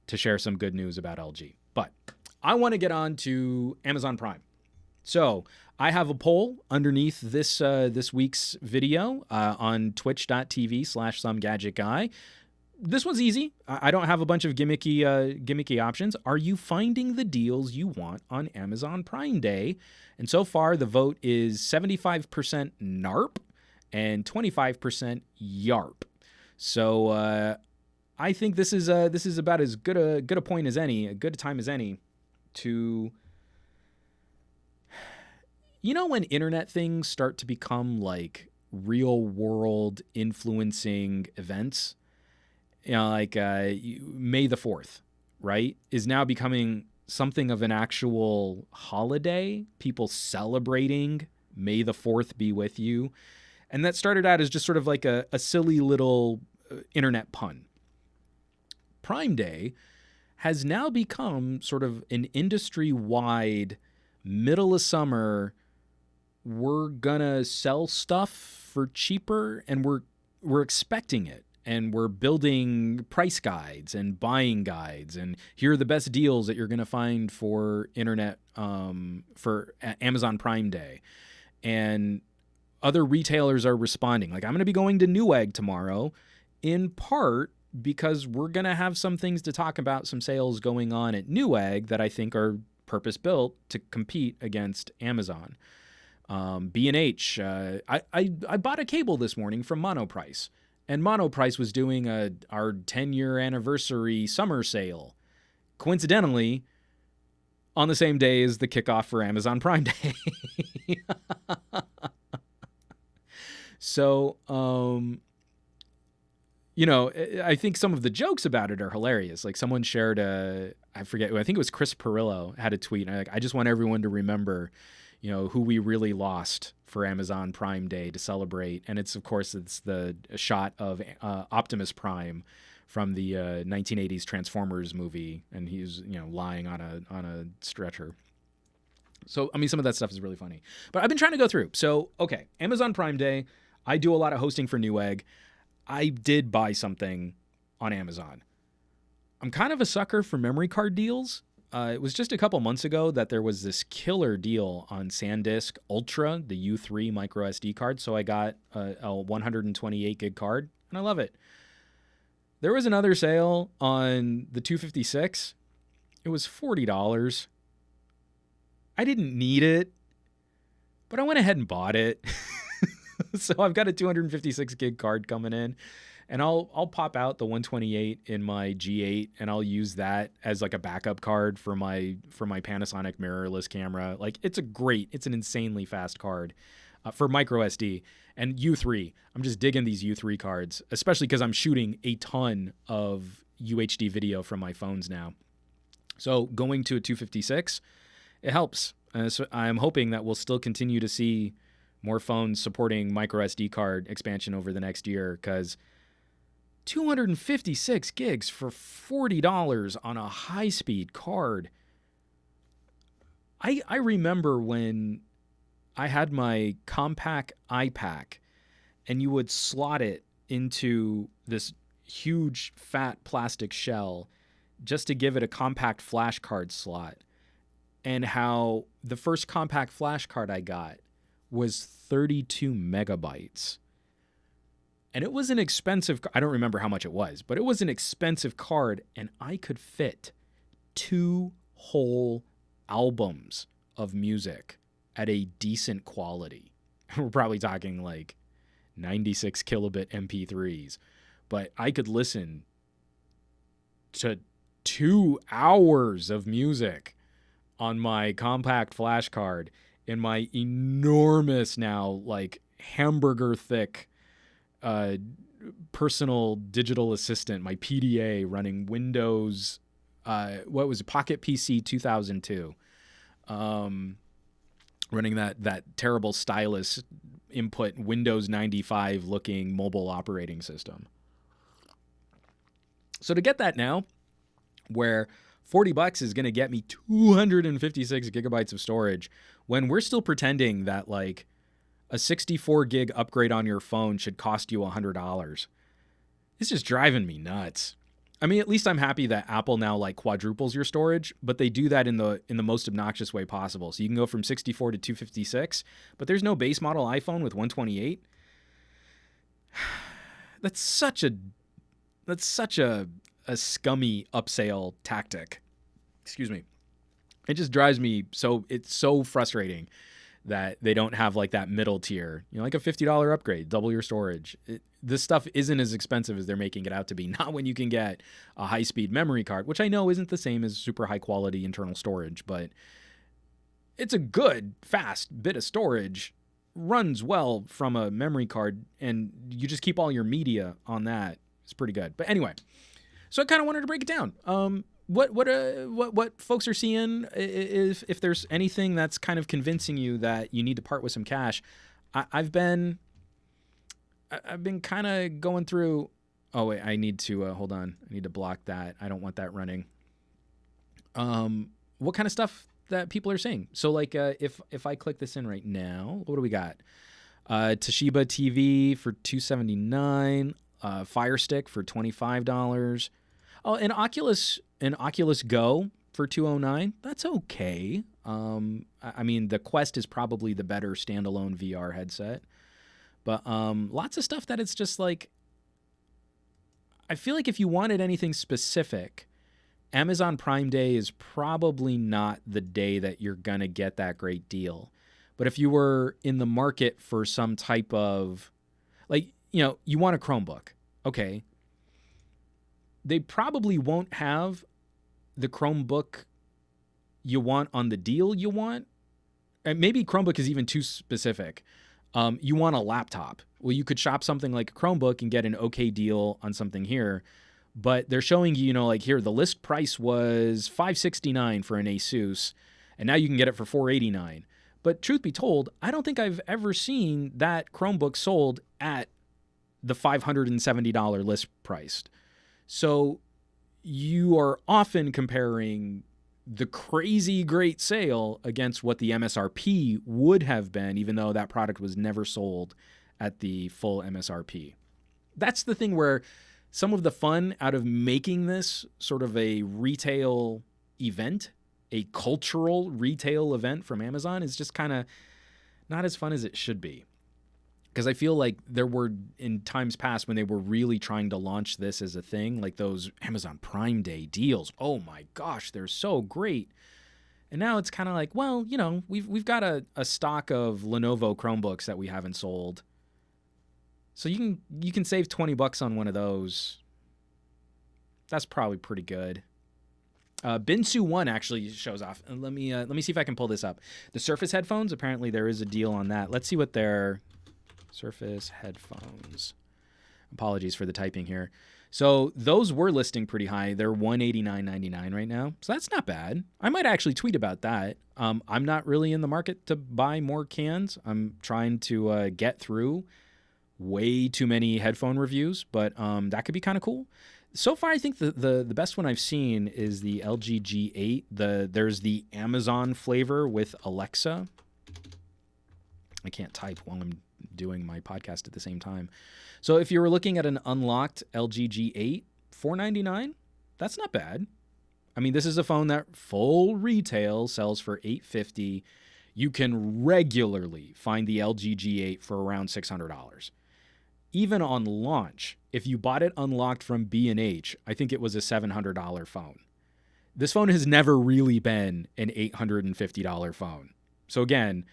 to share some good news about LG. But I want to get on to Amazon Prime. So I have a poll underneath this week's video on twitch.tv/SomeGadgetGuy. This one's easy. I don't have a bunch of gimmicky options. Are you finding the deals you want on Amazon Prime Day? And so far, the vote is 75% NARP and 25% YARP. So I think this is about as good a point as any, a good time as any to... You know when internet things start to become like real world influencing events? You know, like May the 4th, right, is now becoming something of an actual holiday. People celebrating May the 4th be with you. And that started out as just sort of like a silly little internet pun. Prime Day has now become sort of an industry-wide, middle of summer, we're gonna sell stuff for cheaper, and we're expecting it, and we're building price guides and buying guides, and here are the best deals that you're gonna find for internet for Amazon Prime Day. And other retailers are responding. Like, I'm gonna be going to Newegg tomorrow, in part because we're gonna have some things to talk about, some sales going on at Newegg that I think are purpose-built to compete against Amazon. B&H, I bought a cable this morning from Monoprice, and Monoprice was doing our 10-year anniversary summer sale, coincidentally, on the same day as the kickoff for Amazon Prime Day. So, you know, I think some of the jokes about it are hilarious. Like, someone shared I think it was Chris Perillo had a tweet, and I just want everyone to remember, you know, who we really lost for Amazon Prime Day to celebrate. And it's the shot of Optimus Prime from the 1980s Transformers movie, and he's, you know, lying on a stretcher. So, I mean, some of that stuff is really funny. But I've been trying to go through. So, okay, Amazon Prime Day. I do a lot of hosting for Newegg. I did buy something on Amazon. I'm kind of a sucker for memory card deals. It was just a couple months ago that there was this killer deal on SanDisk Ultra, the U3 micro SD card. So I got a 128 gig card, and I love it. There was another sale on the 256. It was $40. I didn't need it, but I went ahead and bought it. So I've got a 256 gig card coming in. And I'll pop out the 128 in my G8, and I'll use that as like a backup card for my Panasonic mirrorless camera. Like, it's an insanely fast card for micro SD. And U3, I'm just digging these U3 cards, especially because I'm shooting a ton of UHD video from my phones now. So going to a 256, it helps. So I'm hoping that we'll still continue to see more phones supporting micro SD card expansion over the next year, because 256 gigs for $40 on a high-speed card. I remember when I had my compact iPack, and you would slot it into this huge, fat plastic shell just to give it a compact flash card slot, and how the first compact flash card I got was 32 megabytes. And it was an expensive, I don't remember how much it was, but it was an expensive card, and I could fit 2 whole albums of music at a decent quality. We're probably talking like 96 kilobit MP3s, but I could listen to 2 hours of music on my compact flash card in my enormous, now like hamburger thick personal digital assistant, my PDA, running Windows, Pocket PC 2002. running that terrible stylus input Windows 95 looking mobile operating system. So to get that now, where $40 is going to get me 256 gigabytes of storage, when we're still pretending that like a 64 gig upgrade on your phone should cost you $100, it's just driving me nuts. I mean, at least I'm happy that Apple now like quadruples your storage, but they do that in the most obnoxious way possible. So you can go from 64 to 256, but there's no base model iPhone with 128. That's such a scummy upsell tactic. Excuse me. It just drives me it's so frustrating that they don't have like that middle tier, like a $50 upgrade, double your storage. This stuff isn't as expensive as they're making it out to be. Not when you can get a high-speed memory card, which I know isn't the same as super high-quality internal storage, but it's a good, fast bit of storage, runs well from a memory card, and you just keep all your media on that. It's pretty good. But anyway, so I kind of wanted to break it down. What folks are seeing, if there's anything that's kind of convincing you that you need to part with some cash. I've been kind of going through. Oh wait, I need to hold on. I need to block that. I don't want that running. What kind of stuff that people are saying? So like, if I click this in right now, what do we got? Toshiba TV for $279. Fire Stick for $25. Oh, an Oculus Go for $209. That's okay. I mean, the Quest is probably the better standalone VR headset, but lots of stuff that it's just like, I feel like if you wanted anything specific, Amazon Prime Day is probably not the day that you're gonna get that great deal. But if you were in the market for some type of, like, you want a Chromebook, okay. They probably won't have the Chromebook you want on the deal you want. And maybe Chromebook is even too specific. You want a laptop. Well, you could shop something like a Chromebook and get an okay deal on something here. But they're showing you, like here, the list price was $569 for an Asus, and now you can get it for $489. But truth be told, I don't think I've ever seen that Chromebook sold at the $570 list price. So you are often comparing the crazy great sale against what the MSRP would have been, even though that product was never sold at the full MSRP. That's the thing where some of the fun out of making this sort of a retail event, a cultural retail event from Amazon, is just kind of not as fun as it should be. Because I feel like there were, in times past, when they were really trying to launch this as a thing, like those Amazon Prime Day deals. Oh my gosh, they're so great. And now it's kind of like, well, we've got a stock of Lenovo Chromebooks that we haven't sold. So you can save $20 on one of those. That's probably pretty good. Binsu One actually shows off. And let me see if I can pull this up. The Surface headphones, apparently there is a deal on that. Let's see what their Surface headphones. Apologies for the typing here. So those were listing pretty high. They're $189.99 right now. So that's not bad. I might actually tweet about that. I'm not really in the market to buy more cans. I'm trying to get through way too many headphone reviews, but that could be kind of cool. So far, I think the best one I've seen is the LG G8. There's the Amazon flavor with Alexa. I can't type while I'm doing my podcast at the same time. So if you were looking at an unlocked LG G8, $499, that's not bad. I mean, this is a phone that full retail sells for $850. You can regularly find the LG G8 for around $600. Even on launch, if you bought it unlocked from B&H, I think it was a $700 phone. This phone has never really been an $850 phone. So again,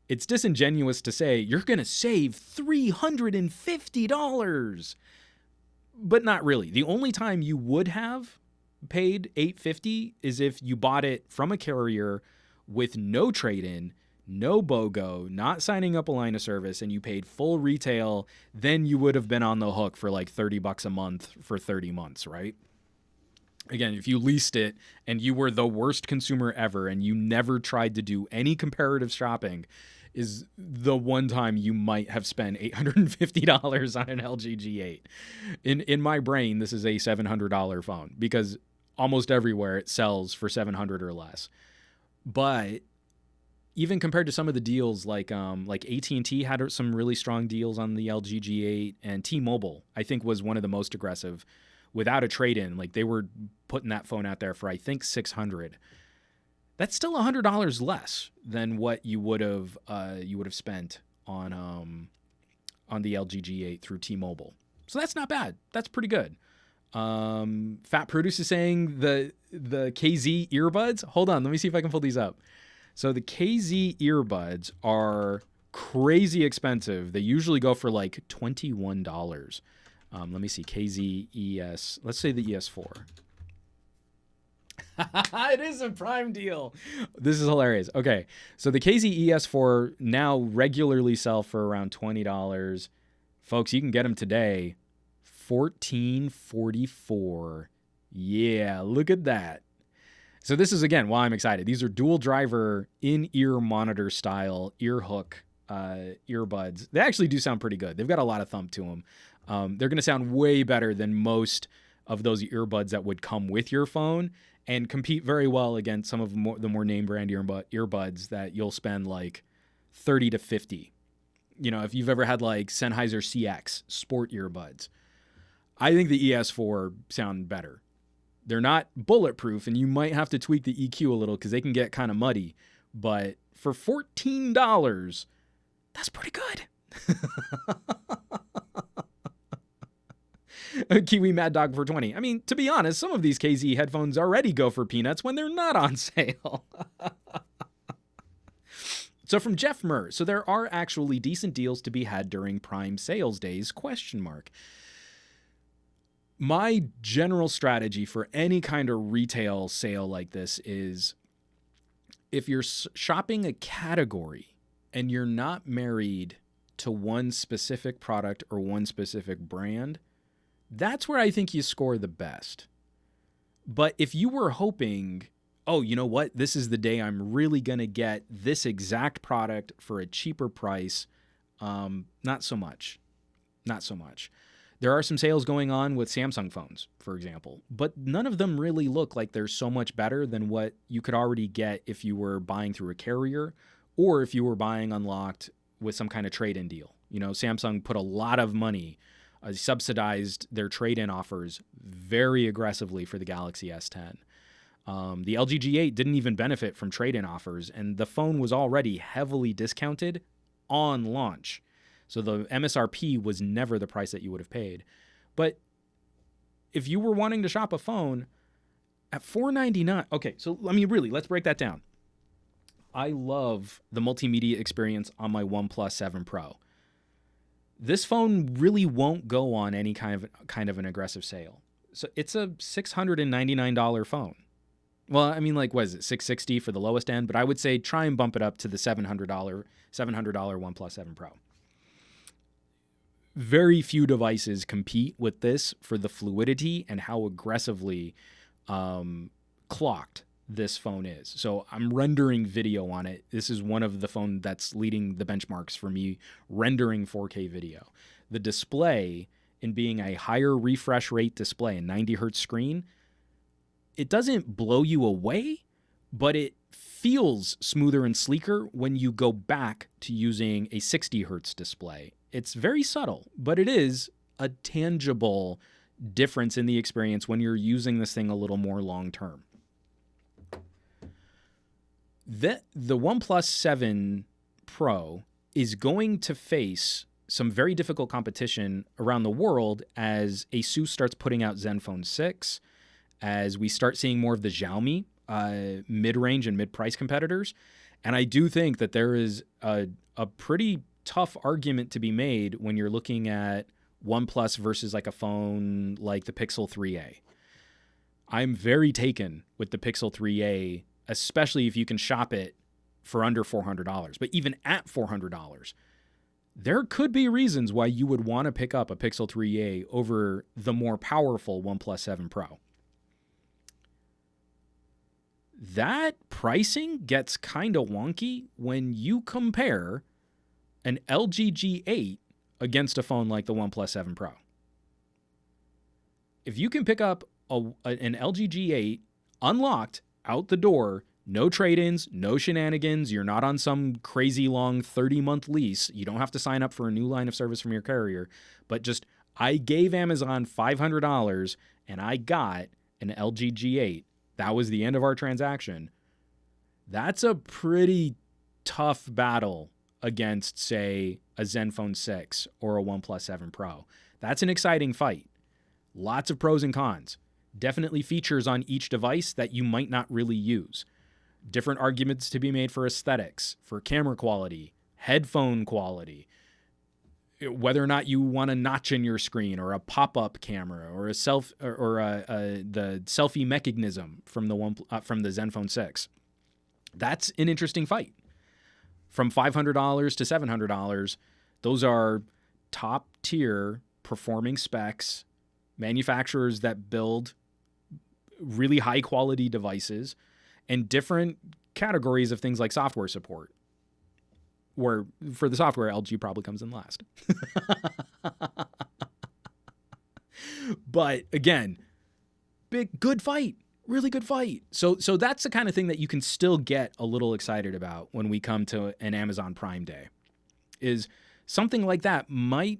it's disingenuous to say you're going to save $350, but not really. The only time you would have paid $850 is if you bought it from a carrier with no trade-in, no BOGO, not signing up a line of service, and you paid full retail. Then you would have been on the hook for like $30 a month for 30 months, right? Again, if you leased it and you were the worst consumer ever and you never tried to do any comparative shopping, is the one time you might have spent $850 on an LG G8. In my brain, this is a $700 phone because almost everywhere it sells for $700 or less. But even compared to some of the deals, like AT&T had some really strong deals on the LG G8, and T-Mobile, I think, was one of the most aggressive without a trade-in. Like, they were putting that phone out there for, I think, $600. That's still $100 less than what you would have spent on the LG G8 through T-Mobile. So that's not bad. That's pretty good. Fat Produce is saying the KZ earbuds. Hold on, let me see if I can pull these up. So the KZ earbuds are crazy expensive. They usually go for like $21. Let me see, KZ ES. Let's say the ES4. It is a prime deal. This is hilarious. Okay, so the KZ ES4 now regularly sell for around $20. Folks, you can get them today, $14.44. Yeah, look at that. So this is, again, why I'm excited. These are dual driver in-ear monitor style ear hook earbuds. They actually do sound pretty good. They've got a lot of thump to them. They're going to sound way better than most of those earbuds that would come with your phone and compete very well against some of the more name brand earbuds that you'll spend like $30 to $50. You know, if you've ever had like Sennheiser CX sport earbuds, I think the ES4 sound better. They're not bulletproof, and you might have to tweak the EQ a little because they can get kind of muddy. But for $14, that's pretty good. Kiwi Mad Dog for 20. I mean, to be honest, some of these KZ headphones already go for peanuts when they're not on sale. So from Jeff Murr, so there are actually decent deals to be had during Prime sales days, ? My general strategy for any kind of retail sale like this is if you're shopping a category and you're not married to one specific product or one specific brand, that's where I think you score the best. But if you were hoping, oh, you know what? This is the day I'm really going to get this exact product for a cheaper price. Not so much. Not so much. There are some sales going on with Samsung phones, for example, but none of them really look like they're so much better than what you could already get if you were buying through a carrier or if you were buying unlocked with some kind of trade-in deal. You know, Samsung put a lot of money, subsidized their trade-in offers very aggressively for the Galaxy S10. The LG G8 didn't even benefit from trade-in offers, and the phone was already heavily discounted on launch. So the MSRP was never the price that you would have paid. But if you were wanting to shop a phone at $499, okay, so I mean, really, let's break that down. I love the multimedia experience on my OnePlus 7 Pro. This phone really won't go on any kind of an aggressive sale. So it's a $699 phone. Well, I mean, like, what is it, $660 for the lowest end? But I would say try and bump it up to the $700 OnePlus 7 Pro. Very few devices compete with this for the fluidity and how aggressively clocked this phone is. So I'm rendering video on it. This is one of the phone that's leading the benchmarks for me rendering 4K video. The display, in being a higher refresh rate display, a 90 hertz screen, it doesn't blow you away, but it feels smoother and sleeker when you go back to using a 60 hertz display. It's very subtle, but it is a tangible difference in the experience when you're using this thing a little more long term. The OnePlus 7 Pro is going to face some very difficult competition around the world as Asus starts putting out Zenfone 6, as we start seeing more of the Xiaomi mid-range and mid-price competitors. And I do think that there is a pretty tough argument to be made when you're looking at OnePlus versus like a phone like the Pixel 3a. I'm very taken with the Pixel 3a, especially if you can shop it for under $400. But even at $400, there could be reasons why you would want to pick up a Pixel 3a over the more powerful OnePlus 7 Pro. that pricing gets kind of wonky when you compare an LG G8 against a phone like the OnePlus 7 Pro. If you can pick up an LG G8 unlocked out the door, no trade-ins, no shenanigans, you're not on some crazy long 30-month lease, you don't have to sign up for a new line of service from your carrier, but just I gave Amazon $500 and I got an LG G8. That was the end of our transaction. That's a pretty tough battle against, say, a Zenfone 6 or a OnePlus 7 Pro. That's an exciting fight. Lots of pros and cons. Definitely features on each device that you might not really use. Different arguments to be made for aesthetics, for camera quality, headphone quality, whether or not you want a notch in your screen or a pop-up camera or the selfie mechanism from the Zenfone 6. That's an interesting fight. From $500 to $700, those are top-tier performing specs, manufacturers that build really high-quality devices, and different categories of things like software support, where for the software, LG probably comes in last. But again, good fight, really good fight. So that's the kind of thing that you can still get a little excited about when we come to an Amazon Prime Day, is something like that might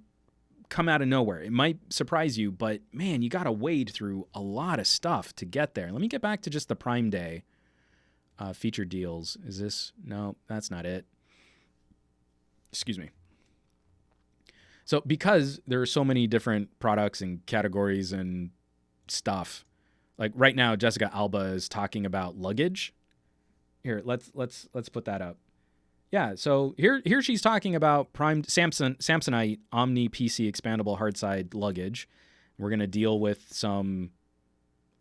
come out of nowhere. It might surprise you, but man, you got to wade through a lot of stuff to get there. Let me get back to just the Prime Day feature deals. Is this? No, that's not it. Excuse me. So because there are so many different products and categories and stuff, like right now, Jessica Alba is talking about luggage. Here, let's put that up. Yeah, so here she's talking about primed Samsonite Omni PC expandable hardside luggage. We're gonna deal with some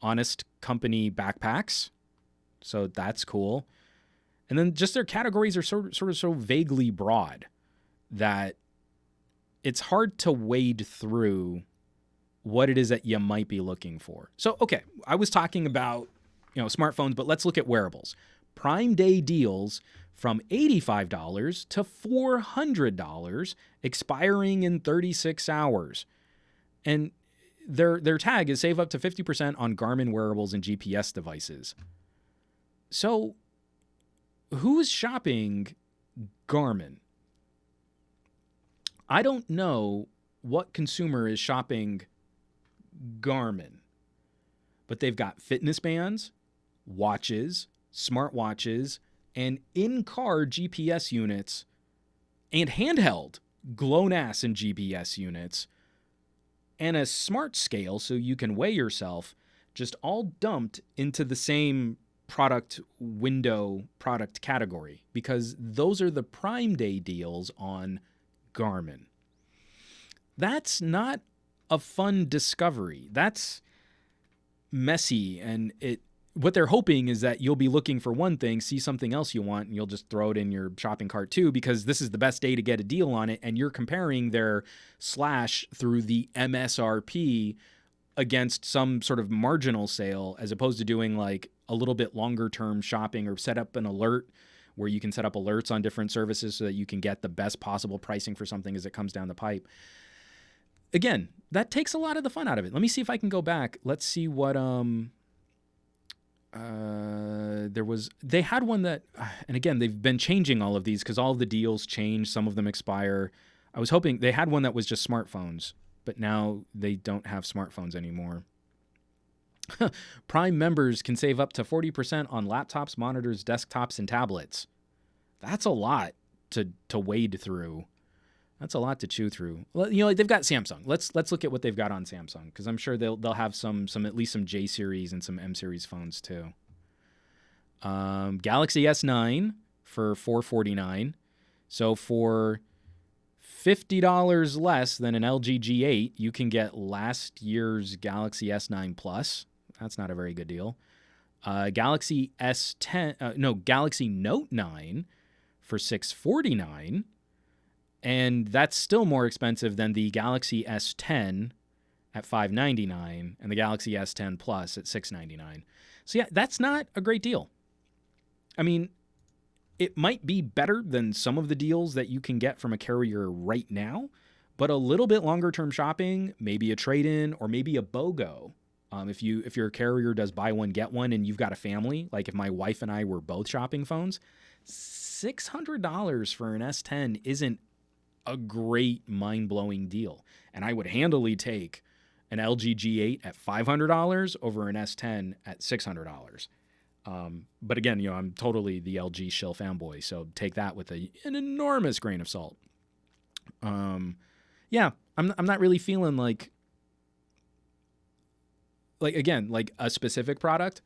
Honest Company backpacks, so that's cool. And then just their categories are sort of so vaguely broad that it's hard to wade through what it is that you might be looking for. So, okay, I was talking about, smartphones, but let's look at wearables. Prime Day deals from $85 to $400, expiring in 36 hours. And their tag is save up to 50% on Garmin wearables and GPS devices. So, who's shopping Garmin? I don't know what consumer is shopping Garmin, but they've got fitness bands, watches, smartwatches, and in-car GPS units, and handheld GLONASS and GPS units, and a smart scale so you can weigh yourself, just all dumped into the same product category, because those are the Prime Day deals on Garmin. That's not a fun discovery. That's messy, and what they're hoping is that you'll be looking for one thing, see something else you want, and you'll just throw it in your shopping cart too, because this is the best day to get a deal on it, and you're comparing their slash through the MSRP against some sort of marginal sale, as opposed to doing like a little bit longer term shopping or set up an alert where you can set up alerts on different services so that you can get the best possible pricing for something as it comes down the pipe. Again, that takes a lot of the fun out of it. Let me see if I can go back. Let's see what they had one that, and again, they've been changing all of these because all of the deals change. Some of them expire. I was hoping they had one that was just smartphones, but now they don't have smartphones anymore. Prime members can save up to 40% on laptops, monitors, desktops, and tablets. That's a lot to wade through. That's a lot to chew through. Well, they've got Samsung. Let's look at what they've got on Samsung, because I'm sure they'll have some at least some J series and some M series phones too. Galaxy S9 for $449. So for $50 less than an LG G8, you can get last year's Galaxy S9 Plus. That's not a very good deal. Galaxy Galaxy Note 9 for $649. And that's still more expensive than the Galaxy S10 at $599 and the Galaxy S10 Plus at $699. So yeah, that's not a great deal. I mean, it might be better than some of the deals that you can get from a carrier right now, but a little bit longer term shopping, maybe a trade-in or maybe a BOGO. If your carrier does buy one, get one, and you've got a family, like if my wife and I were both shopping phones, $600 for an S10 isn't a great mind-blowing deal. And I would handily take an LG G8 at $500 over an S10 at $600. But again, I'm totally the LG shill fanboy, so take that with an enormous grain of salt. Yeah, I'm not really feeling like again, like a specific product.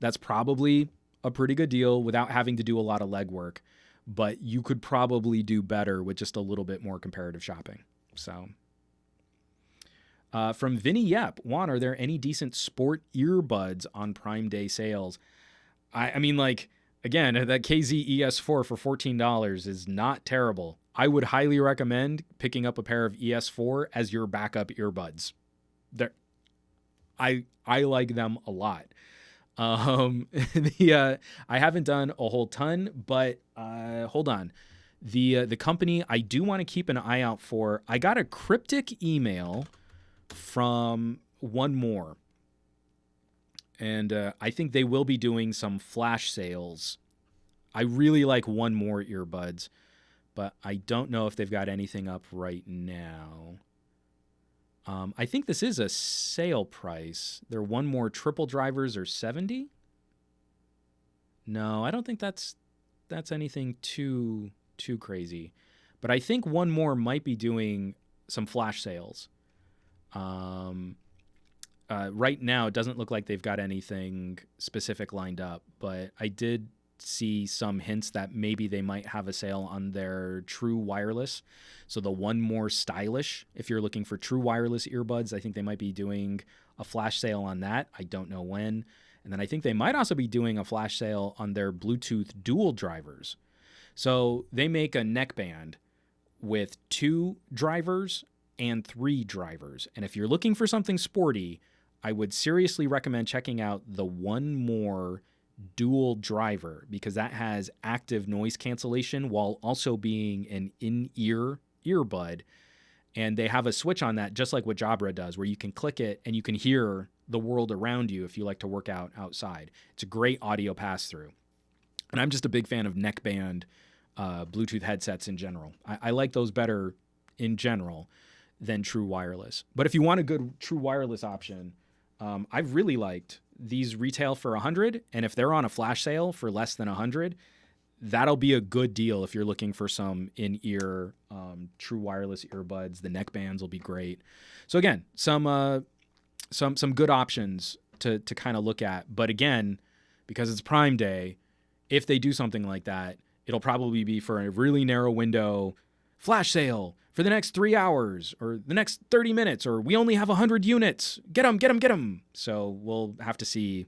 That's probably a pretty good deal without having to do a lot of legwork, but you could probably do better with just a little bit more comparative shopping. So, from Vinny Yep, Juan, are there any decent sport earbuds on Prime Day sales? I mean, like, again, that KZ ES4 for $14 is not terrible. I would highly recommend picking up a pair of ES4 as your backup earbuds. I like them a lot. I haven't done a whole ton, but hold on. The company I do want to keep an eye out for. I got a cryptic email from One More, and I think they will be doing some flash sales. I really like One More earbuds, but I don't know if they've got anything up right now. I think this is a sale price. Their One More triple drivers are $70. No, I don't think that's anything too crazy. But I think One More might be doing some flash sales. Right now, it doesn't look like they've got anything specific lined up, but I did see some hints that maybe they might have a sale on their true wireless. So the One More stylish, if you're looking for true wireless earbuds, I think they might be doing a flash sale on that. I don't know when. And then I think they might also be doing a flash sale on their Bluetooth dual drivers. So they make a neckband with 2 drivers and 3 drivers. And if you're looking for something sporty, I would seriously recommend checking out the One More dual driver, because that has active noise cancellation while also being an in-ear earbud. And they have a switch on that, just like what Jabra does, where you can click it and you can hear the world around you if you like to work out outside. It's a great audio pass-through. And I'm just a big fan of neckband Bluetooth headsets in general. I like those better in general than true wireless. But if you want a good true wireless option, I've really liked these retail for $100, and if they're on a flash sale for less than $100, that'll be a good deal if you're looking for some in-ear true wireless earbuds. The neck bands will be great. So again, some good options to kind of look at. But again, because it's Prime Day, if they do something like that, it'll probably be for a really narrow window flash sale for the next 3 hours or the next 30 minutes, or we only have 100 units. Get them. So we'll have to see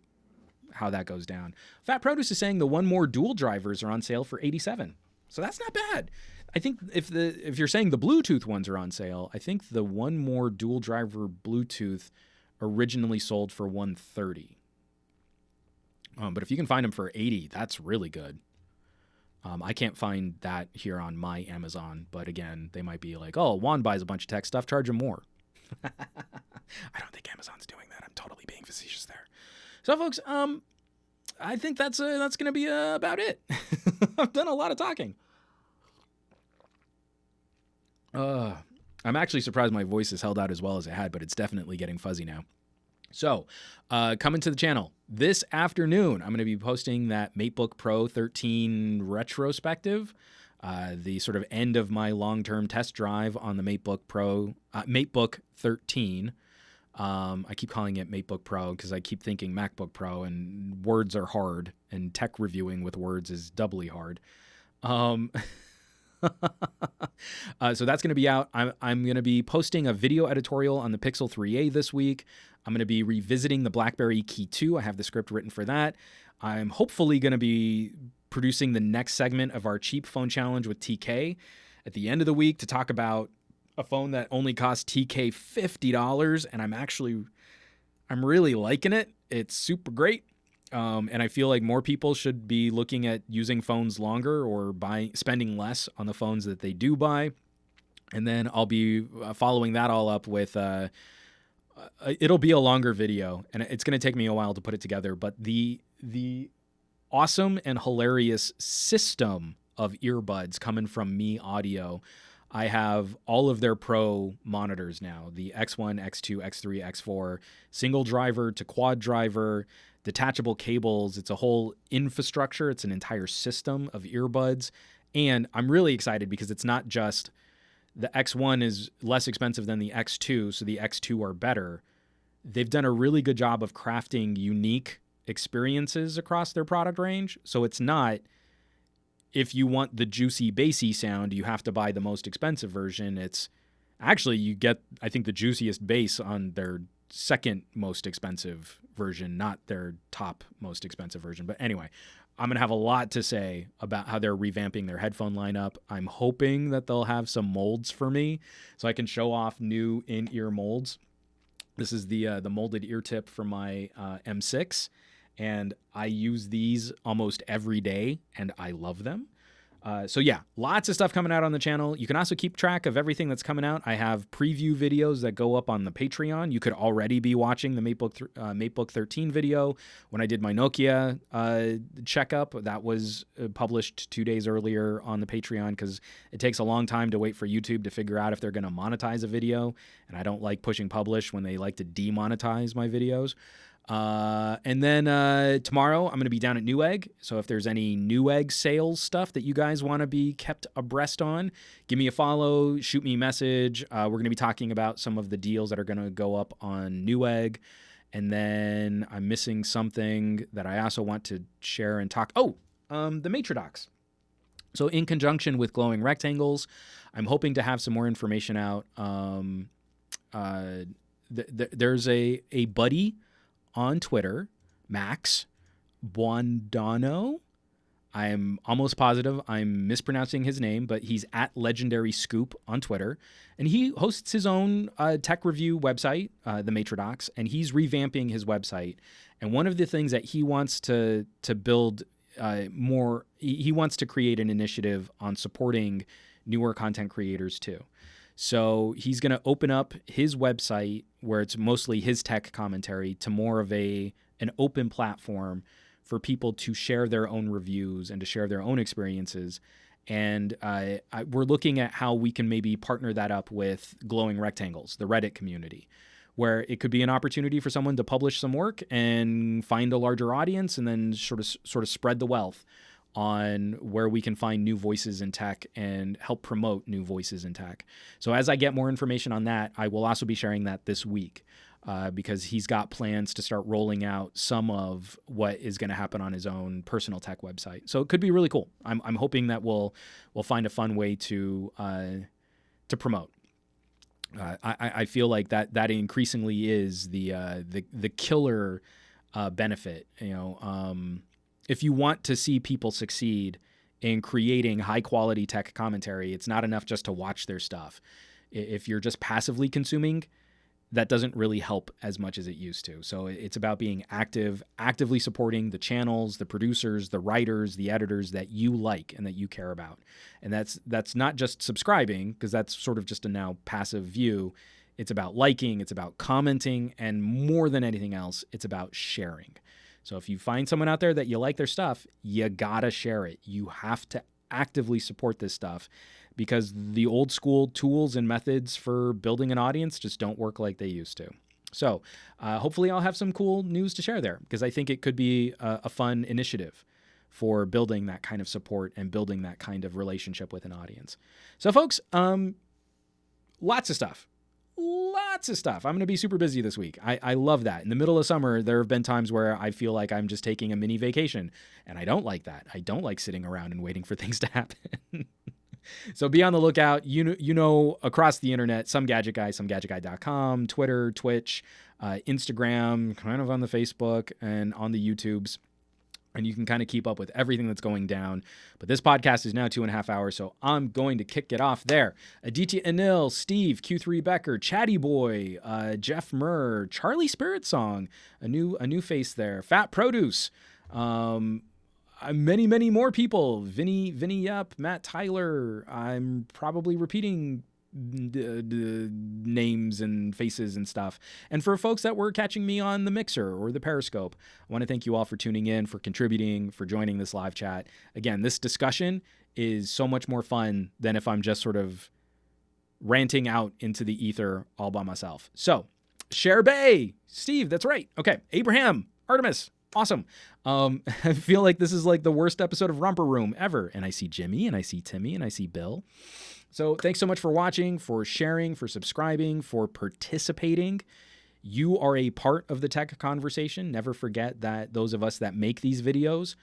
how that goes down. Fat Produce is saying the One More dual drivers are on sale for $87. So that's not bad. I think if you're saying the Bluetooth ones are on sale, I think the One More dual driver Bluetooth originally sold for $130. But if you can find them for $80, that's really good. I can't find that here on my Amazon, but again, they might be like, oh, Juan buys a bunch of tech stuff, charge him more. I don't think Amazon's doing that. I'm totally being facetious there. So, folks, I think that's going to be about it. I've done a lot of talking. I'm actually surprised my voice has held out as well as it had, but it's definitely getting fuzzy now. So, coming to the channel this afternoon, I'm going to be posting that MateBook Pro 13 retrospective, the sort of end of my long-term test drive on the MateBook Pro, MateBook 13. I keep calling it MateBook Pro because I keep thinking MacBook Pro, and words are hard, and tech reviewing with words is doubly hard. So that's going to be out. I'm going to be posting a video editorial on the Pixel 3a this week. I'm going to be revisiting the BlackBerry Key 2. I have the script written for that. I'm hopefully going to be producing the next segment of our cheap phone challenge with TK at the end of the week to talk about a phone that only cost TK $50, and I'm really liking it. It's super great. And I feel like more people should be looking at using phones longer or spending less on the phones that they do buy. And then I'll be following that all up with, it'll be a longer video, and it's going to take me a while to put it together. But the awesome and hilarious system of earbuds coming from Me Audio. I have all of their Pro monitors now, the X1, X2, X3, X4, single driver to quad driver, detachable cables. It's a whole infrastructure. It's an entire system of earbuds. And I'm really excited because it's not just the X1 is less expensive than the X2, so the X2 are better. They've done a really good job of crafting unique experiences across their product range. So it's not, if you want the juicy, bassy sound, you have to buy the most expensive version. It's actually, you get, I think, the juiciest bass on their second most expensive version, not their top most expensive version. But anyway, I'm going to have a lot to say about how they're revamping their headphone lineup. I'm hoping that they'll have some molds for me so I can show off new in-ear molds. This is the molded ear tip for my M6, and I use these almost every day, and I love them. So yeah, lots of stuff coming out on the channel. You can also keep track of everything that's coming out. I have preview videos that go up on the Patreon. You could already be watching the Matebook 13 video when I did my Nokia checkup. That was published 2 days earlier on the Patreon because it takes a long time to wait for YouTube to figure out if they're going to monetize a video. And I don't like pushing publish when they like to demonetize my videos. And then tomorrow I'm going to be down at Newegg. So if there's any Newegg sales stuff that you guys want to be kept abreast on, give me a follow, shoot me a message. We're going to be talking about some of the deals that are going to go up on Newegg. And then I'm missing something that I also want to share and talk. Oh, the Matrodocs. So in conjunction with glowing rectangles, I'm hoping to have some more information out. There's a buddy on Twitter, Max Buondano. I'm almost positive I'm mispronouncing his name, but he's at Legendary Scoop on Twitter. And he hosts his own tech review website, the Matrodocs, and he's revamping his website. And one of the things that he wants to build more, he wants to create an initiative on supporting newer content creators too. So he's going to open up his website where it's mostly his tech commentary to more of an open platform for people to share their own reviews and to share their own experiences. And we're looking at how we can maybe partner that up with Glowing Rectangles, the Reddit community, where it could be an opportunity for someone to publish some work and find a larger audience and then sort of spread the wealth on where we can find new voices in tech and help promote new voices in tech. So as I get more information on that, I will also be sharing that this week because he's got plans to start rolling out some of what is going to happen on his own personal tech website. So it could be really cool. I'm hoping that we'll find a fun way to promote. I feel like that increasingly is the killer benefit. If you want to see people succeed in creating high quality tech commentary, it's not enough just to watch their stuff. If you're just passively consuming, that doesn't really help as much as it used to. So it's about being actively supporting the channels, the producers, the writers, the editors that you like and that you care about. And that's not just subscribing, because that's sort of just a now passive view. It's about liking, it's about commenting, and more than anything else, it's about sharing. So if you find someone out there that you like their stuff, you gotta share it. You have to actively support this stuff because the old school tools and methods for building an audience just don't work like they used to. So hopefully I'll have some cool news to share there because I think it could be a fun initiative for building that kind of support and building that kind of relationship with an audience. So folks, lots of stuff. I'm going to be super busy this week. I love that. In the middle of summer, there have been times where I feel like I'm just taking a mini vacation, and I don't like that. I don't like sitting around and waiting for things to happen. So be on the lookout. You know, across the internet, SomeGadgetGuy, SomeGadgetGuy.com, Twitter, Twitch, Instagram, kind of on the Facebook and on the YouTubes. and you can kind of keep up with everything that's going down. But this podcast is now 2.5 hours, so I'm going to kick it off there. Aditya Anil, Steve, Q3 Becker, Chatty Boy, Jeff Murr, Charlie Spirit Song, a new face there, Fat Produce, many more people, Vinny Yep, Matt Tyler. I'm probably repeating names and faces and stuff. And for folks that were catching me on the Mixer or the Periscope, I want to thank you all for tuning in, for contributing, for joining this live chat. Again, this discussion is so much more fun than if I'm just sort of ranting out into the ether all by myself. So, Cher Bay, Steve, that's right. Okay, Abraham, Artemis, awesome. I feel like this is like the worst episode of Romper Room ever. And I see Jimmy, and I see Timmy, and I see Bill. So thanks so much for watching, for sharing, for subscribing, for participating. You are a part of the tech conversation. Never forget that those of us that make these videos,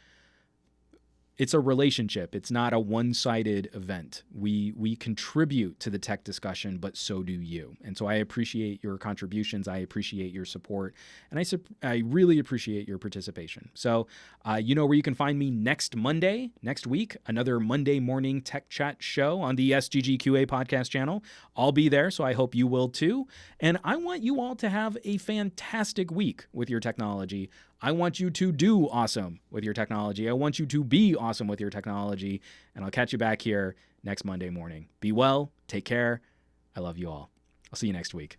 it's a relationship. It's not a one-sided event. We contribute to the tech discussion, but so do you. And so I appreciate your contributions. I appreciate your support. And I really appreciate your participation. So you know where you can find me next week, another Monday morning tech chat show on the SGGQA podcast channel. I'll be there, so I hope you will too. And I want you all to have a fantastic week with your technology. I want you to do awesome with your technology. I want you to be awesome with your technology. And I'll catch you back here next Monday morning. Be well. Take care. I love you all. I'll see you next week.